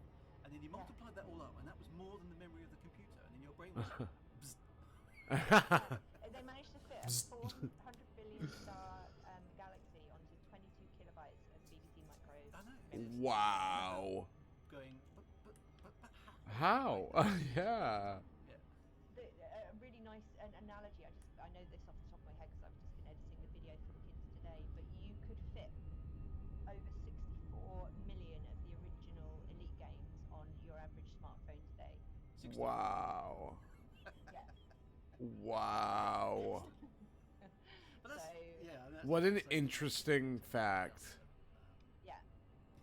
And then you multiplied that all up, and that was more than the memory of the computer. And then your brain was bzz. They managed to fit a 400 billion star galaxy onto 22 kilobytes of BBC Micro. I know. Wow. Going, but how? How? Yeah. A really nice analogy. I know this off the top of my head because I've just been editing the video for the kids today. But you could fit over 64 million of the original Elite games on your average smartphone today. Wow. Yeah. Wow. But that's, So- yeah, I mean, What an so- interesting fact. Yeah.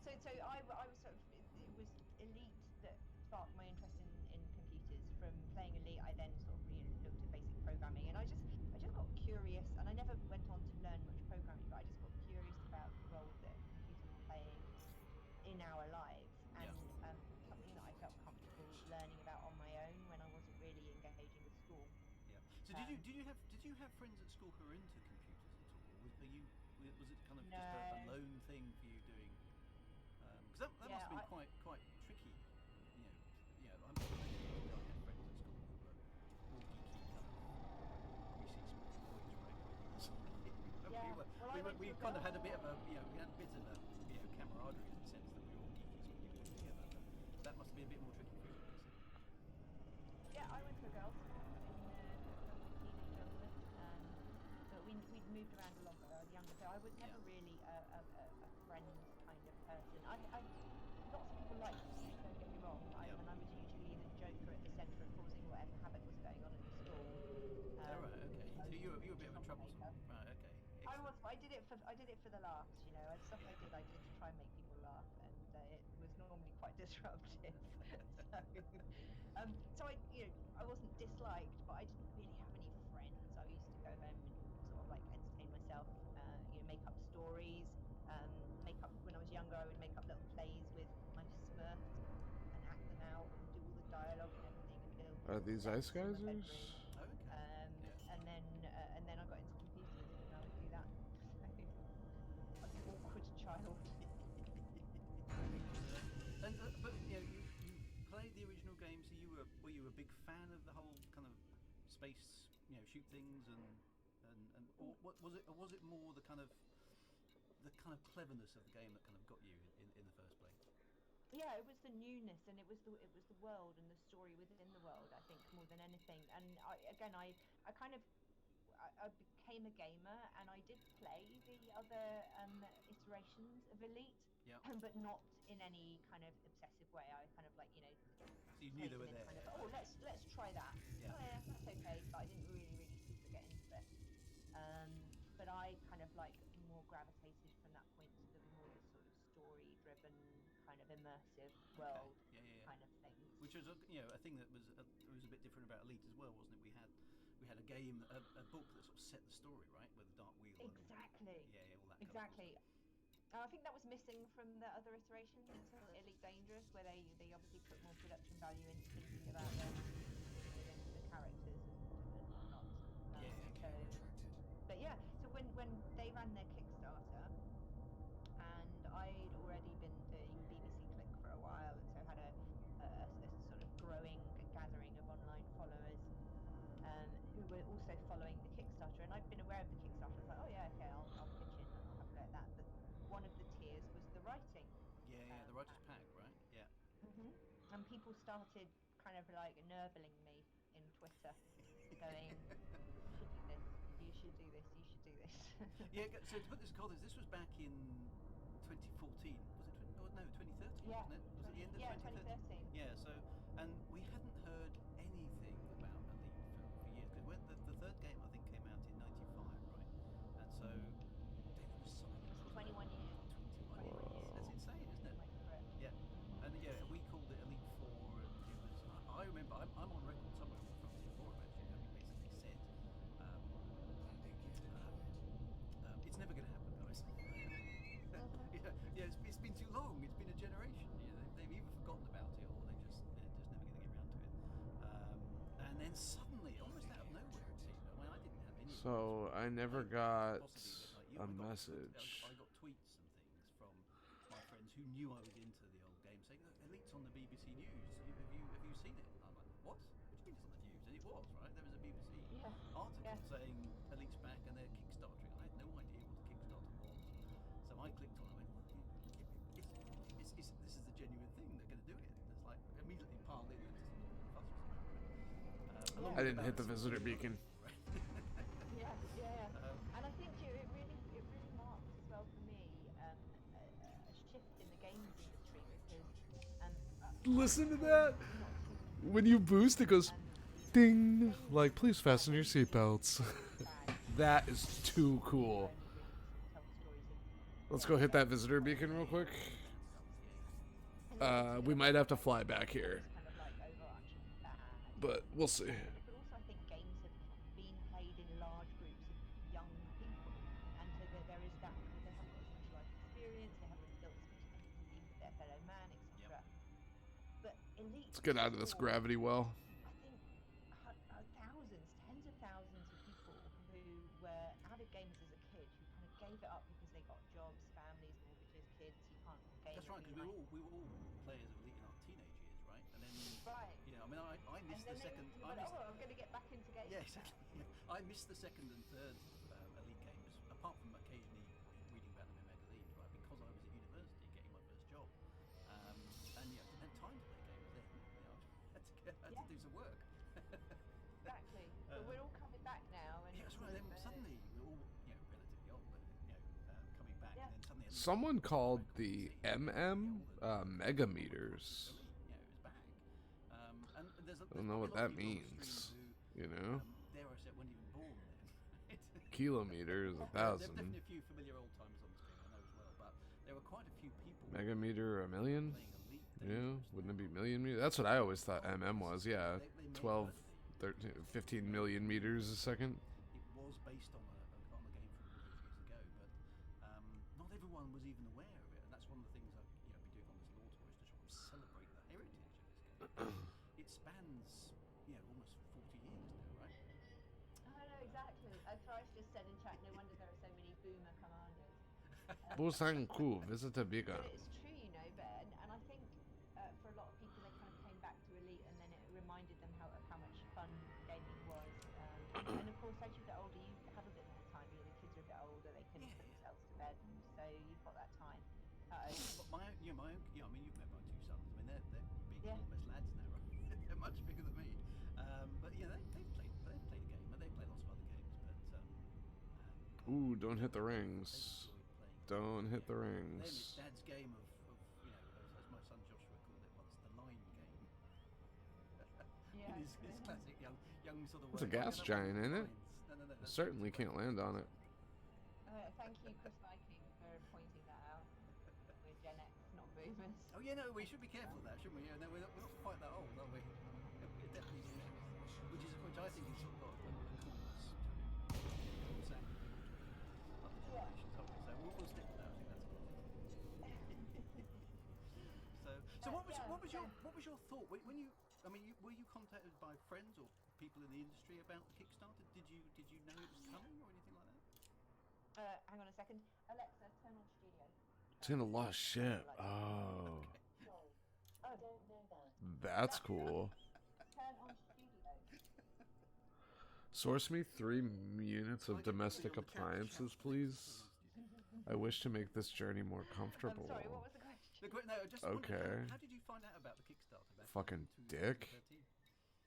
So I was sort of, it was Elite that sparked my interest in computers. From playing Elite, I then sort of looked at basic programming, and I just got curious, and I never went on to learn much programming, but I just got curious about the role that computers were playing in our lives, and something that I felt comfortable learning about on my own when I wasn't really engaging with school. Yeah. So did you have friends at school who were into computers at all? Was it kind of just a No. lone thing for you doing? Because that must have been quite tricky. You know, I'm sure I had friends at school who were all geeky kind of greasy small boys, right? We kind of had a bit of a we had a bit of a camaraderie in the sense that we were all geeky small boys together. But that must have been a bit more tricky for you, I guess. Yeah, I went to a girls' school in teenage London, but we'd moved around a lot when I was younger, so I was never really a friend kind of person. Lots of people liked me, don't get me wrong, and I was usually the joker at the centre of causing whatever havoc was going on at the school. All right, okay. So quite troublesome. troublemaker. Right. Okay. I Excellent. was. I did it for the laughs, you know. Stuff I did to try and make people laugh, and it was normally quite disruptive. So I wasn't disliked, but I didn't really have any friends. I used to go home and sort of like entertain myself, make up stories, make up. When I was younger, I would make up little plays with my Smurfs and act them out and do all the dialogue and everything and build Are little these sets ice in my geysers? bedroom. Oh, okay. Yeah. And then I got into computers and I would do that. I was an awkward child. But you played the original game, so were you a big fan of the whole kind of space, shoot things and or was it more the kind of cleverness of the game that kind of got you in the first place? Yeah, it was the newness and it was the world and the story within the world. I think more than anything. And I kind of I became a gamer and I did play the other iterations of Elite, Yeah. but not in any kind of obsessive way. I kind of So you knew played they them were in there. kind of let's try that. Yeah. Oh yeah, that's okay. But I didn't really super get into it. But I kind of more gravitated from that point to the more the sort of story-driven kind of immersive world Yeah. kind of things. Which was a thing that was a bit different about Elite as well, wasn't it? We had a game, a book that sort of set the story, right, with the Dark Wheel. Exactly. And all that. Exactly. I think that was missing from the other iterations until Elite Dangerous, where they obviously put more production value into thinking about the characters and whatnot. But yeah, so when they ran their Kickstarter, and I'd already been doing BBC Click for a while, and so had a sort of growing gathering of online followers who were also following the Kickstarter, and I'd been aware of the Kickstarter. I was like, oh yeah, okay, I'll pitch in, I'll have a look at that. But one of the tiers was the writing. The writer's pack, right? Yeah. And people started kind of nerdling me in Twitter, going, you should do this, you should do this, you should do this. Yeah, so to put this in context, this was back in 2014, was it? No, 2013, Yeah, wasn't it? Was it the end of 2013? 2013. Yeah, so, and we hadn't heard anything about Elite for years, because the third game, I think, came out in 95, right? And so, then it was silent. 21 years. 21 years. That's insane, isn't it? Yeah. And we called it Elite 4, and it was, I remember, I'm on record somewhere on the front of the forum, actually, having basically said, it's never going to happen, guys. It's been too long. It's been a generation. They've either forgotten about it or they're just never going to get around to it. And then suddenly, almost out of nowhere, it seemed. I mean, I didn't have any. So I never got Possibly, a I got message. I got tweets and things from my friends who knew I was into the old game, saying, "Look, Elite's on the BBC News. Have you seen it?" I'm like, "What? What do you mean it's on the news?" And it was, right. There was a BBC article saying Elite's back and they're kickstartering. I had no idea what a Kickstarter was, so I clicked on it. I went, this is the genuine thing. They're going to do it. It's like immediately piled in. I didn't hit the visitor beacon. Yeah. And I think it really marked as well for me a shift in the games industry because Listen to that. When you boost, it goes ding. Like, please fasten your seatbelts. That is too cool. Let's go hit that visitor beacon real quick. We might have to fly back here, but we'll see. But also, I think games have been played in large groups of young people, and so there is that they haven't got as much life experience, they haven't built as much empathy with their fellow man, etc. But Elite, Let's get out of this gravity well. I think thousands, tens of thousands of people who were avid gamers as a kid who kind of gave it up because they got jobs, families, mortgages, kids. You can't game. That's right, because we were all players of Elite in our teenage years, right? And then, I mean, I missed the second. I'm going to get back into games. Yeah, exactly. I missed the second and third Elite games, apart from occasionally reading about them in magazines, right? Because I was at university getting my first job, and didn't have time to play games then. I had to do some work. Exactly. But we're all coming back now. And that's right. Then suddenly we're all, relatively old, but coming back, and then suddenly Someone called the mega meters. It was back. And I don't know what that means. Who, you know. Dare I say, weren't even born then. kilometer is There are 1,000. definitely a few familiar old timers on the stream, I know as well, but there were quite a few people Megameter, a million? playing Elite Yeah, Dangerous wouldn't it be now. million meters? That's what I always thought MM was. Yeah, They may 12, well be. 13, 15 million meters a second. It was based on a game from all those years ago, but not everyone was even aware of it, and that's one of the things I've been doing on this law tour is to try and celebrate the heritage of this game. It spans almost 40 years now, right? I know exactly. Thrice just said in chat, no wonder there are so many boomer commanders. Busanku, visit a bigger. But it's true, Ben, and I think for a lot of people they kind of came back to Elite and then it reminded them how much fun gaming was. And of course, as you get older, you have a bit more time. The kids are a bit older; they can put themselves to bed, and so you've got that time. But my own, I mean, you've met my two sons. I mean, they're big, Yeah. enormous lads now, right? They're much bigger than me. But they play the game, and they play lots of other games. But Ooh, don't hit the they rings. enjoy playing. Don't hit the Then it's rings. Dad's game of as my son Joshua called it once, the line game. Yeah. In his classic young sort of It's a way. gas "Oh, giant, ain't it? No, that's Certainly can't land on it. Thank you, Chris Viking, for pointing that out. We're Gen X, not boomers. Oh yeah, no, we should be careful of that, shouldn't we? Yeah, no, we're not quite that old, are we? We're definitely Gen X, which I think is sort of got a coolness to it. Exactly between other generations, haven't we? So we'll stick with that. I think that's good. So what was your thought when you? I mean, were you contacted by friends or people in the industry about Kickstarter? Did you know it was coming or anything like that? Hang on a second. Alexa, turn on studio. It's in a lost ship. Oh, I don't know that. that's cool. Turn on studio. Source me 3 units I of can domestic put it on the chat, appliances, shall I? please. I wish to make this journey more I'm comfortable. sorry, what was the question? No, just Okay. wondered, how did you find out about the Kickstarter? Back Fucking in dick. 2013?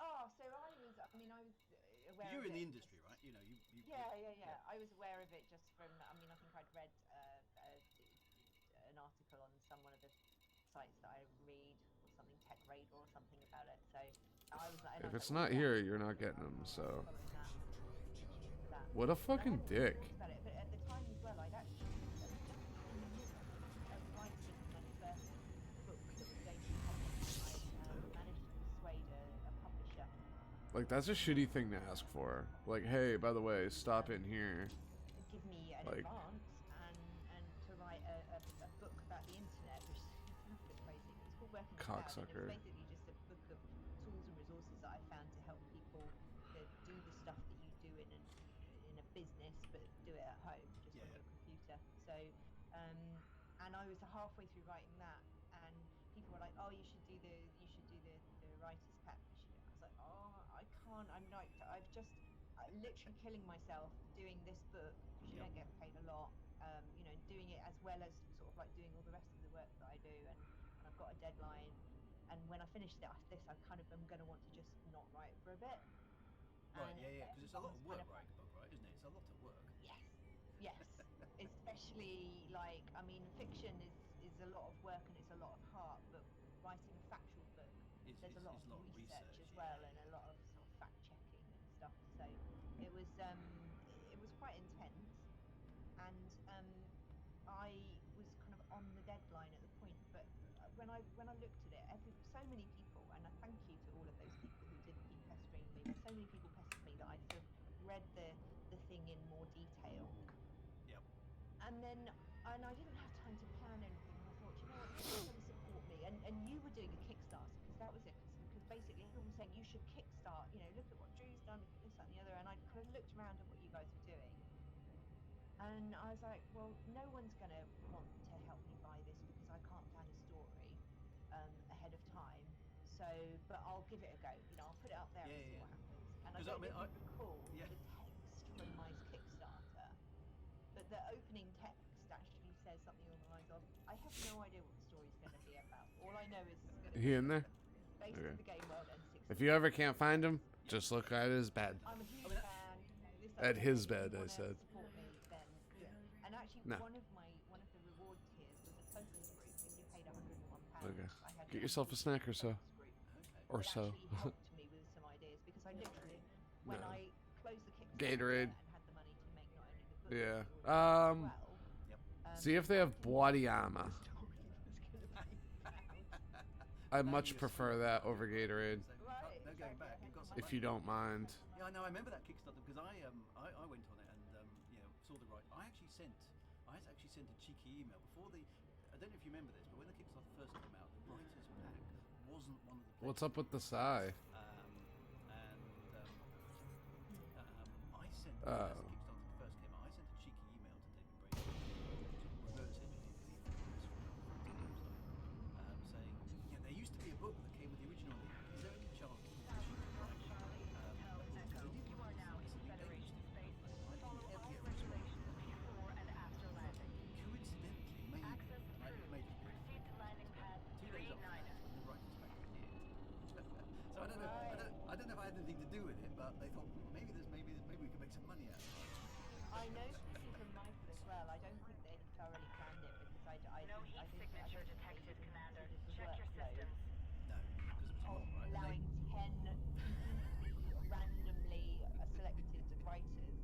Oh, so I was aware You're of in the it. industry, right? You Yeah. I was aware of it just from, I think I'd read an article on one of the sites that I read, or something, Tech Radar or something about it. So I was like, If it's not here, you're not getting them, so. That. What a fucking dick. About it, but at the time as well, I'd actually just in the middle of writing my first book that was going to be published. I managed to persuade a publisher Like, that's a shitty thing to ask for. Like, hey, by the way, stop in here. to give me an Like- advance and to write a book about the internet, which is a little bit crazy. It's called Working Cloud, and Cocksucker. it's basically just a book of tools and resources that I found to help people to do the stuff that you do in a business, but do it at home, just on your computer. So, and I was halfway through writing that, and people were like, "Oh, you should do the writer's pack." I was like, "Oh, I can't. I'm literally killing myself doing this book because you don't get paid a lot. Doing it as well as sort of like doing all the rest of the work that I do, and I've got a deadline. And when I finish this, I kind of am going to want to just not write for a bit." Right, And because it's a lot of everyone's work, kind of right, right, isn't it? It's a lot of work. Yes, especially fiction is a lot of work and it's a lot of heart, but writing a factual book, there's a lot of research as well, and a lot of sort of fact checking and stuff. So it was quite intense, and I was kind of on the deadline at the point. But when I looked at it, so many people, and I thank you to all of those people who did keep pestering me. There's so many people pestered me that I sort of read the thing in more detail. Yep. And I didn't have time to plan anything. And I thought, you know what, you're going to support me. And you were doing a Kickstarter, because that was it. Because basically everyone was saying you should kickstart. Look at what Drew's done, look at this, that, and the other. And I kind of looked around at what you guys were doing, and I was like, well, no one's going to want to help me buy this because I can't plan a story ahead of time. So, but I'll give it a go. I'll put it up there and see what happens. And I don't recall the text from my Kickstarter, but the opening text actually says something along the lines of, "I have no idea what the story's going to be about. All I know is it's going to He be in there? based Okay. in the game world and 60." If you ever can't find him, just look at his bed. I'm a huge fan. At his if you bed, I wanna said. Support me, then do it. And actually, No. one of the reward tiers was a focus group. If you paid £101, Okay. I had Get yourself a snack or so. focus group. Okay. Or It so. actually helped me with some ideas, because I literally, when No. I closed the Kickstarter Gatorade. and had the money to make not book Yeah. for the audience as well. Yep. See if they have body armor. I Now much you're prefer sweet. that over Gatorade, So Right, no going exactly, back. I You've got had some to if you don't mind. Yeah, I know. I remember that Kickstarter because I went on it and you know, saw the right. I actually sent a cheeky email before the. I don't know if you remember this, but when the Kickstarter first came out, the writers pack wasn't one of the. What's up with the sigh? I sent Oh. as the Kickstarter first came out, I sent a cheeky email to David Brady to reverse engineer the saying, yeah, there used to be a book that came with the original. Is there any chance that you could write? You are now in Federation space. Follow all regulations before and after landing. Coincidentally, maybe Access it may approved. just be Proceed to landing pad 2 days after that, 39. when the writers pack appeared. So I don't know. I don't know if I had anything to do with it, but they thought maybe we could make some money out of it. I noticed this from Michael as well. I don't think they'd thoroughly planned it because I No didn't, heat I don't, signature I don't detected, think they Commander. considered the Check your workload systems. No, because it was of not right. allowing 10 completely randomly selected writers.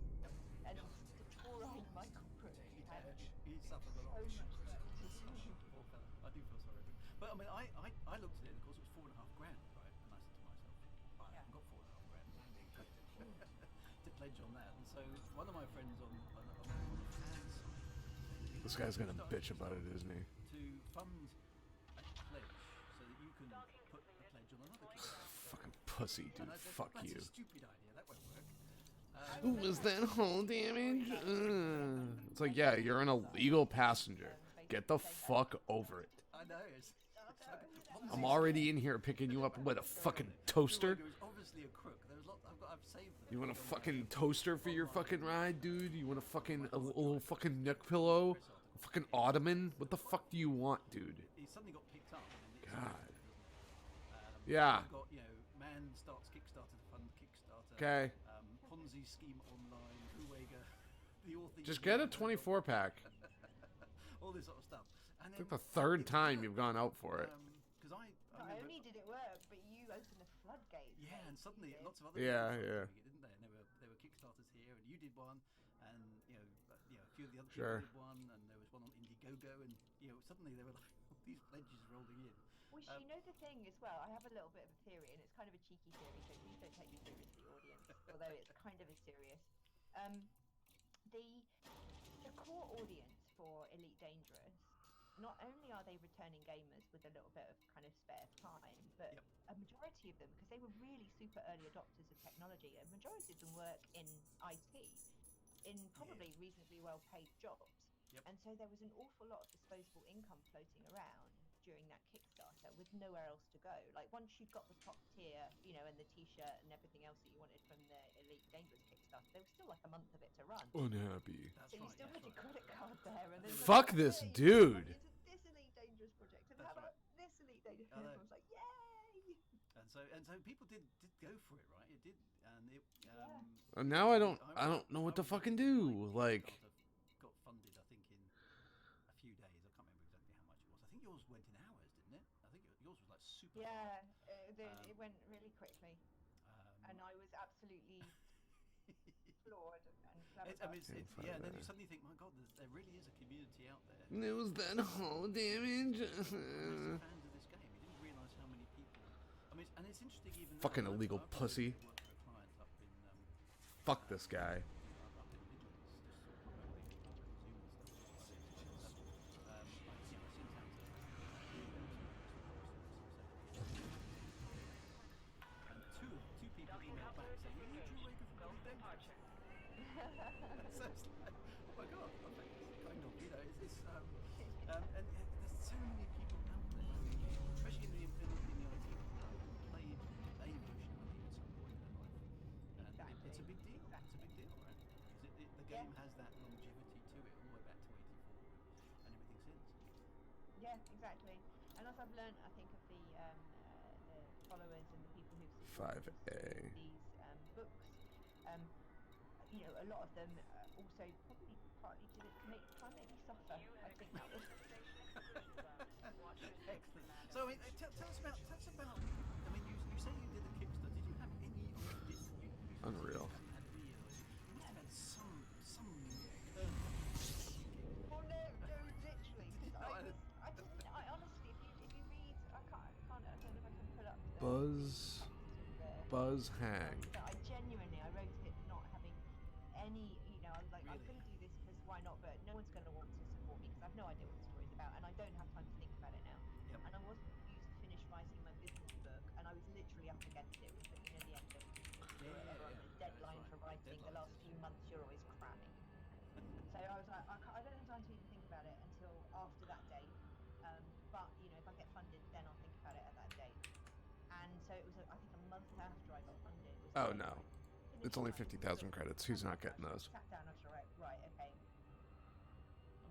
And the poor old Michael Brooks had He suffered a lot. so much work to do. Poor fella. I do feel sorry for him. But I mean, I looked at it, and of course it was £4,500, right? And I said to myself, I haven't got £4,500 to pledge on that. And so one of my friends on the fans This guy's gonna bitch about it, isn't he? to fund a pledge so that you can put a pledge on another Kickstarter. Fucking pussy, dude. And I said, Fuck that's you. a stupid idea. That won't work. Ooh, was that hull damage? It's like, yeah, you're an illegal passenger. Get the fuck over it. I know. It's I'm already in here picking you up with a fucking toaster. It was obviously a crook. There was I've saved them. You want a fucking toaster for your fucking ride, dude? You want a fucking a little fucking neck pillow? A fucking ottoman? What the fuck do you want, dude? He suddenly got picked up. And it's God. you've Yeah. got, you know, man starts Kickstarter to fund Kickstarter. Okay. Ponzi scheme online. Uwega. The author. Just get a 24 pack. All this sort of stuff. And I think the third time you've gone out for it. Because I Not remember, only did it work, but you opened the floodgates. yeah, and suddenly basically. lots of other Yeah, people yeah. started doing it, didn't they? And there were Kickstarters here, and you did one, and a few of the other Sure. people did one, and there was one on Indiegogo, and suddenly there were like all these pledges rolling in. Well, you know the thing as well. I have a little bit of a theory, and it's kind of a cheeky theory, so please don't take me seriously, audience. Although it's kind of a serious. The core audience for Elite Dangerous, not only are they returning gamers with a little bit of kind of spare time, but a majority of them, because they were really super early adopters of technology, a majority of them work in IT, in probably reasonably well-paid jobs. Yep. And so there was an awful lot of disposable income floating around during that Kickstarter with nowhere else to go. Like once you got the top tier, and the t-shirt and everything else that you wanted from the Elite Dangerous Kickstarter, there was still like a month of it to run. Unhappy. That's So you right. still had That's your right. credit card there, and then Fuck this dude. Into this Elite Dangerous project, and That's how right. about this Elite Dangerous? I know. And everyone's like, yay! And so people did go for it, right? It did, and it. And now I don't know what to fucking do. Like, Kickstarter got funded, I think, in a few days. I can't remember exactly how much it was. I think yours went in hours, didn't it? I think yours was like super. Yeah, it went really quickly, fast. and I was absolutely floored and It's, flabbergasted. yeah, and then you suddenly think, my God, there really is a community out there. it was that hull damage. Massive fans of this game. You didn't realise how many people. I mean, and it's interesting even. now, Fucking I've illegal worked pussy. with a client up in Fuck this guy. up in the Midlands, just sort of remotely Zoom and stuff like this. I sent out and two people emailed back saying, "You drew away from Go for departure. So it's like, oh my God, I think it's kind of, it's and there's so many people out there, especially in the IT world, who played a version of it at some point in their life. And it's a big deal. It's a big deal, right? Because the game has that longevity to it all the way back to 84 and everything since. Yeah, exactly. And as I've learned, I think of the followers and the people who've 5A. these books, a lot of them also probably partly to try and make me suffer. I think that was. Excellent. So I mean, tell us about. I mean, you say you did the Kickstarter. Did you have any? Unreal. You must have had some Buzz Hang. But I genuinely, I wrote it not having any, I was like, I'm Really? going to do this because why not? But no one's going to want to support me because I've no idea what the story's about, and I don't have time to think about it now. Yep. And I wasn't due to finish writing my business book, and I was literally up against it with the end of the Yeah, the deadline that's for right. writing. The Deadlines last is- few months, you're always cramming. So I was like, I don't have time to even think about it until after that date. But if I get funded, then I'll think about it at that date. And so it was, I think, a month after I got funded. Was Oh, the no. deadline. It's only 50,000 credits. He's not getting those. Sat down after right, okay.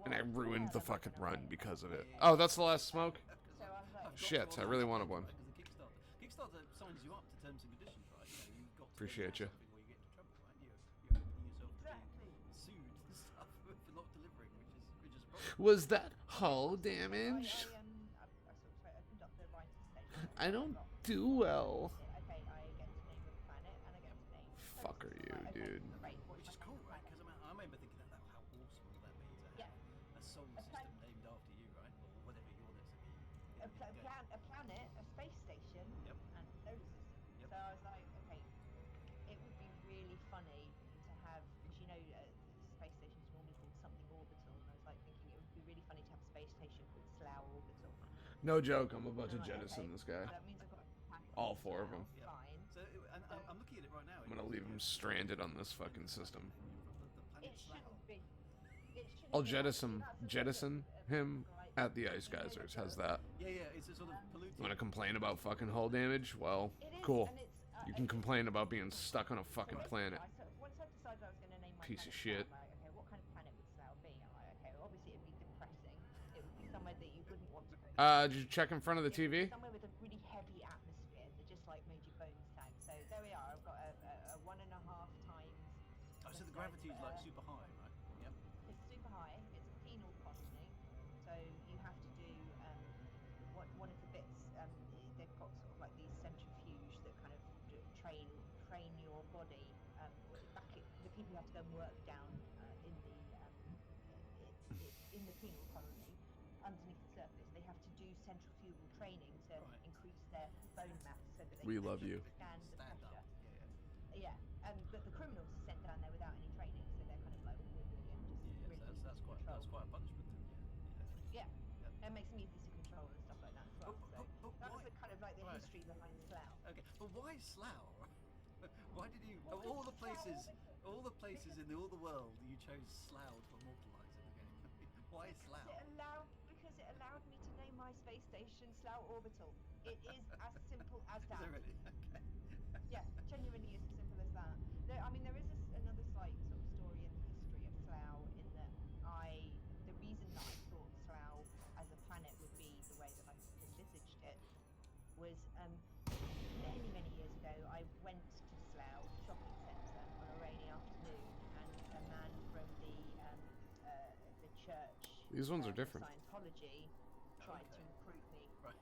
And I What ruined the hell am I fucking gonna run write because of about? it. Oh, that's the last smoke? So I was like, I've got Shit, to I really wanted understand one. that because of Kickstarter signs you up to terms and conditions, right? You've got to Appreciate do you. something where you get into trouble, right? You're opening yourself to exactly. being sued and stuff for not delivering, which is a problem. Was that hull I damage? sort of opened up the writer's station. I don't do well. Okay, I get to name a planet and I get to name. Fuck are you, Right, okay, dude. Great. What's Which is my cool, name right? planet? Because I remember thinking that how awesome would that be to have Yeah. a solar A system planet. named after you, right? Or whatever your designee. A planet, a space station, Yep. and a solar system. Yep. So I was like, okay, it would be really funny to have, because space stations are normally called something orbital, and I was like thinking it would be really funny to have a space station called Slough Orbital. No joke, I'm about to And I'm like, jettison okay, this guy. so that means I've got a planet All called 4 of Slough, them. Yep. Fine. So, and I'm looking at it right now. I'm gonna leave him stranded on this fucking system. The planet It Slough. shouldn't be. It shouldn't I'll be. jettison him at the ice geysers. How's that? Yeah, it's a sort of polluted. You wanna complain about fucking hull damage? Well, It is, cool. and it's, You can complain about being stuck on a fucking planet. Once I decided I was going to name my Piece of planet shit. Slough, I'm like, okay, what kind of planet would Slough be? I'm like, okay, well, obviously it'd be depressing. It would be somewhere that you wouldn't want to go. Did you check in front of the It would be TV? somewhere with a really heavy atmosphere that just like made your bones sag. So there we are. I've got a 1.5 times. Oh, so the gravity is like super high, right? Yep. It's super high. It's a penal colony, so you have to do one of the bits. They've got sort of like these centrifuge that kind of train your body. The people who have to go and work down in the penal colony underneath the surface. They have to do centrifugal training to Right. increase their bone mass so that they We can love you. stand the Stand pressure. up. Yeah. Yeah, but the criminals are sent down there without any training, so they're kind of like, oh, we're brilliant, just Yeah, really so easy that's to quite control. a punishment. Yeah, Yep. it makes them easy to control and stuff like that as well. So that was Why? the kind of like the Right. history behind Slough. Okay, but why Slough? Why did you, Well, of all the because places, Slough- all the places in all the world, you chose Slough to immortalise it again? Why Slough? Because it allowed me to name my space station Slough Orbital. It is as simple as Is that. it really? Okay. Yeah, genuinely as simple as that. There is another slight sort of story in the history of Slough in that the reason that I thought Slough as a planet would be the way that I envisaged it was many, many years ago I went to Slough shopping centre on a rainy afternoon, and a man from the church. These ones are different. Scientology tried to recruit me Right.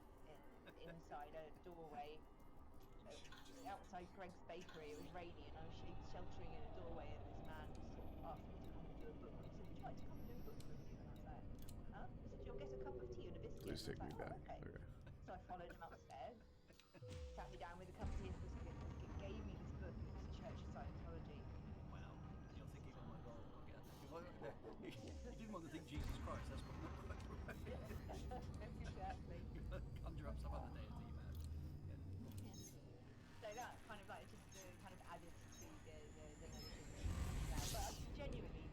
inside a doorway outside Greg's Bakery. It was rainy and I was sheltering in a doorway, and this man just sort of asked me to come and do a book. He said, would you like to come and do a book review? And I was like, huh? He said, you'll get a cup of tea and a biscuit. Please And take I me was like, back. oh, okay. Okay. So I followed him upstairs, sat me down with a cup of tea and a biscuit, gave me this book. It was Church of Scientology. Wow. You're thinking, oh my God, I'll get you didn't want to think Jesus Christ. That's what not quite right. Exactly. Conjure up some other deity, man. So that kind of like just kind of added to the notion that, but genuinely,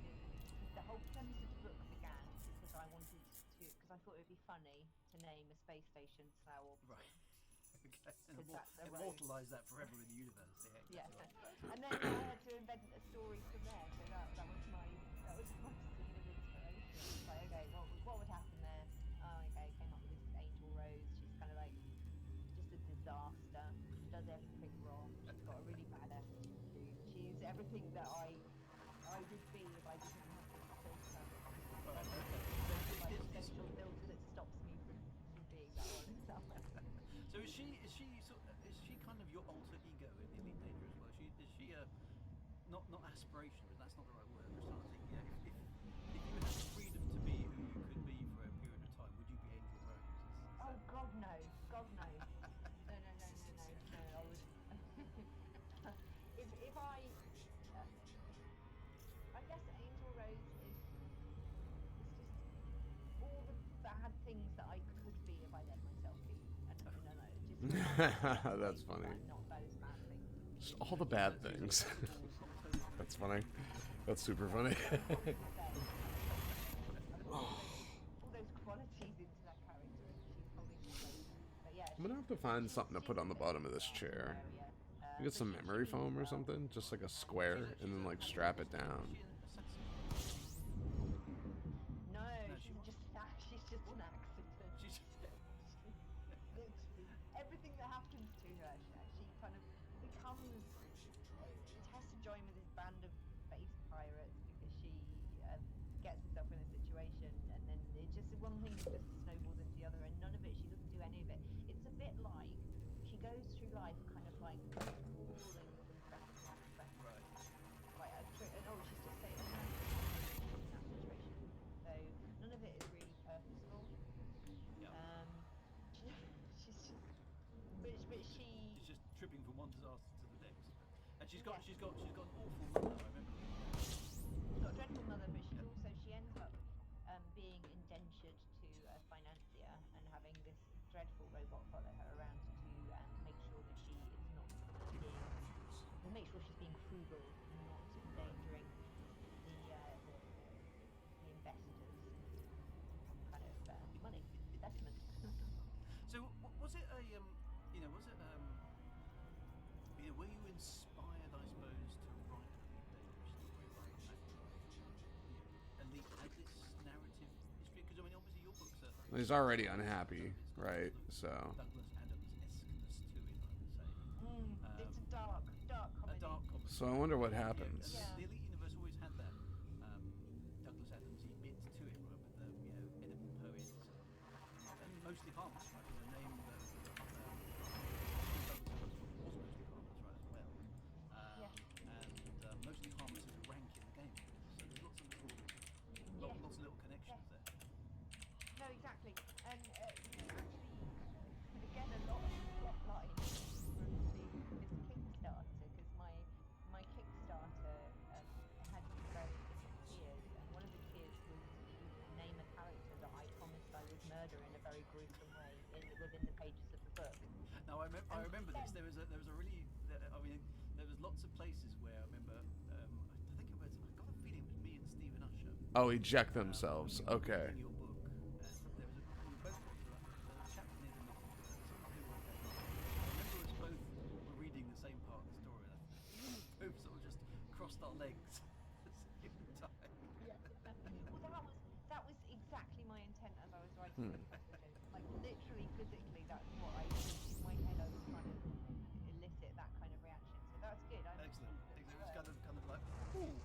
the whole premise of the book began because I wanted to, because I thought it would be funny to name a space station Slough Orbital. Right. Okay. And Because that's a road. immortalise that forever in the universe. Yeah. Yeah, and then I had to invent a story from there. So that was my scene of inspiration. It's like, okay, what would happen there? Oh, okay, came up with this Angel Rose. She's kind of like just a disaster. Does everything wrong. She's got a really bad attitude. She's everything that I would be if I didn't have this filter. Right. Like Okay. a central filter that stops me from being that one. So is she kind of your alter ego in the Elite Dangerous world? Is she not aspirational? That's not the right word. I'm just trying to think. Yeah, if you had the freedom to be who you could be for a period of time, would you be Angel Rose? Oh God no, God no. No. That's funny. Not those bad things. Just all the bad things. That's funny. That's super funny. All those qualities into that character, and she's holding the place. But yeah, I'm gonna have to find something to put on the bottom of this chair. Get some memory foam or something, just like a square, and then like strap it down. No, No, she's she just she's just an accident. She's Literally, everything that happens to her, she kind of becomes Tessa join with this band of space pirates because she gets herself in a situation, and then it just one thing just snowballs into the other, and none of it. She doesn't do any of it. It's a bit like she goes through life kind of like falling from precipice to precipice. Like and oh, she's just saying in that situation. So none of it is really purposeful. Yeah. She's just, but she. She's just tripping from one disaster to the next. And she's got Yeah. she's got an awful mother. I remember looking at her. She's got a dreadful mother, but she's Yeah. also she ends up being indentured to a financier and having this dreadful robot follow her around to make sure that she is not being, to make sure she's being frugal and not endangering the investors' kind of money investment. So was it a was it were you inspired, I suppose, to write a dangerous story like that? Elite had this narrative history because I mean obviously your books are. He's already unhappy, right? So Douglas Adams-esqueness to it, I would say. It's a dark comedy. A dark comedy. So I wonder what Yeah, happens. and Yeah. the Elite Universe always had that Douglas Adams-y bit to it, right, with the edible poets and mostly harmless, right? The name that Douglas Adams was mostly harmless, right, as well. And mostly harmless is a rank in the game, so there's lots of little connections there. No, exactly. And actually, again, a lot of plot lines from this Kickstarter, because my Kickstarter had various different tiers, and one of the tiers was you name a character that I promised I would murder in a very gruesome way within the pages of the book. Now I remember this. There was a really. I mean, there was lots of places where I remember. I think it was. I got a feeling it was me and Stephen Usher. Oh, eject themselves. Okay. Reading your book, and there was we both got to a chapter near the middle. Someone who I remember us both were reading the same part of the story. And we both sort of just crossed our legs at the same time. Yeah. Well, that was exactly my intent as I was writing the question. Like literally, physically, that's what I in my head. I was trying to elicit that kind of reaction. So that's good. Excellent. It was kind of like, ooh,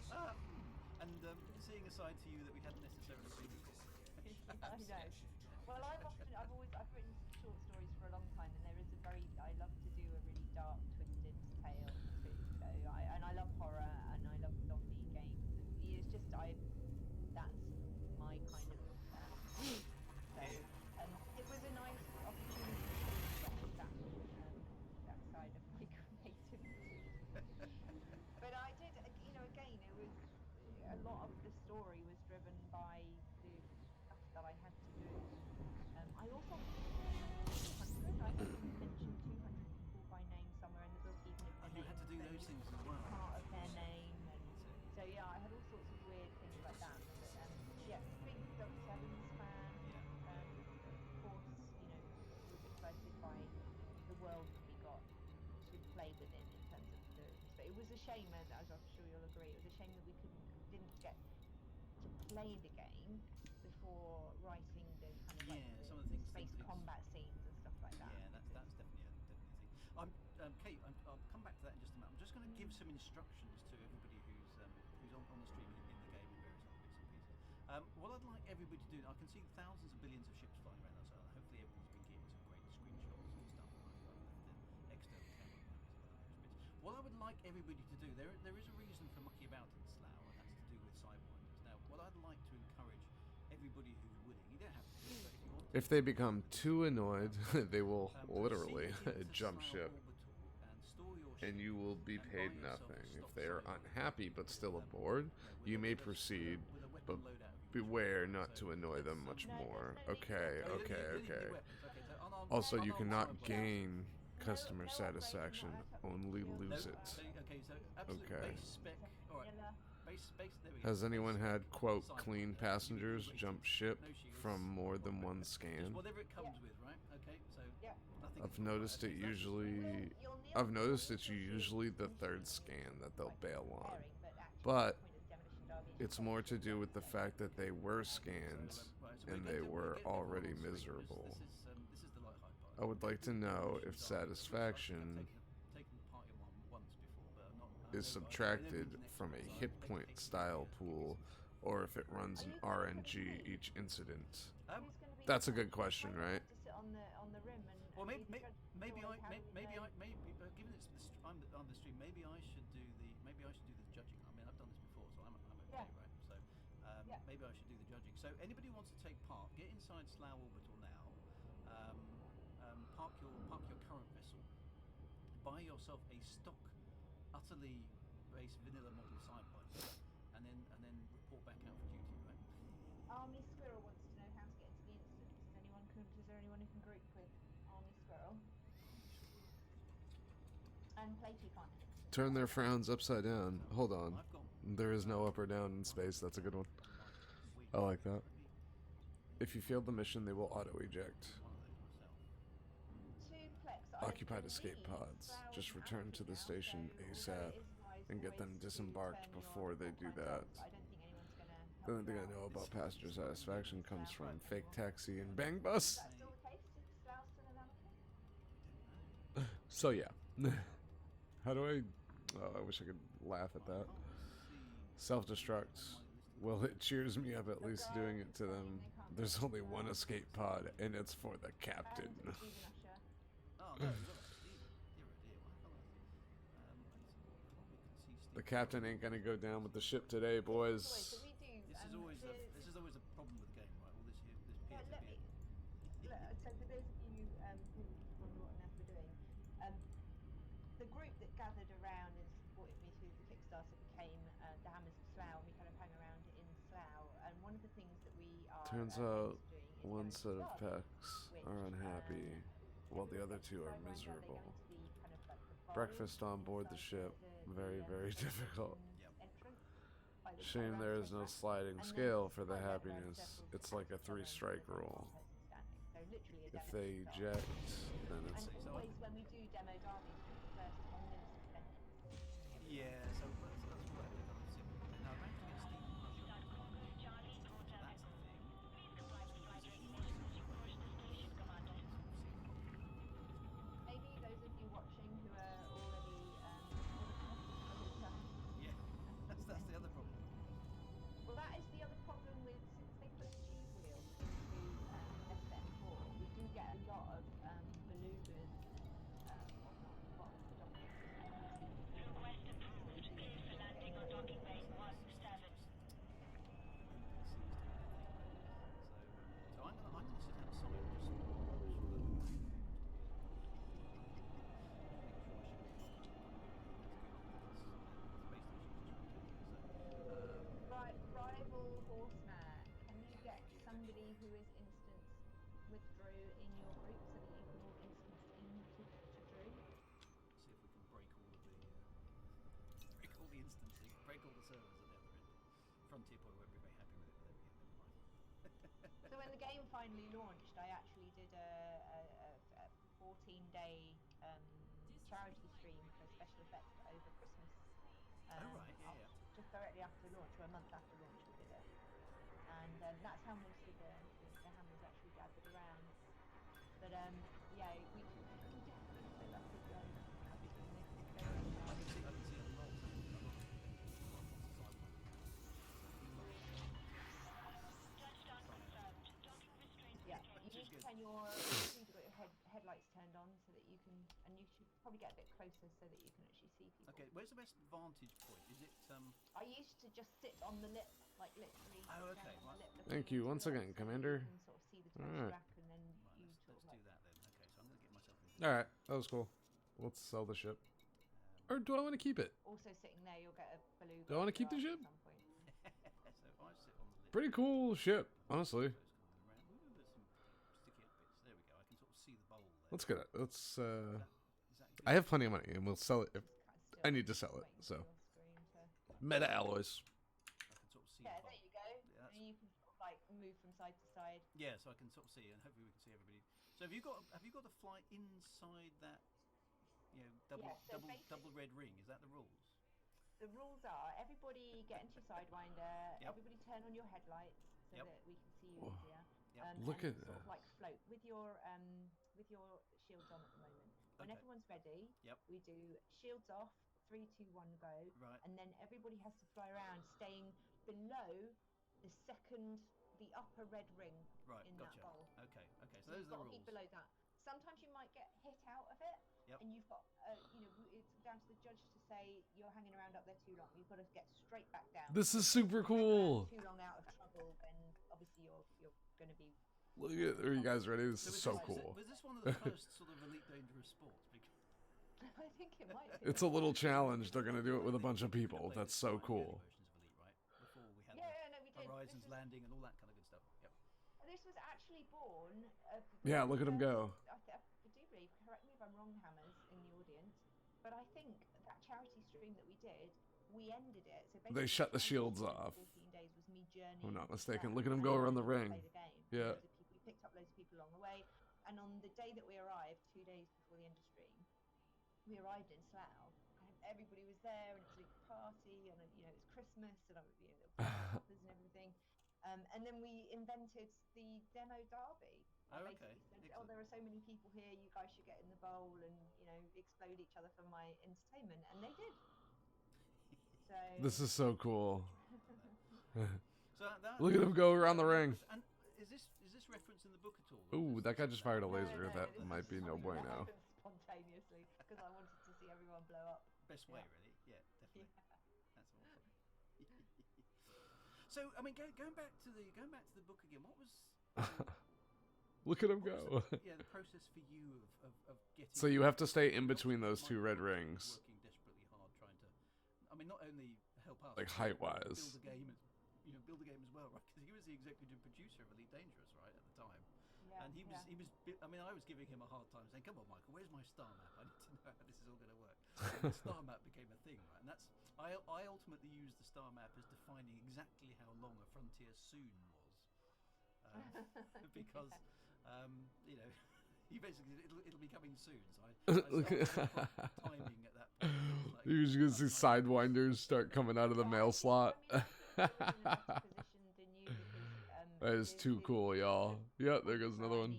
and seeing a side to you that we hadn't necessarily seen before. I know. Well, I've written short stories for a long time, and I love to do a really dark, twisted tale too. So I love horror, and I love zombie games, and it's just that's my kind of. So it was a nice opportunity to express that side of my creativity. But I did, again, it was a lot of the story was driven by the stuff that I had to do. I also I had to mention 200 people by name somewhere in the book, even if And their you had to do name those was things as well. part of their name, and so yeah, I had all sorts of weird things like that. But yeah, big Douglas Adams fan. Yeah. Of course, was excited by the world that we got to play within in terms of the. So it was a shame, as I'm sure you'll agree, it was a shame that we didn't get to play the game before writing the kind of like Yeah, some of the things- space some things- combat scenes and stuff like that. Yeah, that's definitely a thing. Kate, I'll come back to that in just a minute. I'm just going to give some instructions to everybody who's on the stream in the game and various other bits and pieces. What I'd like everybody to do, I can see thousands of billions of ships flying around us, so hopefully everybody's been getting some great screenshots and stuff. I've left an external camera behind me, some other bits. What I would like everybody to do, there is a reason for mucking about in Slough, and that's to do with Sidewinders. Now, what I'd like to encourage everybody who's willing, you don't have to do it, but if you want to, If they become too annoyed, they will literally proceed into jump Slough ship, Orbital and store your and you will be ship and paid buy yourself a nothing. stock If they are silo, unhappy but still aboard, with you a- may with a- proceed, with a weapon but loadout if you wish. beware not So to annoy them much No, more. there's no need Okay, to- Oh, you don't need okay. weapons. Okay, so unarmed- Also, you unarmed cannot sidewinders. gain Customer no satisfaction. upgrading, no, Only that's lose No, it. so, okay, so absolute Okay. base spec. All right, Vanilla. base. There we go. Has anyone Base had, spec quote, cyber clean there. Give me passengers rating. jump ship No shields. from more than one Just scan? whatever it comes Yeah. with, right? Okay, so Yeah. nothing. I've noticed it okay, so that's the usually. You'll kneel- I've noticed you'll it's kneel shield usually the initially third when scan you're, that they'll like, bail on. preparing, but actually But the point of demolition derby is it's to more finish to it do with the anyway. fact that they were scanned right, so and we'll they get to- we'll were get there already on screen. miserable. This is the light-hype part. I would like to know if Demolition derby, which satisfaction I've taken part in one once before, but I'm not. is subtracted from a hit point style pool, or if it runs an RNG each incident. Who's gonna be That's the a good judge? question, I don't right? have to sit on the rim and Well, be maybe the judge. maybe Otherwise, how do we know? given it's I'm on the stream, maybe I should do the judging. I mean, I've done this before, so I'm okay, Yeah. right? So Yeah. maybe I should do the judging. So anybody who wants to take part, get inside Slough Orbital now. Park your current vessel. Buy yourself a stock, utterly base vanilla model sidebike, and then report back out for duty, right? Army Squirrel wants to know how to get into the instance. Is there anyone who can group with Army Squirrel? And Platy can't hit instance. Turn their frowns upside down. Hold on. I've got There is no up or down in space. That's a good one. I like that. If you fail the mission, they will auto eject. Occupied escape pods. Just return to the station ASAP and get them disembarked before they do that. The only thing I know about passenger satisfaction comes from Fake Taxi and Bang Bus. Is that still the case? Is Slough still in Amazon? So yeah. How do I... Oh, I wish I could laugh at that. Self-destruct. Well, it cheers me up at least doing it to them. There's only one escape pod, and it's for the captain. Stephen Usher. Oh, no, you're a dear one. The captain ain't gonna go down with the ship today, boys. So we do. This is always a problem with the game, right? All this Let peer-to-peer. me. So for those of you who wonder what on earth we're doing, the group that gathered around and supported me through the Kickstarter became the Hammers of Slough. We kind of hang around in Slough, and one of the things that we are Turns doing out is one going to set of Derby, packs which, are unhappy, while the other two are so I wonder, miserable. they're going to be kind of like the Breakfast bars on board the inside ship, very, very difficult. entrance by the Shame there is no racetrack. sliding And then scale for the right around happiness. circles It's like a of someone 3-strike with rule. one person standing. So literally a If demo they start. eject, then it's... And always when we do demo derbies, the first 10 minutes is then Yeah, so that's what I have to kind of see. Now, I managed to get Steve. That's the thing. maybe those of you watching who are already Yeah, that's the other problem. well, that is the other problem with since they put tube wheels into SM4, we do get a lot of belugas whatnot at the bottom of the docking system. Request approved. Clear for landing on docking bay 17. So I'm gonna sit outside and just Rival Horseman, can you get somebody who is instance with Drew in your group so that you can all instance into Drew? see if we can break all the instances, break all the servers at the other end. Frontier Boy won't be very happy with it, but there we go, never mind. So when the game finally launched, I actually did a 14-day charity stream for special effects over Christmas. Oh, right, yeah. Just directly after launch, or a month after launch, we did it. And that's how most of the hammers actually gathered around. But yeah, we can definitely fill up with them. I can see a lot of Touchdown confirmed. Docking restraints Yeah, deployed. you need to turn your headlights turned on so that you can, and you should probably get a bit closer so that you can actually see people. Okay, where's the best vantage point? Is it I used to just sit on the lip, like literally. Oh, sit okay, down on the right. lip Thank looking you into once it again, so that Commander. You can sort of see the Alright. track and then right, you let's sort of do like, that then. Okay, so I'm gonna get myself into Alright, that was cool. Let's sell the ship. Or do I want to keep it? also sitting there, you'll get a beluga. Do I wanna keep the at ship? some point. So if I sit on the lid, Pretty cool ship, honestly. those coming around. Ooh, there's some sticky up bits. There we go. I can sort of see the bowl there. Let's get it. Let's I have plenty of money, and we'll sell it if Just kind of still I need to sell it. waiting for So your screen to... meta alloys. I can sort of see. Yeah, the there bowl. you go. Yeah, that's- And you can sort of like move from side to side. Yeah, so I can sort of see, and hopefully we can see everybody. So have you got to fly inside that, double Yeah, so double red ring? Is that the rules? The rules are everybody get into your sidewinder, Yep. everybody turn on your headlights so Yep. that we can see you Whoa. easier. Yep. Look and at sort that. of like float with your shields on at the moment. When Okay. everyone's ready, Yep. we do shields off, 3, 2, 1, go, Right. and then everybody has to fly around, staying below the upper red ring Right. in Gotcha. that bowl. Okay. Okay. So So those you've are the got to rules. keep below that. Sometimes you might get hit out of it, Yep. and you've got, it's down to the judge to say you're hanging around up there too long. You've got to get straight back down. This is If you super hang around cool. Too long out of trouble, then obviously you're going to be. Look at. Are you guys ready? This is was so this, cool. Was this one of the first sort of Elite Dangerous sports? Because I think it might be. It's a little challenge. They're gonna do it with a bunch of we people. played That's this so in the early cool. versions of Elite, right? Before we had Yeah, no, we the did. Horizons This was, landing and all that kind of good stuff. Yep. this was actually born. Yeah, look at 'em go. I do believe. Correct me if I'm wrong, Hammers, in the audience. But I think that charity stream that we did, we ended it. So basically, They shut the ended shields it in off. 14 days was me journeying. If I'm not around mistaken. Look at him go around the and ring. play the game. Yeah. Loads of people, we picked up loads of people along the way, and on the day that we arrived, 2 days before the end of stream, we arrived in Slough, and everybody was there, and it was a big party, and it was Christmas, and there were poppers and everything. And then we invented the demo derby. Oh, I okay. basically said, Excellent. there are so many people here, you guys should get in the bowl and explode each other for my entertainment, and they did. So This is so cool. So that, Look at him go around the ring. And is this reference in the book at all? Ooh, that guy just fired a No, laser. no, That this might is be no something that bueno. happened spontaneously because I wanted to see everyone blow up. Best way, Yeah. really. Yeah, definitely. Yeah. That's awesome. So, I mean, going back to the book again. What was? Look at him what was go. the process for you of getting. So you have to stay in between Obviously, those two red Michael was rings. Working desperately hard, trying to. I mean, not only help us, Like, but height-wise. build the game. Build the game as well, right? Because he was the executive producer of Elite Dangerous, right, at the time. Yeah, And he was, yeah. I mean, I was giving him a hard time saying, come on, Michael, where's my star map? I need to know how this is all going to work. And the star map became a thing, right? And I ultimately used the star map as defining exactly how long a frontier soon was. Because, you basically, it'll be coming soon. So I started timing at that point. It was like, You're just gonna see sidewinders start coming out of the mail slot. That is too cool, y'all. Yep, there goes another one.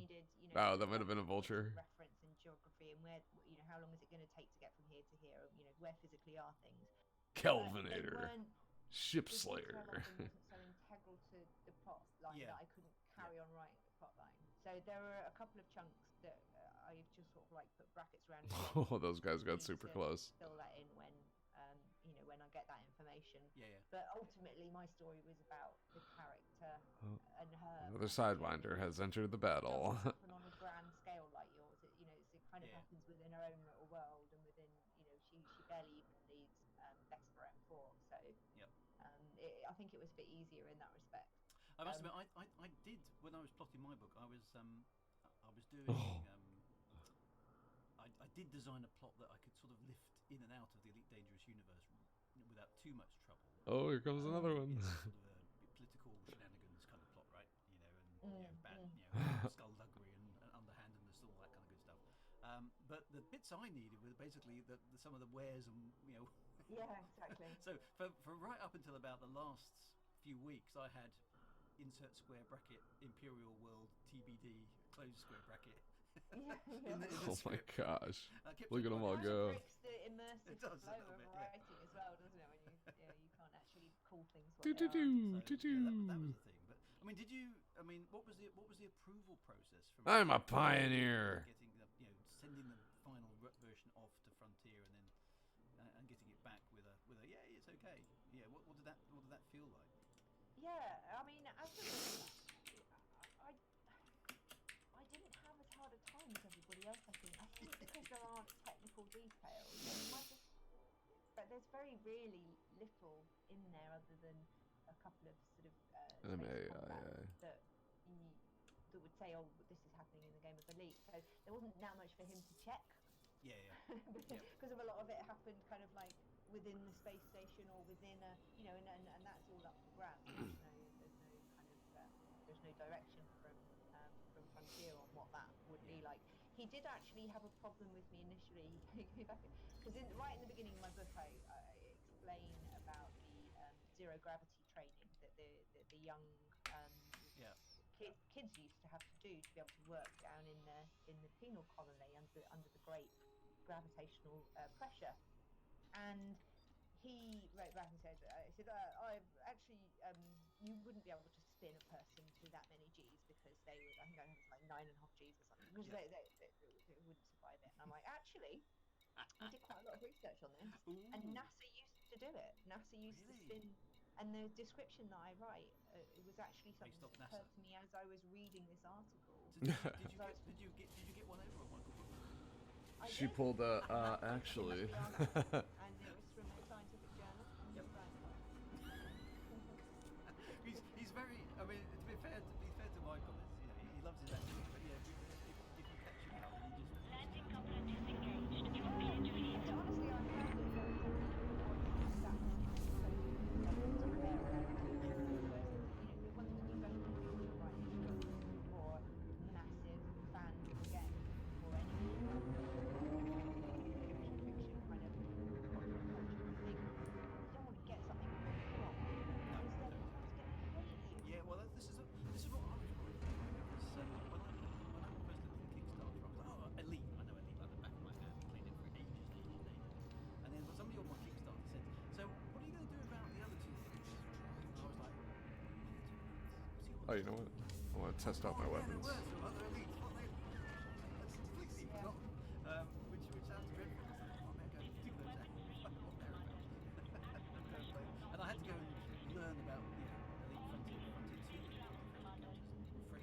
Wow, that might have been a vulture. Reference in geography and where, how long is it going to take to get from here to here? Where physically are things? Kelvinator. Ship The detail Slayer. of them wasn't so integral to the plot line Yeah. that I couldn't carry on writing the plot line. So there were a couple of chunks that I just sort of like put brackets around. Oh, those guys got Need super to close. Fill that in when when I get that information. Yeah. But ultimately, my story was about the character Oh, and her. Another sidewinder has entered the battle. Doesn't happen on a grand scale like yours. It kind of Yeah. happens within her own little world, and within she barely even leads Vesper M4. So Yep. I think it was a bit easier in that respect. I must admit, I did when I was plotting my book. I was doing. Oh. I did design a plot that I could sort of lift in and out of the Elite Dangerous universe without too much trouble. Oh, here comes another one. It's sort of a political shenanigans kind of plot, right? Bad, skullduggery and underhandedness, all that kind of good stuff. But the bits I needed were basically some of the wares and Yeah, exactly. So for right up until about the last few weeks, I had insert square bracket Imperial World TBD close square bracket. Yeah. in the Oh my script. gosh. I kept Look at it them quite- all Kind of go. breaks the immersive It does a flow little of bit, yeah. writing as well, doesn't it? When you can't actually call things what Do they do are. do So, do yeah, that was do. the thing. But I mean, what was the approval process from? I'm a pioneer. Getting sending the final version off to Frontier and then and getting it back with a yeah, it's okay. Yeah, what did that feel like? Yeah, I mean, as I didn't have as hard a time as everybody else. I think because there aren't technical details. But there's very really little in there other than a couple of sort of space combat that would say, oh, this is happening in the game of Elite. So there wasn't that much for him to check. Yeah, yeah. because of a lot of it happened kind of like within the space station or within a, you know, and that's all up for grabs. There's no kind of there's no direction from Frontier on what that would be like. He did actually have a problem with me initially, because right in the beginning of my book, I explain about the zero gravity training that the young kids used to have to do to be able to work down in the penal colony under the great gravitational pressure. And he wrote back and said, I actually, you wouldn't be able to spin a person to that many Gs, because they would, I think I was like 9.5 Gs or something, because they wouldn't survive it. And I'm like, actually, I did quite a lot of research on this. Ooh. And NASA used to do it. NASA used to spin, and the description that I write, it was actually something Based off that occurred NASA. to me as I was reading this article. So did you get one over on Michael Booker? She pulled actually. And it was from a scientific journal. Yep. Right. He's very. I mean, to be fair to Michael, you know, he loves his acting, but yeah, if you catch him out, he just. Landing coupler disengaged. You are clear to leave. Honestly, I found it very one thing you don't want to do when you're writing a book for massive fans again, or any fiction kind of culture thing. You don't want to get something wrong, because then everyone's going to hate you. Yeah, well, this is what I was worried about. Because when I first looked at Kickstarter, I was like, oh, Elite. I know Elite like the back of my hand. I played it for ages. And then somebody on my Kickstarter said, so what are you going to do about the other two things? And I was like, Oh, you know what? I want to test out my weapons. That's completely forgotten. Which sounds dreadful. I was like, oh, I better go do those out. And I had to go and learn about, you know, Elite Frontier 2. I did remember them actually, but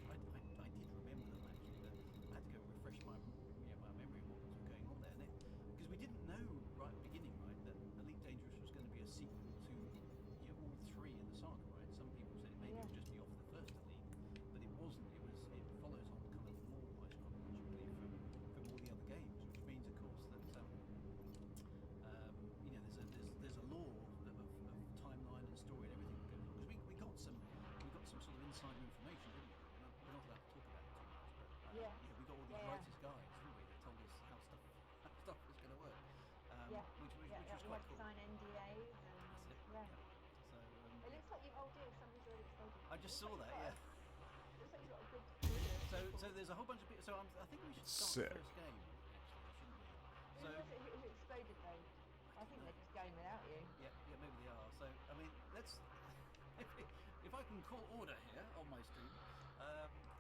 I had to go and refresh my memory of what was going on there. Because we didn't know right at the beginning, right, that Elite Dangerous was going to be a sequel to, you know, all three in the saga, right? Some people said maybe it would just be off the first Elite, but it wasn't. It follows on kind of more almost chronologically from all the other games, which means, of course, that you know, there's a lore of timeline and story and everything that goes on. Because we got some sort of insider information, didn't we? We're not allowed to talk about it too much, but you know, we got all these writers' guides, didn't we, that told us how stuff was going to work. Which was quite cool. Sign NDAs and That's it. yeah. So It looks like you've somebody's already exploded. I just saw that. Yeah. It looks like you've got a good. So there's a whole bunch of people. So I think we should start Sick. the first game, actually, shouldn't we? Who So was it who exploded though? I think they're just going without you. yeah, maybe they are. So I mean, let's. If I can call order here on my stream,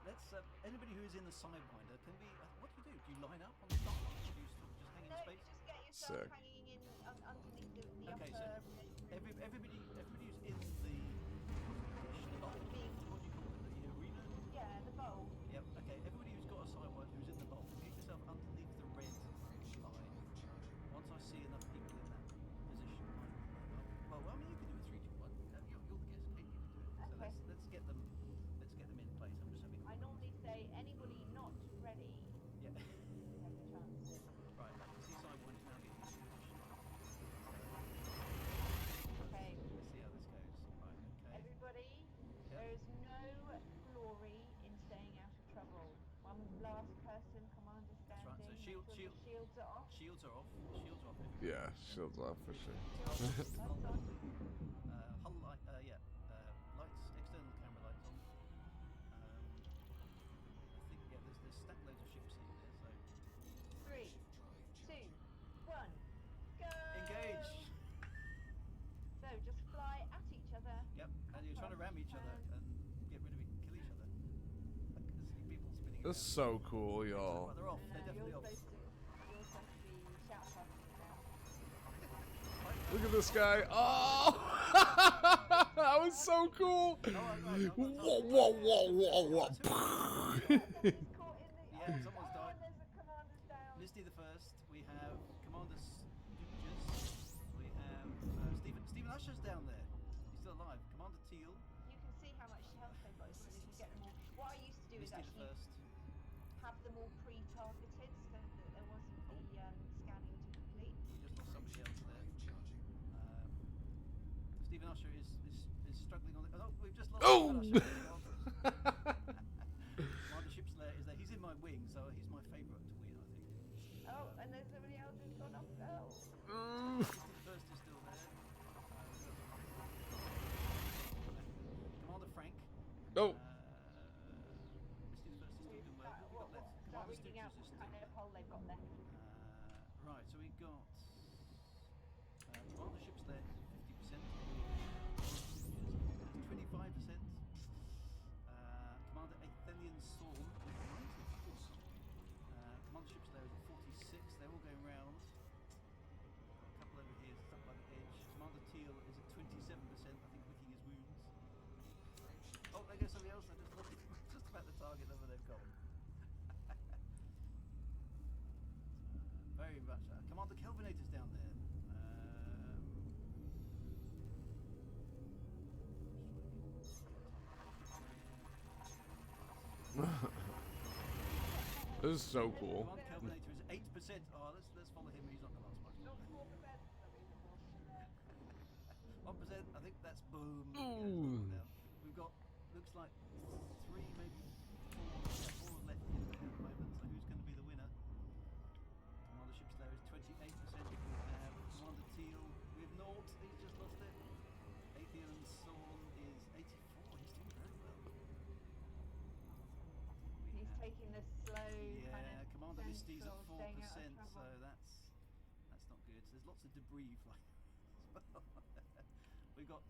let's. Anybody who is in the Sidewinder can be. What do? Do you line up on the start line? Or do you just hang in No, space? just get yourself Sick. hanging in underneath the Okay, upper. so everybody who's in the bowl. What do you call it? The arena. Yeah, the bowl. Yep. Okay. Everybody who's got a Sidewinder who's in the bowl, get yourself underneath the red line. Once I see enough people in that position, well, I mean, you can do a 3, 2, 1. You're the guest, Kate. You can do it. So Okay. let's get them in place. I'm just having. I normally say anybody not ready Yeah. has a chance. Right. I can see Sidewinder's now getting into the position. Okay. Let's see how this goes. Right. Okay. Everybody, Yep. there is no glory in staying out of trouble. One last person, commander That's right, standing. so shield- make sure the shields are off. Shields are off. Shields are off. Everybody. Yeah, shields off for sure. Lights on. Hull light. Lights. External camera lights on. I think there's stacked loads of ships in there. So 3, 2, 1, go! engage. So just fly at each other. Yep. And you're trying to ram each other and get rid of it, kill each other. I can see people spinning. That's around. so cool, y'all. Well, they're off. They're definitely you're off. supposed to be shout casting now. Look at this guy. Oh! That was so cool. Whoa, whoa, whoa, whoa, whoa. Someone's caught in the Yeah, someone's died. There's a commander's down. Misty the first. We have Commander Stooges. We have Stephen Usher's down there. He's still alive. Commander Teal. You can see how much health they've got as soon as you get them all. What I used to do is Misty the actually first. have them all pre-targeted so that there wasn't the scanning to complete. We just lost somebody else there. Stephen Usher is struggling on it. Oh, we've just lost Oh! Stephen Usher. Commander Shipslayer is there. He's in my wing, so he's my favourite to win, I think. Oh, and there's somebody else who's gone off. Oh. Mr. First is still there. Commander Frank. Oh. Mr. First is still doing well. What have we got left? Start Commander reading out Stooges is what still kind of hole they've got left. right, so we've got Commander Shipslayer 50%. 25%. Commander Athelian Storm is 94. Commander Shipslayer is at 46. They're all going round. A couple over here stuck by the edge. Commander Teal is at 27%, I think, licking his wounds. Oh, there goes somebody else. I just lost just about the target over they've gone. Very much. Commander Kelvinator's down there. This is so cool. Commander Kelvinator is 8%. Oh, let's follow him. He's not going to last much. 1%. I think that's boom. Yeah, Ooh. now. We've got looks like 3, maybe 4 left in there at the moment. So who's going to be the winner? Commander Shipslayer is 28%. We have Commander Teal with naught. He's just lost it. Atheon Storm is 84. He's doing very well. We He's have- taking the slow yeah, kind of Commander Misty's at sensible, staying out of 4%, so trouble. that's not good. There's lots of debris flying. We've got.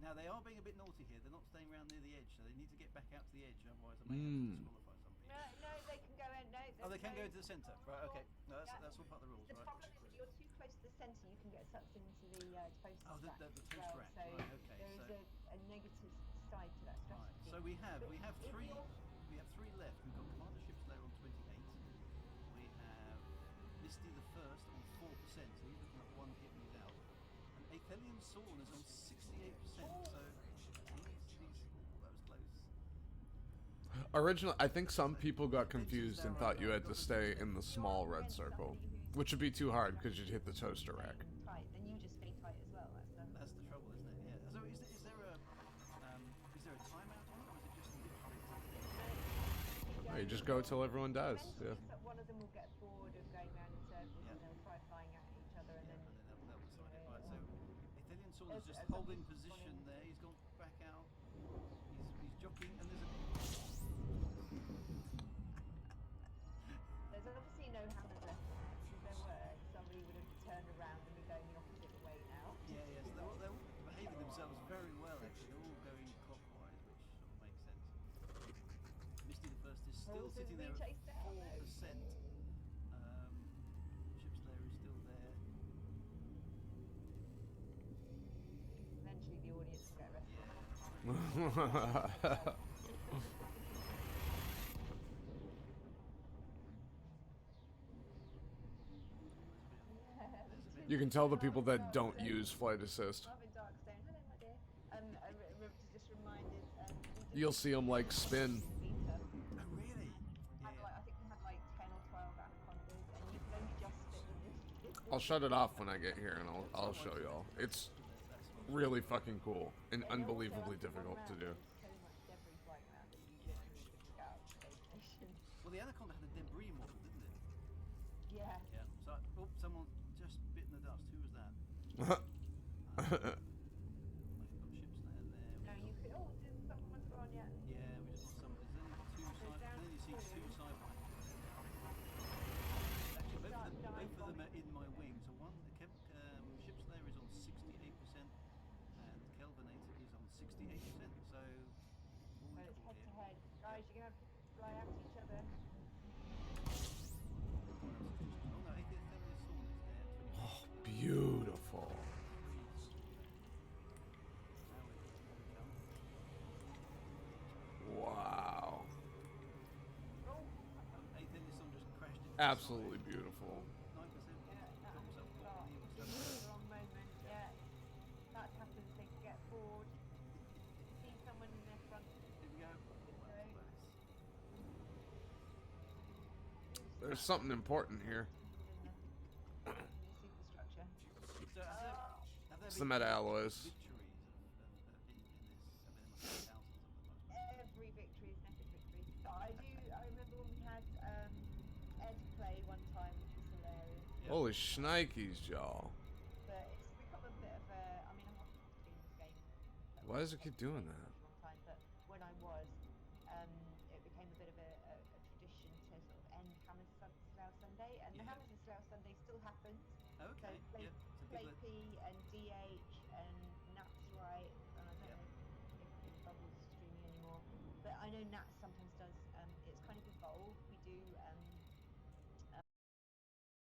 Now they are being a bit naughty here. They're not staying around near the edge, so they need to get back out to the edge. Otherwise, I may have to disqualify some people. No, they can go in. No, Oh, they can go there's into the centre. Right. Okay. No, that's all part of the rules, The right? problem is if you're too close to the centre, you can get sucked into the toast Oh, the rack toast as well. rack, So right, okay, there is so- a negative side to that Right. strategy. So we have But if 3. you're- We have 3 left. We've got Commander Shipslayer on 28. We have Misty the First on 4%. So he's looking at 1 hit and he's out. And Athelian Sorn is on 68%. So that was close. Originally, I think some people got confused and thought you had to stay in the small red circle, which would be too hard because you'd hit the toaster rack. Tight, then you just stay tight as well. That's the trouble, isn't it? Yeah. So is there a timeout on it, or is it just literally? You just go till everyone dies. Yeah. One of them will get bored of going round in circles Yeah. and they'll try flying at each other and then. They'll decide it. Right. So Athelian Sorn is As- just as holding somebody's position running- there. He's gone back out. He's jockeying, and there's a. There's obviously no hammers left. If there were, somebody would have turned around and be going the opposite way now. Yeah, yes, they're all behaving themselves very well, actually. They're all going clockwise, which sort of makes sense. Misty the First is still Horses sitting there being at chased down, 4%. Shipslayer is still there. Eventually the audience will get arrested. Yeah. You can tell the people that don't use flight assist. Marvin Darkstone, hello my dear. Just reminded. You'll see them like spin. Oh, really? I think we had like 10 or 12 anacondas, and you can only just fit in this. I'll shut it off when I get here and I'll show y'all. It's really fucking cool and unbelievably difficult to do. So much debris flying around that you literally just get out of the space station. Well, the Anaconda had a debris model, didn't it? Yeah. Yeah. So, someone just bit in the dust. Who was that? We've got Shipslayer there. No, you could. Oh, did someone go on yet? Yeah, we just lost somebody. There's only 2 side. down Then you see two. 2 side by. Actually, both of them are in my wing. So Shipslayer is on 68%, and Kelvinator is on 68%. So all Well, it's equal head to here. head. Guys, you're going to have to fly at each other. Oh no, Athelian Sorn is there. 20%. Oh, beautiful. Wow. Athelian Sorn just crashed into the Absolutely side. beautiful. 9%. Yeah, Got himself that's caught. He was the wrong moment. Yeah. That happens. They can get bored. See someone in their front. Here we go. There's something important here. It's the meta alloys. Victories in this. I mean, there must be thousands of them. Every victory is an epic victory. But I remember when we had Ed play one time, which was hilarious. Yeah. Holy shnikes, y'all. But it's become a bit of a. I mean, I'm not been in this game. Why does it keep doing that? For such a long time, but when I was, it became a bit of a tradition to sort of end Hammers Slough Sunday, and the Yeah. Hammers and Slough Sunday still happens. Okay. So play, Yeah. So play people P and DH and